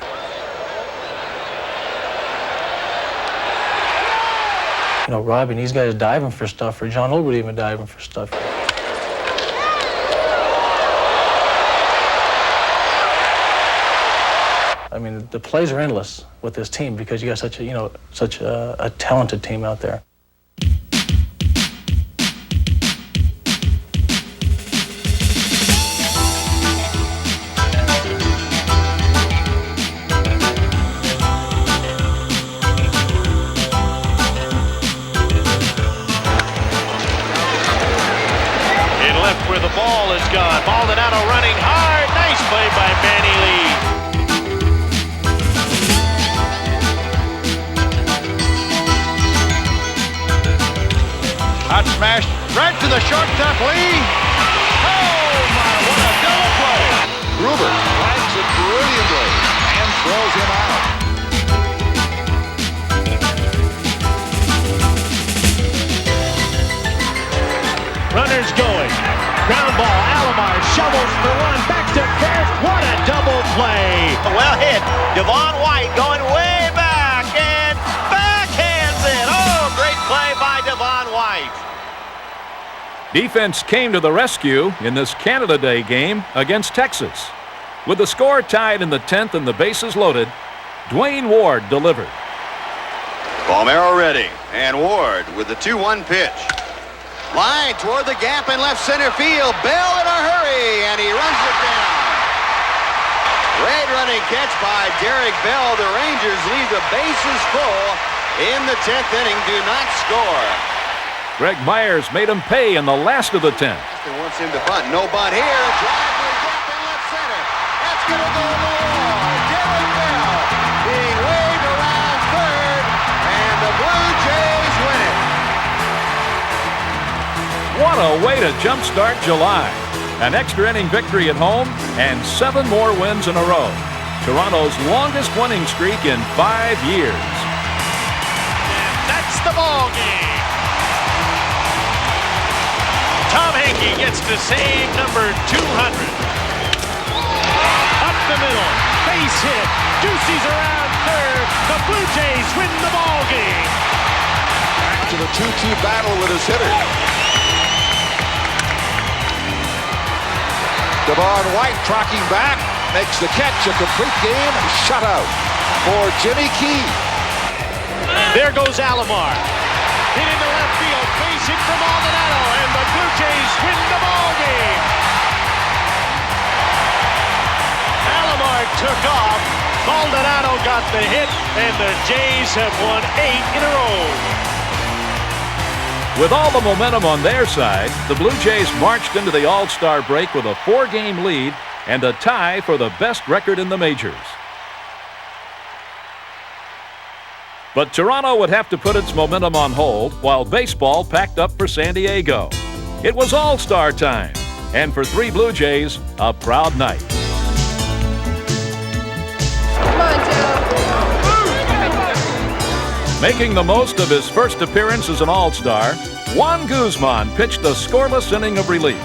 Robbie, these guys diving for stuff, or John Olwood even diving for stuff. I mean, the plays are endless with this team because you got such a talented team out there. Ball is gone. Maldonado running hard. Nice play by Manny Lee. Hot smash right to the shortstop Lee. Oh my, what a double play. Gruber flags it brilliantly and throws him out. Runners going. Ground ball, Alomar shovels for 1, back to first. What a double play. Well hit. Devon White going way back and backhands it. Oh, great play by Devon White. Defense came to the rescue in this Canada Day game against Texas. With the score tied in the 10th and the bases loaded, Dwayne Ward delivered. Palmero ready, and Ward with the 2-1 pitch. Line toward the gap in left center field. Bell in a hurry, and he runs it down. Great running catch by Derek Bell. The Rangers leave the bases full in the 10th inning, do not score. Greg Myers made him pay in the last of the 10th. He wants him to bunt. No bunt here. Drive to the gap and gonna go to the wall. Derek Bell being waved around third, and the Blue Jays win it. What a way to jumpstart July. An extra inning victory at home and 7 more wins in a row. Toronto's longest winning streak in 5 years. And that's the ball game. Tom Henke gets to save number 200. Up the middle, base hit. Ducey's around third. The Blue Jays win the ball game. Back to the 2-2 battle with his hitter. Devon White tracking back, makes the catch, a complete game, shutout for Jimmy Key. There goes Alomar. Hit into left field, base hit from Maldonado, and the Blue Jays win the ball game. Alomar took off, Maldonado got the hit, and the Jays have won 8 in a row. With all the momentum on their side, the Blue Jays marched into the All-Star break with a 4-game lead and a tie for the best record in the majors. But Toronto would have to put its momentum on hold while baseball packed up for San Diego. It was All-Star time, and for 3 Blue Jays, a proud night. Come on, Joe. Making the most of his first appearance as an All-Star, Juan Guzman pitched a scoreless inning of relief.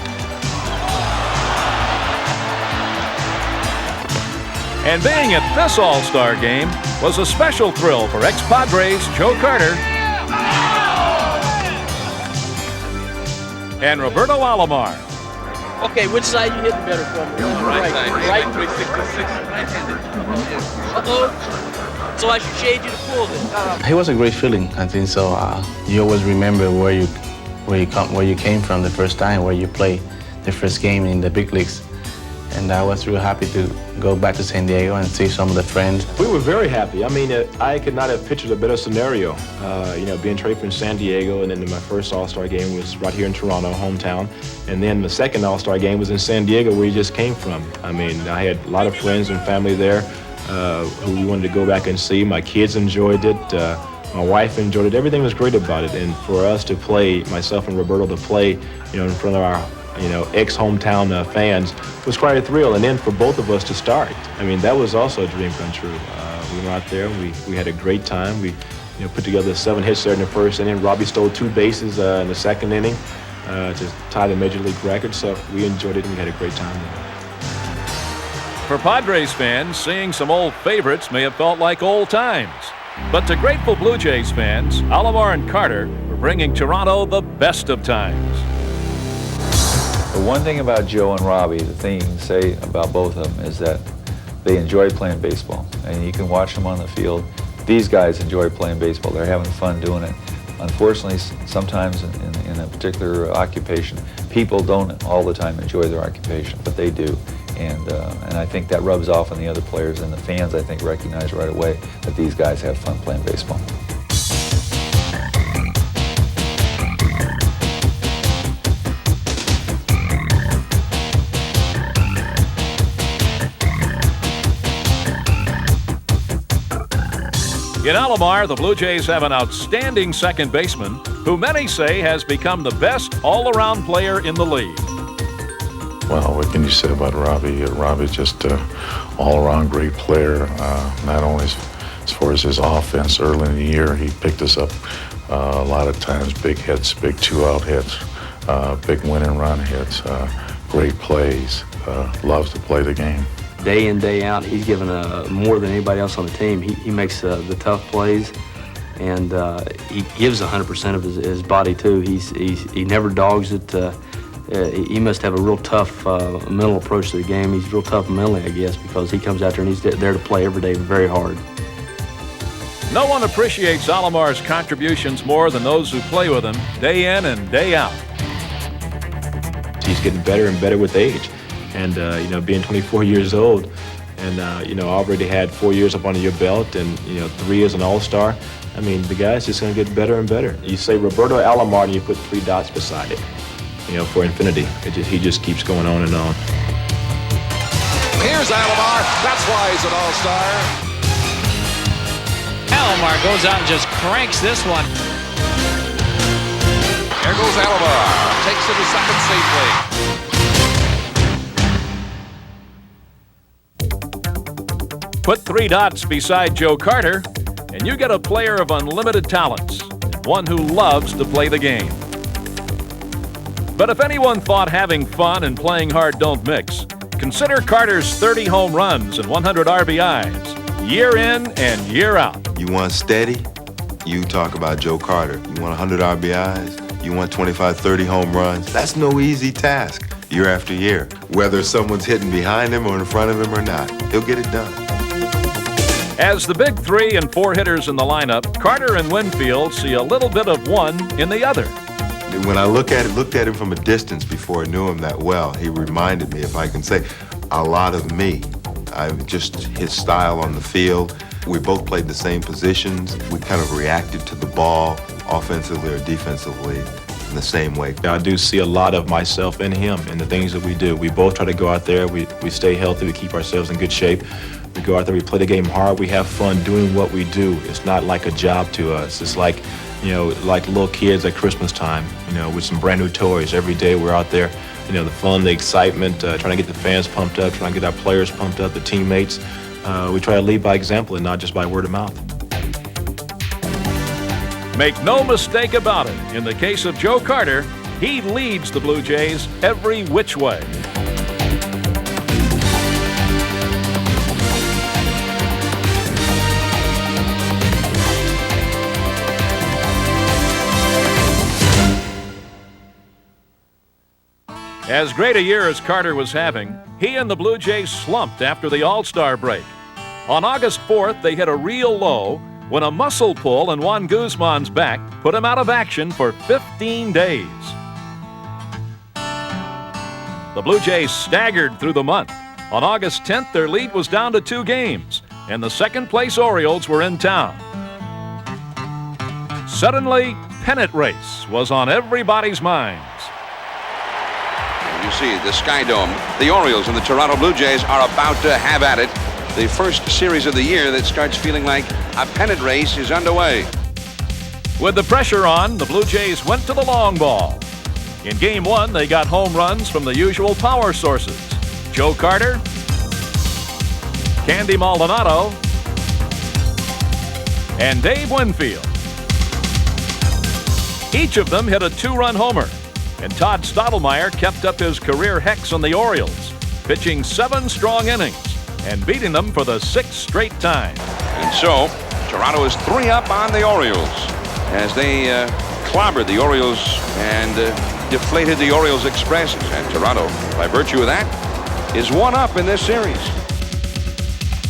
And being at this All-Star game was a special thrill for ex-Padres Joe Carter and Roberto Alomar. Okay, which side you hitting better from? Right side. Right. 366. Uh-oh. So I should shade you to pull then. It was a great feeling. I think so. You always remember where you came from the first time, where you played the first game in the big leagues, and I was real happy to go back to San Diego and see some of the friends. We were very happy. I mean, I could not have pictured a better scenario. Being traded from San Diego, and then my first All-Star game was right here in Toronto, hometown, and then the second All-Star game was in San Diego, where you just came from. I mean, I had a lot of friends and family there who we wanted to go back and see. My kids enjoyed it. My wife enjoyed it. Everything was great about it. And for us to play, myself and Roberto to play, in front of our, ex-hometown fans was quite a thrill. And then for both of us to start, I mean, that was also a dream come true. We were out there. We had a great time. We, put together 7 hits there in the first inning. Robbie stole 2 bases in the second inning to tie the Major League record. So we enjoyed it and we had a great time there. For Padres fans, seeing some old favorites may have felt like old times. But to grateful Blue Jays fans, Alomar and Carter were bringing Toronto the best of times. The one thing about Joe and Robbie, the thing you can say about both of them is that they enjoy playing baseball. And you can watch them on the field. These guys enjoy playing baseball. They're having fun doing it. Unfortunately, sometimes in a particular occupation, people don't all the time enjoy their occupation, but they do. And I think that rubs off on the other players, and the fans, I think, recognize right away that these guys have fun playing baseball. In Alomar, the Blue Jays have an outstanding second baseman who many say has become the best all-around player in the league. Well, what can you say about Robbie? Robbie's just an all-around great player, not only as far as his offense. Early in the year, he picked us up a lot of times, big hits, big 2-out hits, big win-and-run hits, great plays, loves to play the game. Day in, day out, he's given more than anybody else on the team. He makes the tough plays, and he gives 100% of his body, too. He never dogs it. He must have a real tough mental approach to the game. He's real tough mentally, I guess, because he comes out there and he's there to play every day very hard. No one appreciates Alomar's contributions more than those who play with him day in and day out. He's getting better and better with age. And, being 24 years old and, already had 4 years up under your belt and, 3 as an all-star, I mean, the guy's just going to get better and better. You say Roberto Alomar and you put 3 dots beside it. For infinity. He just keeps going on and on. Here's Alomar. That's why he's an all-star. Alomar goes out and just cranks this one. There goes Alomar. Takes it to second safely. Put 3 dots beside Joe Carter, and you get a player of unlimited talents, and one who loves to play the game. But if anyone thought having fun and playing hard don't mix, consider Carter's 30 home runs and 100 RBIs, year in and year out. You want steady? You talk about Joe Carter. You want 100 RBIs? You want 25, 30 home runs? That's no easy task year after year. Whether someone's hitting behind him or in front of him or not, he'll get it done. As the big 3 and 4 hitters in the lineup, Carter and Winfield see a little bit of one in the other. When I looked at him from a distance before I knew him that well, he reminded me, if I can say, a lot of me. Just his style on the field. We both played the same positions. We kind of reacted to the ball, offensively or defensively, in the same way. I do see a lot of myself in him and the things that we do. We both try to go out there, we stay healthy, we keep ourselves in good shape. We go out there, we play the game hard, we have fun doing what we do. It's not like a job to us. It's like, like little kids at Christmas time, with some brand new toys. Every day we're out there, the fun, the excitement, trying to get the fans pumped up, trying to get our players pumped up, the teammates. We try to lead by example and not just by word of mouth. Make no mistake about it, in the case of Joe Carter, he leads the Blue Jays every which way. As great a year as Carter was having, he and the Blue Jays slumped after the All-Star break. On August 4th, they hit a real low when a muscle pull in Juan Guzman's back put him out of action for 15 days. The Blue Jays staggered through the month. On August 10th, their lead was down to 2 games, and the second-place Orioles were in town. Suddenly, pennant race was on everybody's minds. You see the Skydome. The Orioles and the Toronto Blue Jays are about to have at it. The first series of the year that starts feeling like a pennant race is underway. With the pressure on, the Blue Jays went to the long ball. In Game 1, they got home runs from the usual power sources: Joe Carter, Candy Maldonado, and Dave Winfield. Each of them hit a 2-run homer, and Todd Stottlemyre kept up his career hex on the Orioles, pitching 7 strong innings and beating them for the 6th straight time. And so, Toronto is 3 up on the Orioles as they clobbered the Orioles and deflated the Orioles Express. And Toronto, by virtue of that, is 1 up in this series.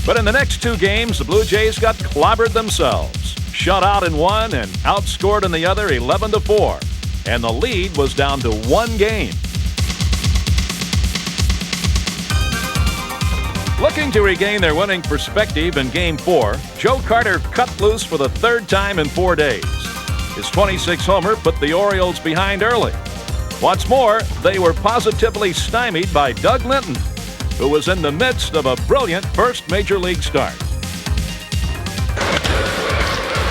But in the next 2 games, the Blue Jays got clobbered themselves, shut out in one and outscored in the other 11-4. And the lead was down to 1 game. Looking to regain their winning perspective in Game 4, Joe Carter cut loose for the 3rd time in 4 days. His 26th homer put the Orioles behind early. What's more, they were positively stymied by Doug Linton, who was in the midst of a brilliant first Major League start.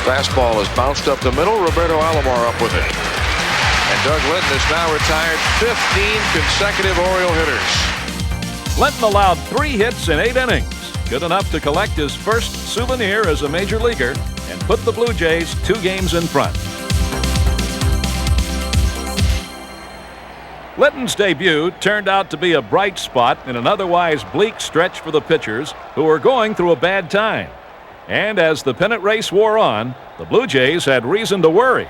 Fastball is bounced up the middle. Roberto Alomar up with it. And Doug Linton has now retired 15 consecutive Oriole hitters. Linton allowed 3 hits in 8 innings, good enough to collect his first souvenir as a major leaguer and put the Blue Jays 2 games in front. Linton's debut turned out to be a bright spot in an otherwise bleak stretch for the pitchers who were going through a bad time. And as the pennant race wore on, the Blue Jays had reason to worry.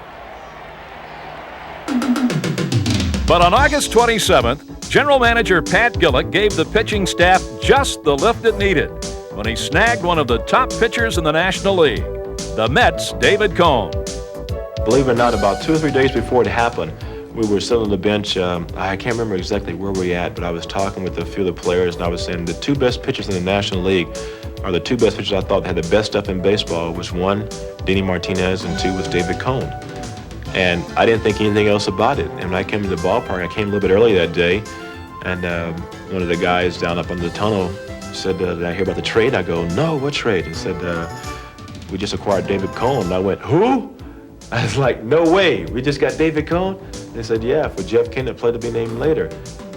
But on August 27th, General Manager Pat Gillick gave the pitching staff just the lift it needed when he snagged one of the top pitchers in the National League, the Mets' David Cone. Believe it or not, about 2 or 3 days before it happened, we were sitting on the bench. I can't remember exactly where we were at, but I was talking with a few of the players, and I was saying the 2 best pitchers in the National League are the 2 best pitchers I thought had the best stuff in baseball, was 1, Denny Martinez, and 2 was David Cone. And I didn't think anything else about it. And when I came to the ballpark, I came a little bit early that day, and one of the guys down up on the tunnel He said, did I hear about the trade? I go, no, what trade? He said, we just acquired David Cone. And I went, who? I was like, no way, we just got David Cone? They said, yeah, for Jeff Kennett, play to be named later.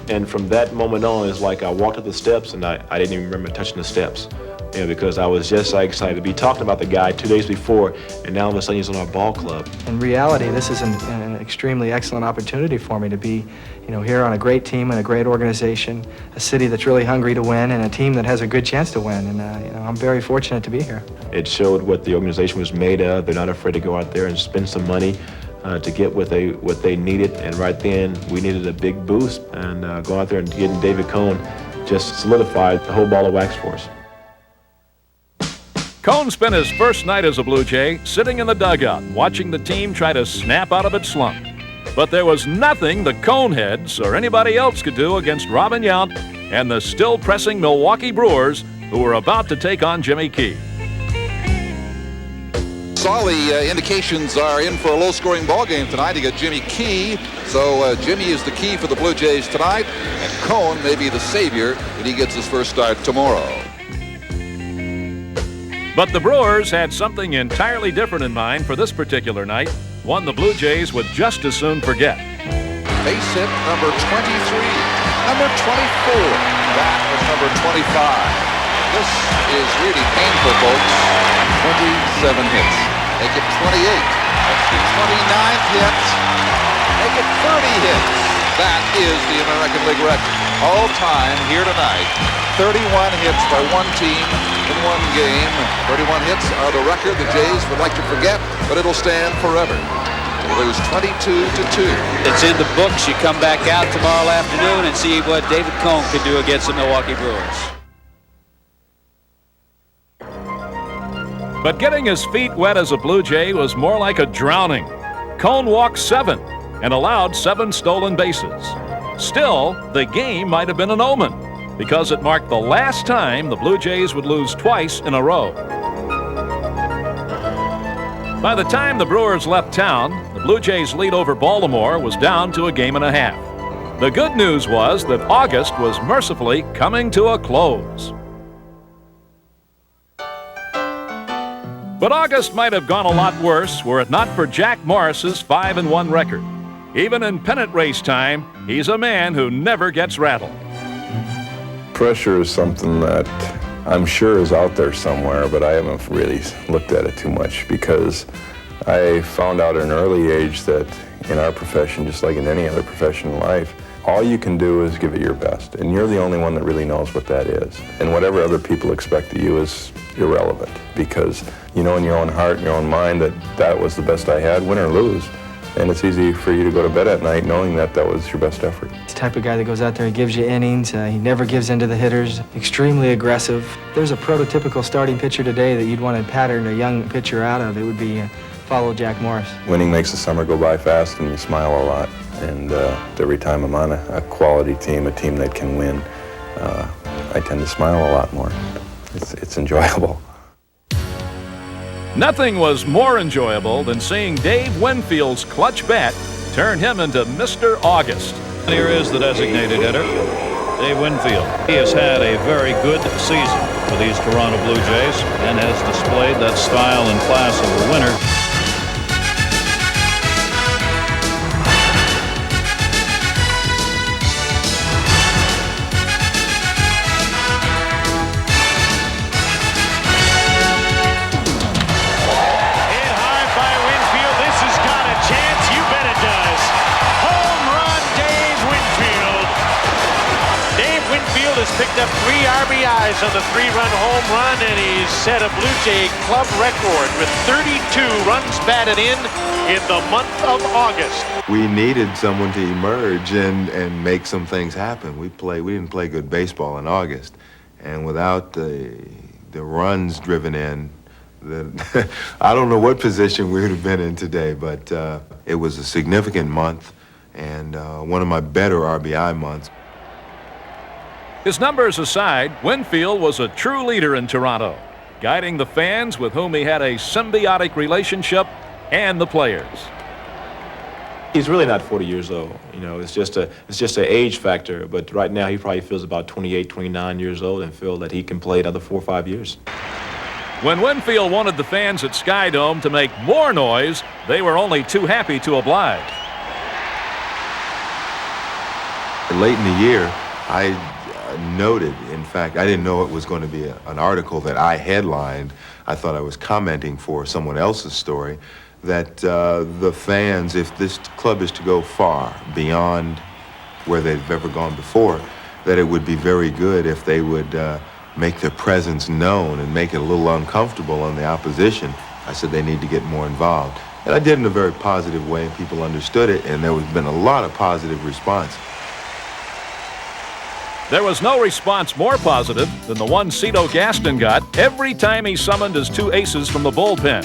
And from that moment on, it's like I walked up the steps and I didn't even remember touching the steps. You know, because I was just so excited to be talking about the guy 2 days before, and now all of a sudden he's on our ball club. In reality, this is an extremely excellent opportunity for me to be, here on a great team and a great organization, a city that's really hungry to win, and a team that has a good chance to win. And I'm very fortunate to be here. It showed what the organization was made of. They're not afraid to go out there and spend some money to get what they needed. And right then, we needed a big boost. And going out there and getting David Cone just solidified the whole ball of wax for us. Cone spent his first night as a Blue Jay sitting in the dugout, watching the team try to snap out of its slump. But there was nothing the Coneheads or anybody else could do against Robin Yount and the still-pressing Milwaukee Brewers, who were about to take on Jimmy Key. All the indications are in for a low-scoring ball game tonight. You got Jimmy Key, so Jimmy is the key for the Blue Jays tonight, and Cone may be the savior when he gets his first start tomorrow. But the Brewers had something entirely different in mind for this particular night, one the Blue Jays would just as soon forget. Base hit number 23, number 24, that was number 25. This is really painful, folks. 27 hits. Make it 28. That's the 29th hit. Make it 30 hits. That is the American League record. All time here tonight. 31 hits by one team in one game. 31 hits are the record the Jays would like to forget, but it'll stand forever. They lose 22-2. It's in the books. You come back out tomorrow afternoon and see what David Cone can do against the Milwaukee Brewers. But getting his feet wet as a Blue Jay was more like a drowning. Cone walked 7 and allowed 7 stolen bases. Still, the game might have been an omen, because it marked the last time the Blue Jays would lose twice in a row. By the time the Brewers left town, the Blue Jays' lead over Baltimore was down to a game and a half. The good news was that August was mercifully coming to a close. But August might have gone a lot worse were it not for Jack Morris's 5-1 record. Even in pennant race time, he's a man who never gets rattled. Pressure is something that I'm sure is out there somewhere, but I haven't really looked at it too much, because I found out at an early age that in our profession, just like in any other profession in life, all you can do is give it your best, and you're the only one that really knows what that is. And whatever other people expect of you is irrelevant, because you know in your own heart, in your own mind, that was the best I had, win or lose. And it's easy for you to go to bed at night knowing that was your best effort. He's the type of guy that goes out there, he gives you innings, he never gives in to the hitters, extremely aggressive. There's a prototypical starting pitcher today that you'd want to pattern a young pitcher out of, it would be follow Jack Morris. Winning makes the summer go by fast and you smile a lot. And every time I'm on a quality team, a team that can win, I tend to smile a lot more. It's enjoyable. Nothing was more enjoyable than seeing Dave Winfield's clutch bat turn him into Mr. August. Here is the designated hitter, Dave Winfield. He has had a very good season for these Toronto Blue Jays and has displayed that style and class of a winner. Picked up 3 RBIs on the 3-run home run, and he's set a Blue Jay club record with 32 runs batted in the month of August. We needed someone to emerge and make some things happen. We didn't play good baseball in August, and without the runs driven in, I don't know what position we would have been in today, but it was a significant month and one of my better RBI months. His numbers aside, Winfield was a true leader in Toronto, guiding the fans with whom he had a symbiotic relationship and the players. He's really not 40 years old. You know, it's just an age factor. But right now, he probably feels about 28, 29 years old and feel that he can play another 4 or 5 years. When Winfield wanted the fans at Skydome to make more noise, they were only too happy to oblige. Late in the year, I noted, in fact, I didn't know it was going to be an article that I headlined. I thought I was commenting for someone else's story, that the fans, if this club is to go far beyond where they've ever gone before, that it would be very good if they would make their presence known and make it a little uncomfortable on the opposition. I said they need to get more involved. And I did in a very positive way, and people understood it, and there has been a lot of positive response. There was no response more positive than the one Cito Gaston got every time he summoned his 2 aces from the bullpen.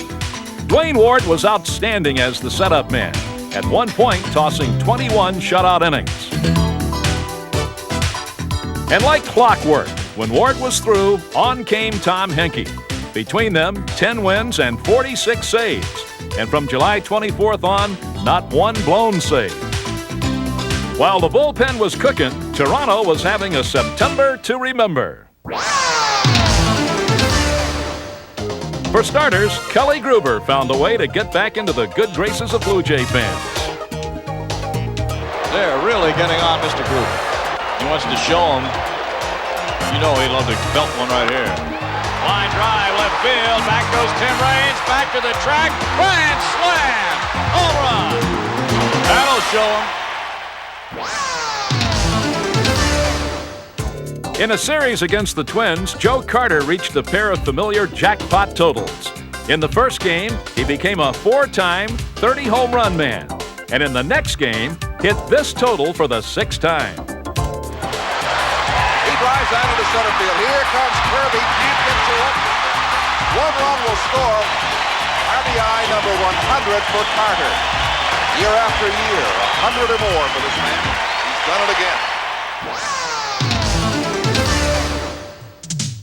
Dwayne Ward was outstanding as the setup man, at one point tossing 21 shutout innings. And like clockwork, when Ward was through, on came Tom Henke. Between them, 10 wins and 46 saves. And from July 24th on, not one blown save. While the bullpen was cooking, Toronto was having a September to remember. For starters, Kelly Gruber found a way to get back into the good graces of Blue Jay fans. They're really getting on Mr. Gruber. He wants to show them. You know he'd love to belt one right here. Line drive, left field. Back goes Tim Raines. Back to the track. Grand slam. Home run. That'll show him. In a series against the Twins, Joe Carter reached a pair of familiar jackpot totals. In the first game, he became a 4-time 30-home run man. And in the next game, hit this total for the 6th time. Drives out into center field. Here comes Kirby. Can't get to it. 1 run will score. RBI number 100 for Carter. Year after year, 100 or more for this man. He's done it again.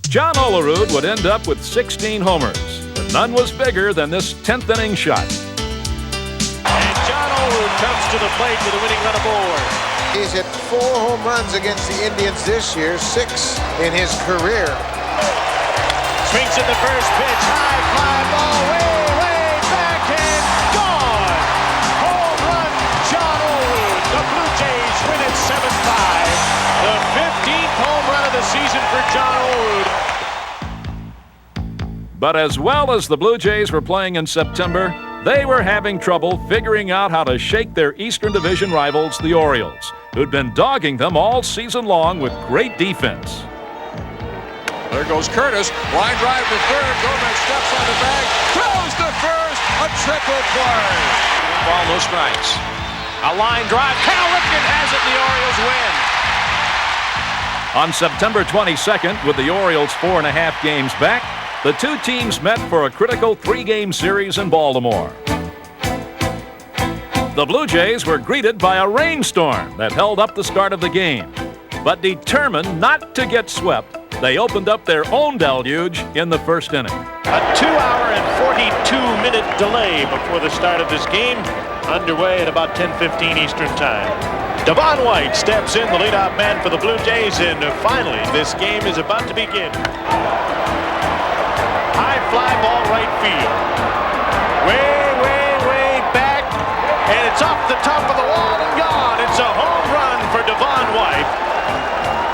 John Olerud would end up with 16 homers, but none was bigger than this 10th inning shot. And John Olerud comes to the plate with a winning run aboard. He's hit 4 home runs against the Indians this year, 6 in his career. Swings at the first pitch, high fly ball, way back and gone. Home run, John Olerud. The Blue Jays win it 7-5. The 15th home run of the season for John Olerud. But as well as the Blue Jays were playing in September, they were having trouble figuring out how to shake their Eastern Division rivals, the Orioles, who'd been dogging them all season long with great defense. There goes Curtis. Line drive to third. Gomez steps on the bag. Throws to first. A triple play. 1 ball, no strikes. A line drive. Cal Ripken has it. The Orioles win. On September 22nd, with the Orioles 4.5 games back, the 2 teams met for a critical 3-game series in Baltimore. The Blue Jays were greeted by a rainstorm that held up the start of the game. But determined not to get swept, they opened up their own deluge in the first inning. A 2-hour and 42-minute delay before the start of this game, underway at about 10:15 Eastern Time. Devon White steps in, the leadoff man for the Blue Jays, and finally this game is about to begin. High fly ball right field. Way back, and it's off the top of the wall and gone. It's a home run for Devon White.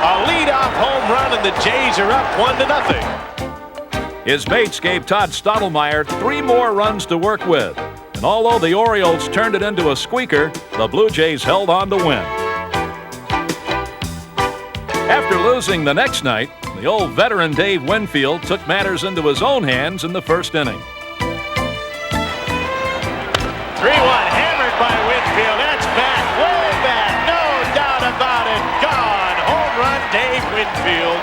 A leadoff home run, and the Jays are up 1-0. His mates gave Todd Stottlemyre 3 more runs to work with. And although the Orioles turned it into a squeaker, the Blue Jays held on to win. After losing the next night, the old veteran Dave Winfield took matters into his own hands in the first inning. 3-1, hammered by Winfield. That's back, way back, no doubt about it. Gone. Home run, Dave Winfield.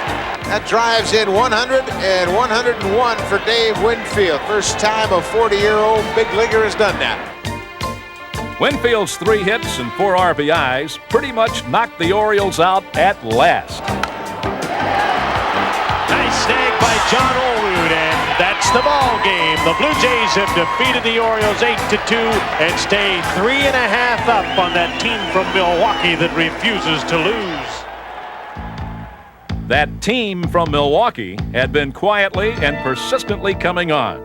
That drives in 100 and 101 for Dave Winfield. First time a 40-year-old big leaguer has done that. Winfield's 3 hits and 4 RBIs pretty much knocked the Orioles out at last. Nice snag by John Olerud, and that's the ball game. The Blue Jays have defeated the Orioles 8-2 and stay 3.5 up on that team from Milwaukee that refuses to lose. That team from Milwaukee had been quietly and persistently coming on.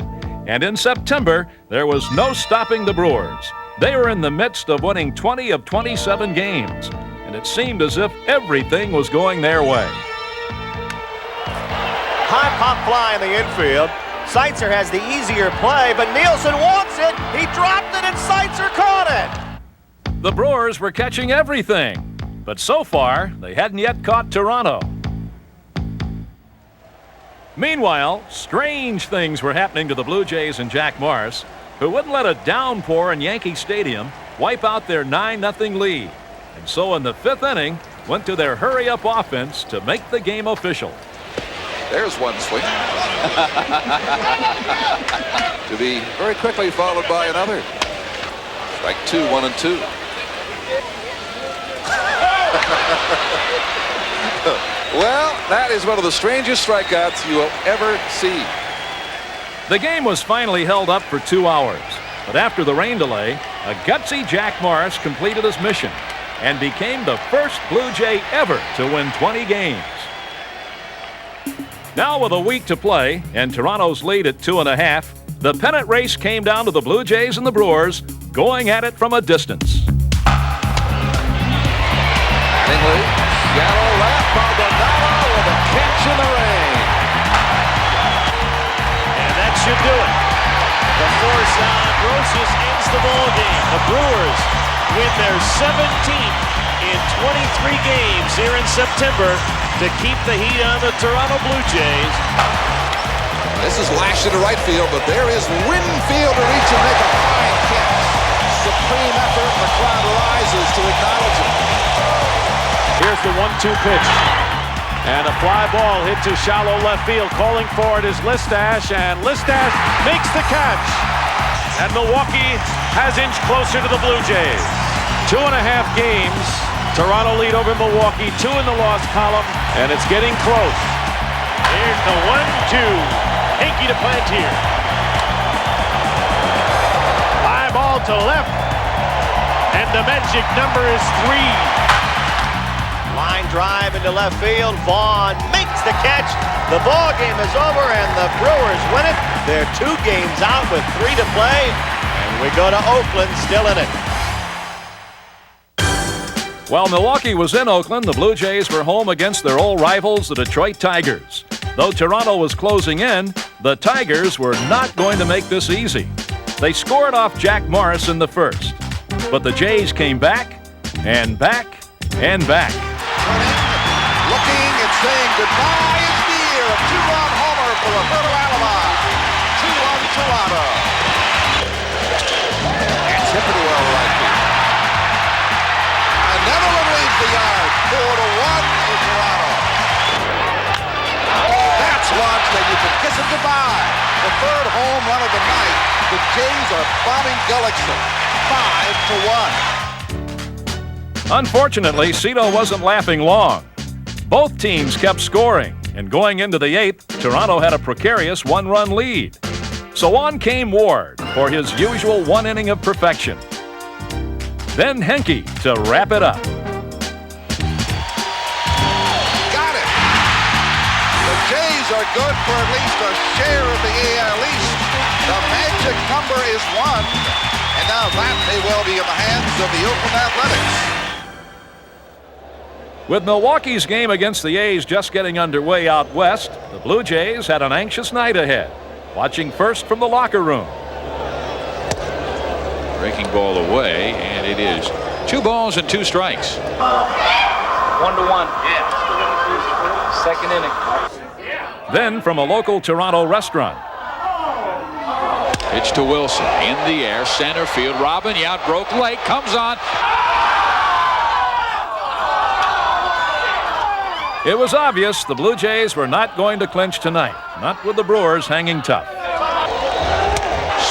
And in September, there was no stopping the Brewers. They were in the midst of winning 20 of 27 games, and it seemed as if everything was going their way. High pop fly in the infield. Seitzer has the easier play, but Nielsen wants it. He dropped it, and Seitzer caught it. The Brewers were catching everything, but so far, they hadn't yet caught Toronto. Meanwhile, strange things were happening to the Blue Jays and Jack Morris, who wouldn't let a downpour in Yankee Stadium wipe out their 9-0 lead. And so in the 5th inning, went to their hurry-up offense to make the game official. There's one swing. To be very quickly followed by another. Strike 2, 1 and 2. Well, that is one of the strangest strikeouts you will ever see. The game was finally held up for 2 hours, but after the rain delay, a gutsy Jack Morris completed his mission and became the first Blue Jay ever to win 20 games. Now with a week to play and Toronto's lead at 2.5, the pennant race came down to the Blue Jays and the Brewers going at it from a distance. Mattingly, shallow left, Maldonado with a catch in the rain. And that should do it. The force on Grosses ends the ball game. The Brewers win their 17th in 23 games here in September to keep the heat on the Toronto Blue Jays. This is lashed into right field, but there is Winfield to reach and make a fine catch. Supreme effort, the crowd rises to acknowledge it. Here's the 1-2 pitch. And a fly ball hit to shallow left field. Calling for it is Listash, and Listash makes the catch. And Milwaukee has inched closer to the Blue Jays. 2.5 games. Toronto lead over Milwaukee, 2 in the loss column, and it's getting close. Here's the 1-2. Henke to Plantier. Fly ball to left. And the magic number is 3. Line drive into left field. Vaughn makes the catch. The ball game is over, and the Brewers win it. They're 2 games out with 3 to play, and we go to Oakland still in it. While Milwaukee was in Oakland, the Blue Jays were home against their old rivals, the Detroit Tigers. Though Toronto was closing in, the Tigers were not going to make this easy. They scored off Jack Morris in the first, but the Jays came back and back and back. Looking and saying goodbye is near. A 2-run homer for Roberto Alomar. 2-1 Toronto. And hit it well right here. And Netherland leaves the yard. 4-1 for Toronto. That's launched, and you can kiss it goodbye. The 3rd home run of the night. The Jays are bombing Gullickson. 5-1. Unfortunately, Cito wasn't laughing long. Both teams kept scoring, and going into the 8th, Toronto had a precarious 1-run lead. So on came Ward for his usual 1 inning of perfection. Then Henke to wrap it up. Got it! The Jays are good for at least a share of the AL East. The magic number is 1, and now that may well be in the hands of the Oakland Athletics. With Milwaukee's game against the A's just getting underway out west, the Blue Jays had an anxious night ahead, watching first from the locker room. Breaking ball away, and it is 2 balls and 2 strikes. 1-1. Yeah. 2nd inning. Then from a local Toronto restaurant. Pitch to Wilson in the air, center field. Robin out, broke late, comes on. It was obvious the Blue Jays were not going to clinch tonight, not with the Brewers hanging tough.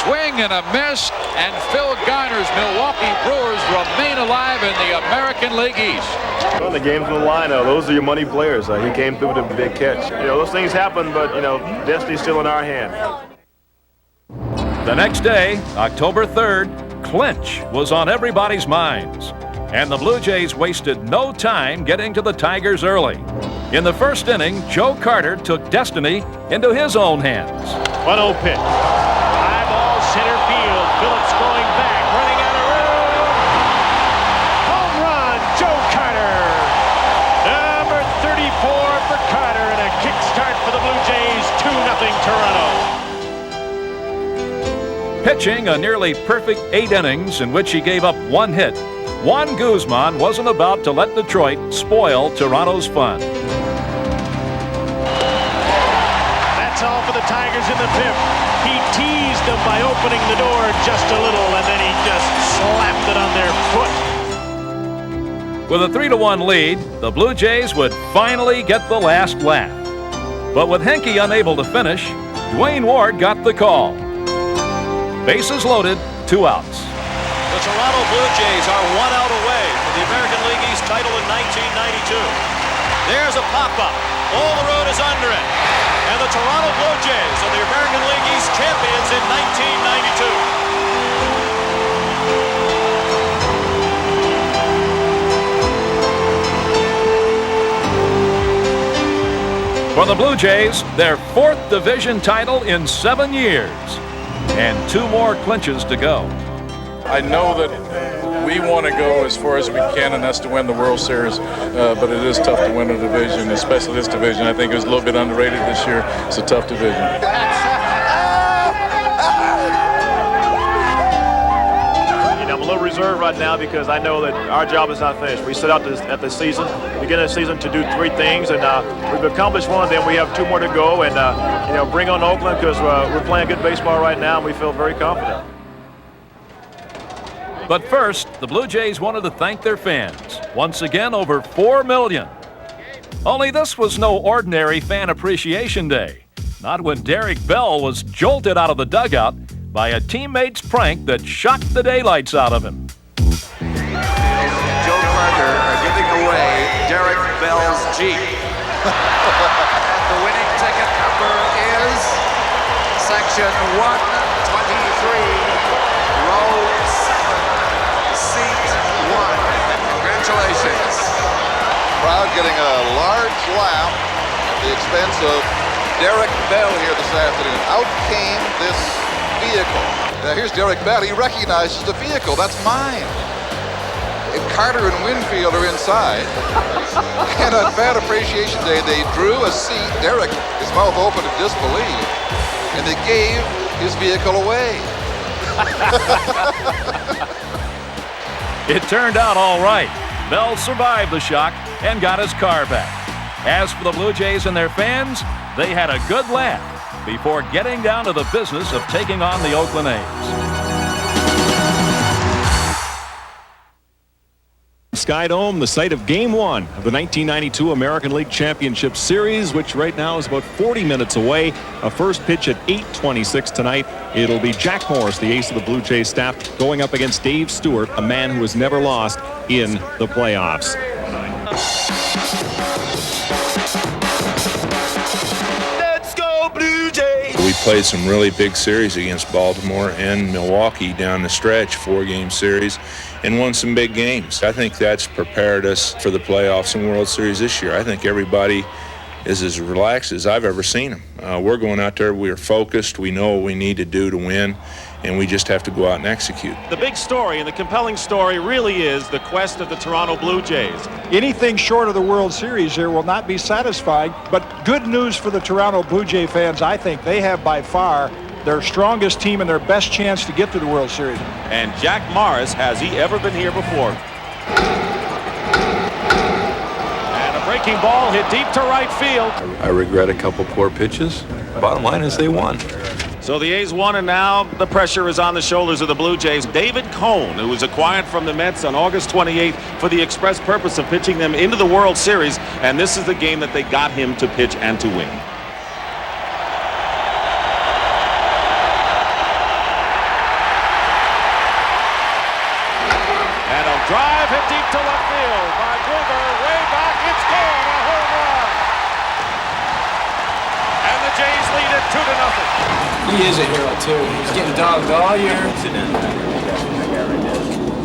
Swing and a miss, and Phil Garner's Milwaukee Brewers remain alive 5 in the American League East. Well, the game's on the line, though. Those are your money players. He came through with a big catch. Those things happen, but, destiny's still in our hand. The next day, October 3rd, clinch was on everybody's minds. And the Blue Jays wasted no time getting to the Tigers early. In the first inning, Joe Carter took destiny into his own hands. 1-0 pitch. High ball, center field. Phillips going back, running out of room. Home run, Joe Carter. Number 34 for Carter, and a kickstart for the Blue Jays. 2-0 Toronto. Pitching a nearly perfect 8 innings in which he gave up 1 hit, Juan Guzman wasn't about to let Detroit spoil Toronto's fun. That's all for the Tigers in the 5th. He teased them by opening the door just a little, and then he just slapped it on their foot. With a 3-1 lead, the Blue Jays would finally get the last laugh. But with Henke unable to finish, Dwayne Ward got the call. Bases loaded, 2 outs. The Toronto Blue Jays are 1 out away from the American League East title in 1992. There's a pop-up. All the road is under it. And the Toronto Blue Jays are the American League East champions in 1992. For the Blue Jays, their 4th division title in 7 years. And 2 more clinches to go. I know that we want to go as far as we can, and that's to win the World Series. But it is tough to win a division, especially this division. I think it was a little bit underrated this year. It's a tough division. I'm a little reserved right now because I know that our job is not finished. We set out at the season, beginning of the season, to do 3 things, and we've accomplished 1 of them. We have 2 more to go, and bring on Oakland because we're playing good baseball right now, and we feel very confident. But first, the Blue Jays wanted to thank their fans. Once again, over 4 million. Only this was no ordinary Fan Appreciation Day. Not when Derek Bell was jolted out of the dugout by a teammate's prank that shocked the daylights out of him. Joe Carter are giving away Derek Bell's Jeep. The winning ticket number is section 123, row 7, seat 1. Congratulations. Crowd getting a large laugh at the expense of Derek Bell here this afternoon. Out came this vehicle. Now here's Derek Bell. He recognizes the vehicle. That's mine. And Carter and Winfield are inside. And on Fan Appreciation Day, they drew a seat. Derek, his mouth open in disbelief. And they gave his vehicle away. It turned out all right. Bell survived the shock and got his car back. As for the Blue Jays and their fans, they had a good laugh before getting down to the business of taking on the Oakland A's. Skydome, the site of Game 1 of the 1992 American League Championship Series, which right now is about 40 minutes away. A first pitch at 8:26 tonight. It'll be Jack Morris, the ace of the Blue Jays staff, going up against Dave Stewart, a man who has never lost in the playoffs. Let's go Blue Jays! We played some really big series against Baltimore and Milwaukee down the stretch, 4-game series, and won some big games. I think that's prepared us for the playoffs and World Series this year. I think everybody is as relaxed as I've ever seen them. We're going out there, we're focused, we know what we need to do to win, and we just have to go out and execute. The big story and the compelling story really is the quest of the Toronto Blue Jays. Anything short of the World Series here will not be satisfying, but good news for the Toronto Blue Jay fans. I think they have by far their strongest team and their best chance to get to the World Series. And Jack Morris, has he ever been here before? And a breaking ball hit deep to right field. I regret a couple poor pitches. Bottom line is they won. So the A's won, and now the pressure is on the shoulders of the Blue Jays. David Cone, who was acquired from the Mets on August 28th for the express purpose of pitching them into the World Series, and this is the game that they got him to pitch and to win. Drive hit deep to left field by Gruber. Way back. It's gone. A home run. And the Jays lead it 2-0. He is a hero, too. He's getting dogged all year.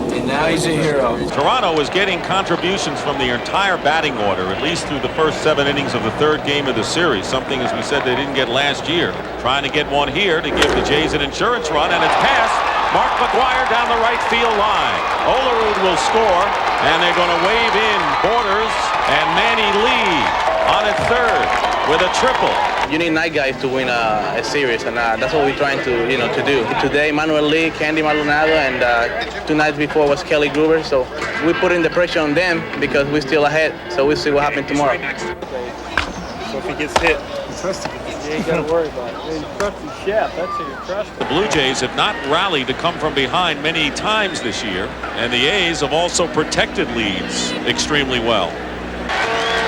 And now he's a hero. Toronto is getting contributions from the entire batting order, at least through the first 7 innings of the 3rd game of the series, something, as we said, they didn't get last year. Trying to get one here to give the Jays an insurance run, and it's passed. Mark McGuire down the right field line. Olerud will score, and they're going to wave in Borders and Manny Lee on at 3rd with a triple. You need night guys to win a series, and that's what we're trying to do. Today, Manuel Lee, Candy Maldonado, and 2 nights before was Kelly Gruber. So we're putting the pressure on them because we're still ahead. So we'll see what happens tomorrow. So if he gets hit, you ain't got to worry about it. You trust the chef. That's who you trust. The Blue Jays have not rallied to come from behind many times this year, and the A's have also protected leads extremely well.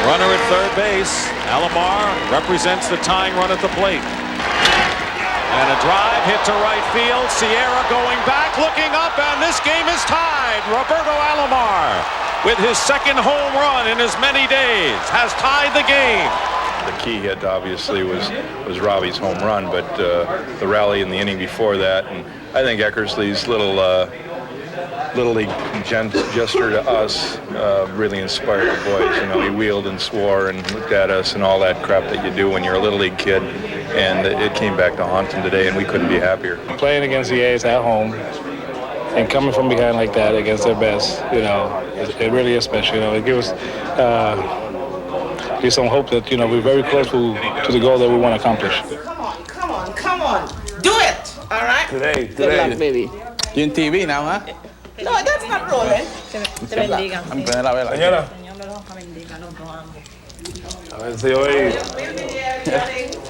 Runner at 3rd base. Alomar represents the tying run at the plate. And a drive hit to right field. Sierra going back, looking up, and this game is tied. Roberto Alomar, with his 2nd home run in as many days, has tied the game. The key hit obviously was Robbie's home run, but the rally in the inning before that, and I think Eckersley's little league gesture to us really inspired the boys. You know, he wheeled and swore and looked at us and all that crap that you do when you're a little league kid, and it came back to haunt him today, and we couldn't be happier. Playing against the A's at home and coming from behind like that against their best, you know, it really is special. You know, it gives us some hope that, you know, we're very close to the goal that we want to accomplish. Come on. Do it, all right? Today. Good luck, baby. You're in TV now, huh? No, that's not rolling. Te bendiga. Prende la vela. Señor me los bendiga, los dos. A ver si hoy.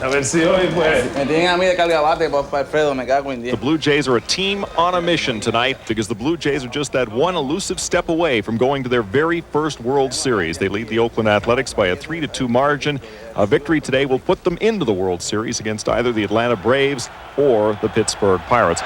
A ver si hoy, pues. Me tienen a mí de carga bate, papá Alfredo, me cago en 10. The Blue Jays are a team on a mission tonight because the Blue Jays are just that one elusive step away from going to their very first World Series. They lead the Oakland Athletics by a 3-2 margin. A victory today will put them into the World Series against either the Atlanta Braves or the Pittsburgh Pirates.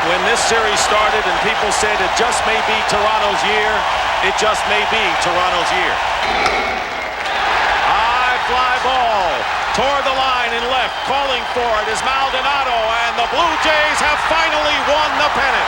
When this series started and people said it just may be Toronto's year, it just may be Toronto's year. High fly ball toward the line and left. Calling for it is Maldonado, and the Blue Jays have finally won the pennant.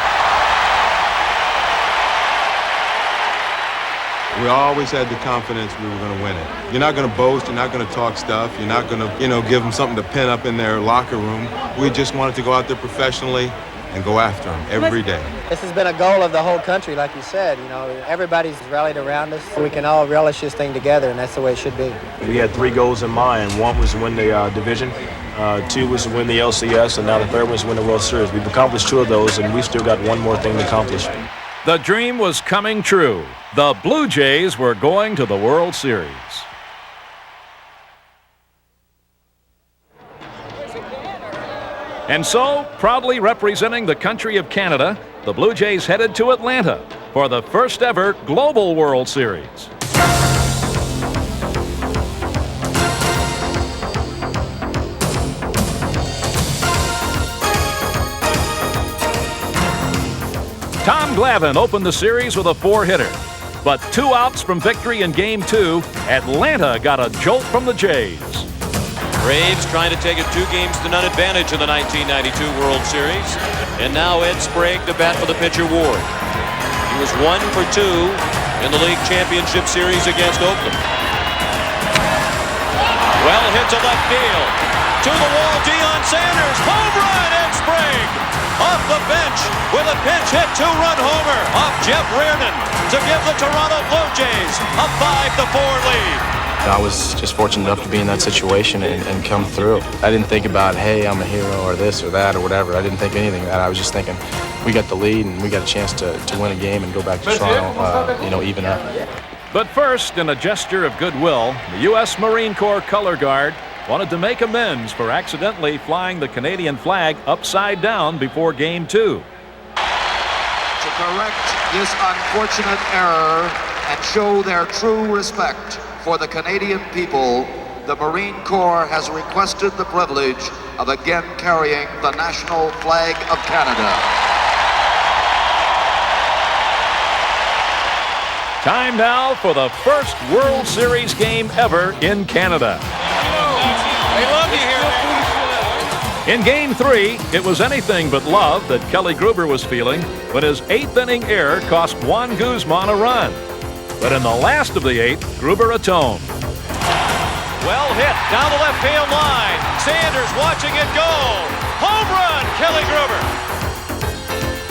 We always had the confidence we were going to win it. You're not going to boast. You're not going to talk stuff. You're not going to, give them something to pin up in their locker room. We just wanted to go out there professionally and go after them every day. This has been a goal of the whole country, like you said. Everybody's rallied around us. We can all relish this thing together, and that's the way it should be. We had 3 goals in mind. 1 was to win the division, 2 was to win the LCS, and now the 3rd was to win the World Series. We've accomplished 2 of those, and we've still got 1 more thing to accomplish. The dream was coming true. The Blue Jays were going to the World Series. And so, proudly representing the country of Canada, the Blue Jays headed to Atlanta for the first ever Global World Series. Tom Glavine opened the series with a 4-hitter. But 2 outs from victory in Game 2, Atlanta got a jolt from the Jays. Braves trying to take a 2-0 advantage in the 1992 World Series. And now Ed Sprague to bat for the pitcher Ward. He was 1 for 2 in the league championship series against Oakland. Well hit to left field. To the wall, Deion Sanders. Home run, Ed Sprague. Off the bench with a pinch hit 2-run homer off Jeff Reardon to give the Toronto Blue Jays a 5-4 lead. I was just fortunate enough to be in that situation and come through. I didn't think about, hey, I'm a hero or this or that or whatever. I didn't think anything of that. I was just thinking, we got the lead and we got a chance to win a game and go back to Toronto, even up. But first, in a gesture of goodwill, the U.S. Marine Corps color guard wanted to make amends for accidentally flying the Canadian flag upside down before Game 2. To correct this unfortunate error, and show their true respect for the Canadian people, the Marine Corps has requested the privilege of again carrying the national flag of Canada. Time now for the first World Series game ever in Canada. They love you here, man. In Game 3, it was anything but love that Kelly Gruber was feeling when his 8th-inning error cost Juan Guzman a run. But in the last of the 8th, Gruber atoned. Well hit down the left field line. Sanders watching it go. Home run, Kelly Gruber.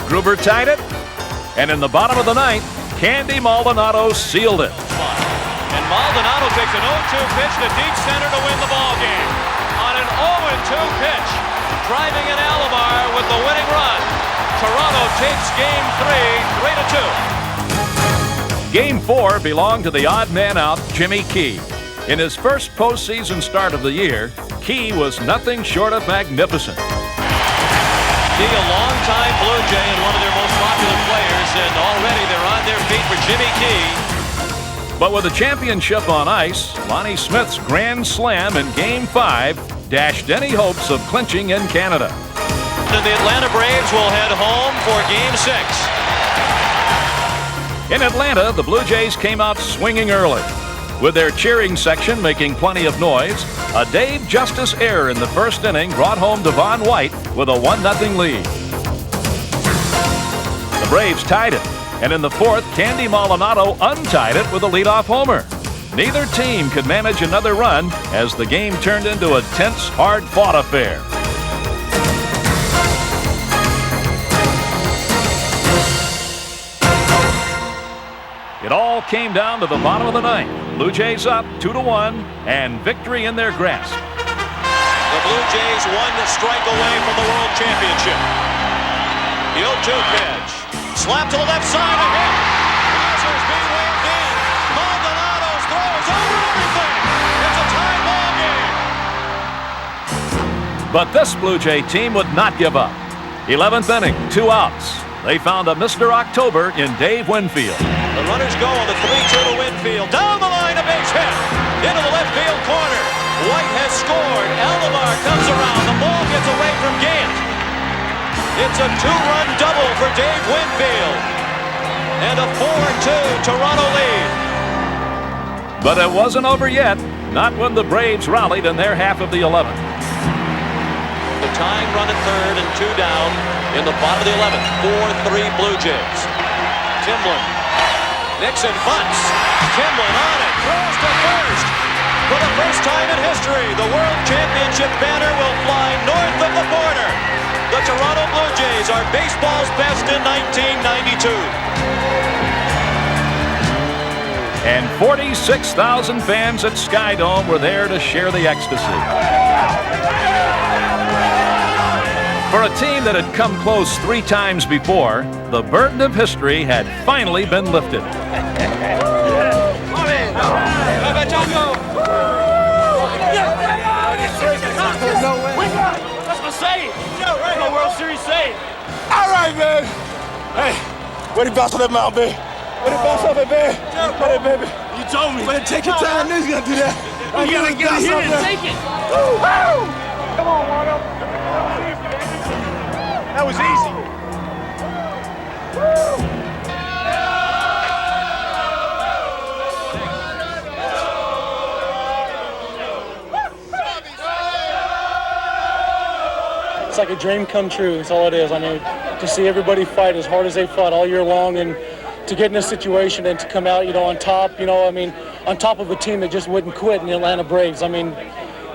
Gruber tied it, and in the bottom of the 9th, Candy Maldonado sealed it. And Maldonado takes an 0-2 pitch to deep center to win the ball game. On an 0-2 pitch, driving in Alomar with the winning run. Toronto takes Game 3, 3-2. Game 4 belonged to the odd man out, Jimmy Key. In his first postseason start of the year, Key was nothing short of magnificent. Key, a long-time Blue Jay and one of their most popular players, and already they're on their feet for Jimmy Key. But with the championship on ice, Lonnie Smith's grand slam in Game 5 dashed any hopes of clinching in Canada. And the Atlanta Braves will head home for Game 6. In Atlanta, the Blue Jays came out swinging early. With their cheering section making plenty of noise, a Dave Justice error in the first inning brought home Devon White with a 1-0 lead. The Braves tied it, and in the 4th, Candy Maldonado untied it with a leadoff homer. Neither team could manage another run as the game turned into a tense, hard-fought affair. It all came down to the bottom of the 9th. Blue Jays up 2-1 and victory in their grasp. The Blue Jays one strike away from the World Championship. The 0-2 pitch. Slap to the left side, a hit. Bowser's being waved in. Maldonado's throws over everything. It's a tie ball game. But this Blue Jay team would not give up. 11th inning, 2 outs. They found a Mr. October in Dave Winfield. The runners go on the 3-2 to Winfield. Down the line, a base hit. Into the left field corner. White has scored. Alomar comes around. The ball gets away from Gant. It's a 2-run double for Dave Winfield. And a 4-2 Toronto lead. But it wasn't over yet. Not when the Braves rallied in their half of the 11th. The tying run at third and 2 down in the bottom of the 11th. 4-3 Blue Jays. Timlin. Nixon bunts. Timlin on it. Throws to first. For the first time in history, the World Championship banner will fly north of the border. The Toronto Blue Jays are baseball's best in 1992. And 46,000 fans at Skydome were there to share the ecstasy. For a team that had come close 3 times before, the burden of history had finally been lifted. That's my save. That's my World Series save. All right, man. Hey, way to bounce on that mound, baby. Way to bounce off it, baby. Hey, baby. You told me. Way to take your time. Knew you gonna do that. You gotta get it here and take it. Come on, Margo. That was easy. It's like a dream come true. That's all it is. I mean, to see everybody fight as hard as they fought all year long, and to get in this situation and to come out, on top, on top of a team that just wouldn't quit in the Atlanta Braves. I mean,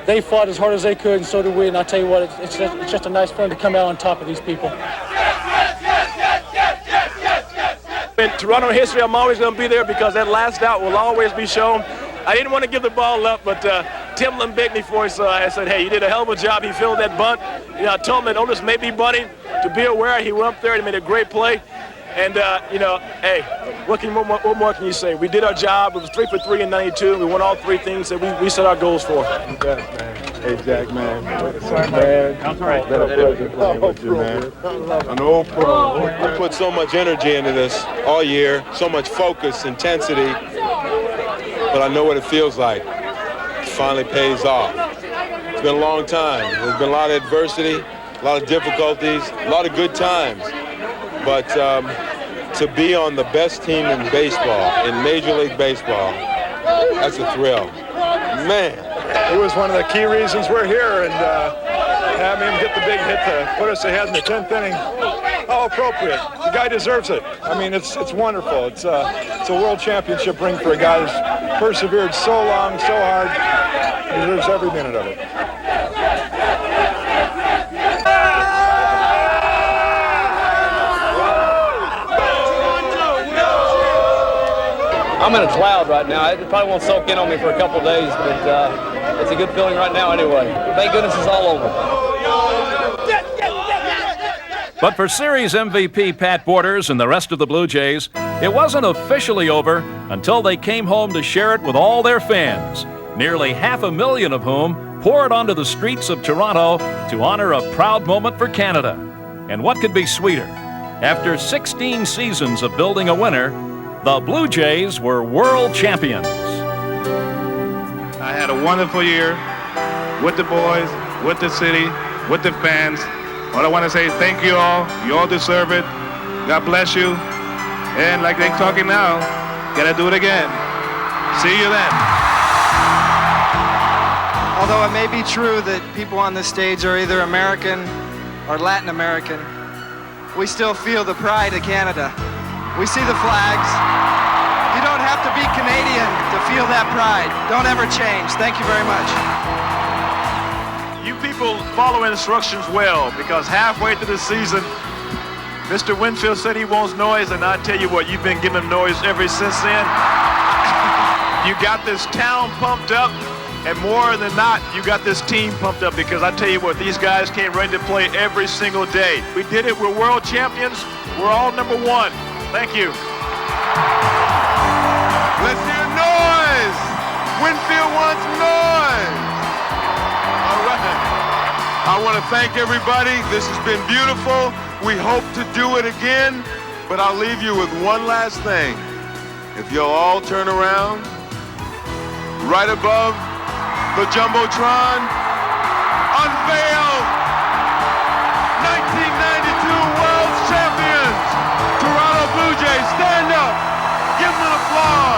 they fought as hard as they could, and so did we. And I'll tell you what, it's just a nice feeling to come out on top of these people. In Toronto history, I'm always going to be there because that last out will always be shown. I didn't want to give the ball up, but Timlin begged me for it, so I said, hey, you did a hell of a job. He fielded that bunt. I told him that Otis may be bunting. To be aware, he went up there and made a great play. And, hey, what more can you say? We did our job. It was 3 for 3 in 92. We won all 3 things that we set our goals for. Hey, Jack, man. It's been a pleasure playing with you, man. An old pro. We put so much energy into this all year, so much focus, intensity, but I know what it feels like. It finally pays off. It's been a long time. There's been a lot of adversity, a lot of difficulties, a lot of good times. But to be on the best team in baseball, in Major League Baseball, that's a thrill. Man. It was one of the key reasons we're here, and having him get the big hit to put us ahead in the 10th inning, how appropriate. The guy deserves it. I mean, it's wonderful. It's a world championship ring for a guy who's persevered so long, so hard. He deserves every minute of it. I'm in a cloud right now. It probably won't soak in on me for a couple of days, but it's a good feeling right now anyway. Thank goodness it's all over. But for series MVP Pat Borders and the rest of the Blue Jays, it wasn't officially over until they came home to share it with all their fans, nearly 500,000 of whom poured onto the streets of Toronto to honor a proud moment for Canada. And what could be sweeter? After 16 seasons of building a winner, the Blue Jays were world champions. I had a wonderful year with the boys, with the city, with the fans. All I want to say is thank you all. You all deserve it. God bless you. And like they're talking now, gotta do it again. See you then. Although it may be true that people on this stage are either American or Latin American, we still feel the pride of Canada. We see the flags. You don't have to be Canadian to feel that pride. Don't ever change. Thank you very much. You people follow instructions well, because halfway through the season, Mr. Winfield said he wants noise, and I tell you what, you've been giving him noise ever since then. You got this town pumped up, and more than not, you got this team pumped up, because I tell you what, these guys came ready to play every single day. We did it. We're world champions. We're all number 1. Thank you. Let's hear noise. Winfield wants noise. All right. I want to thank everybody. This has been beautiful. We hope to do it again, but I'll leave you with one last thing. If you'll all turn around, right above the Jumbotron, unveil 1992 World Champions, Toronto Blue Jays. Stand up. Give them an applause.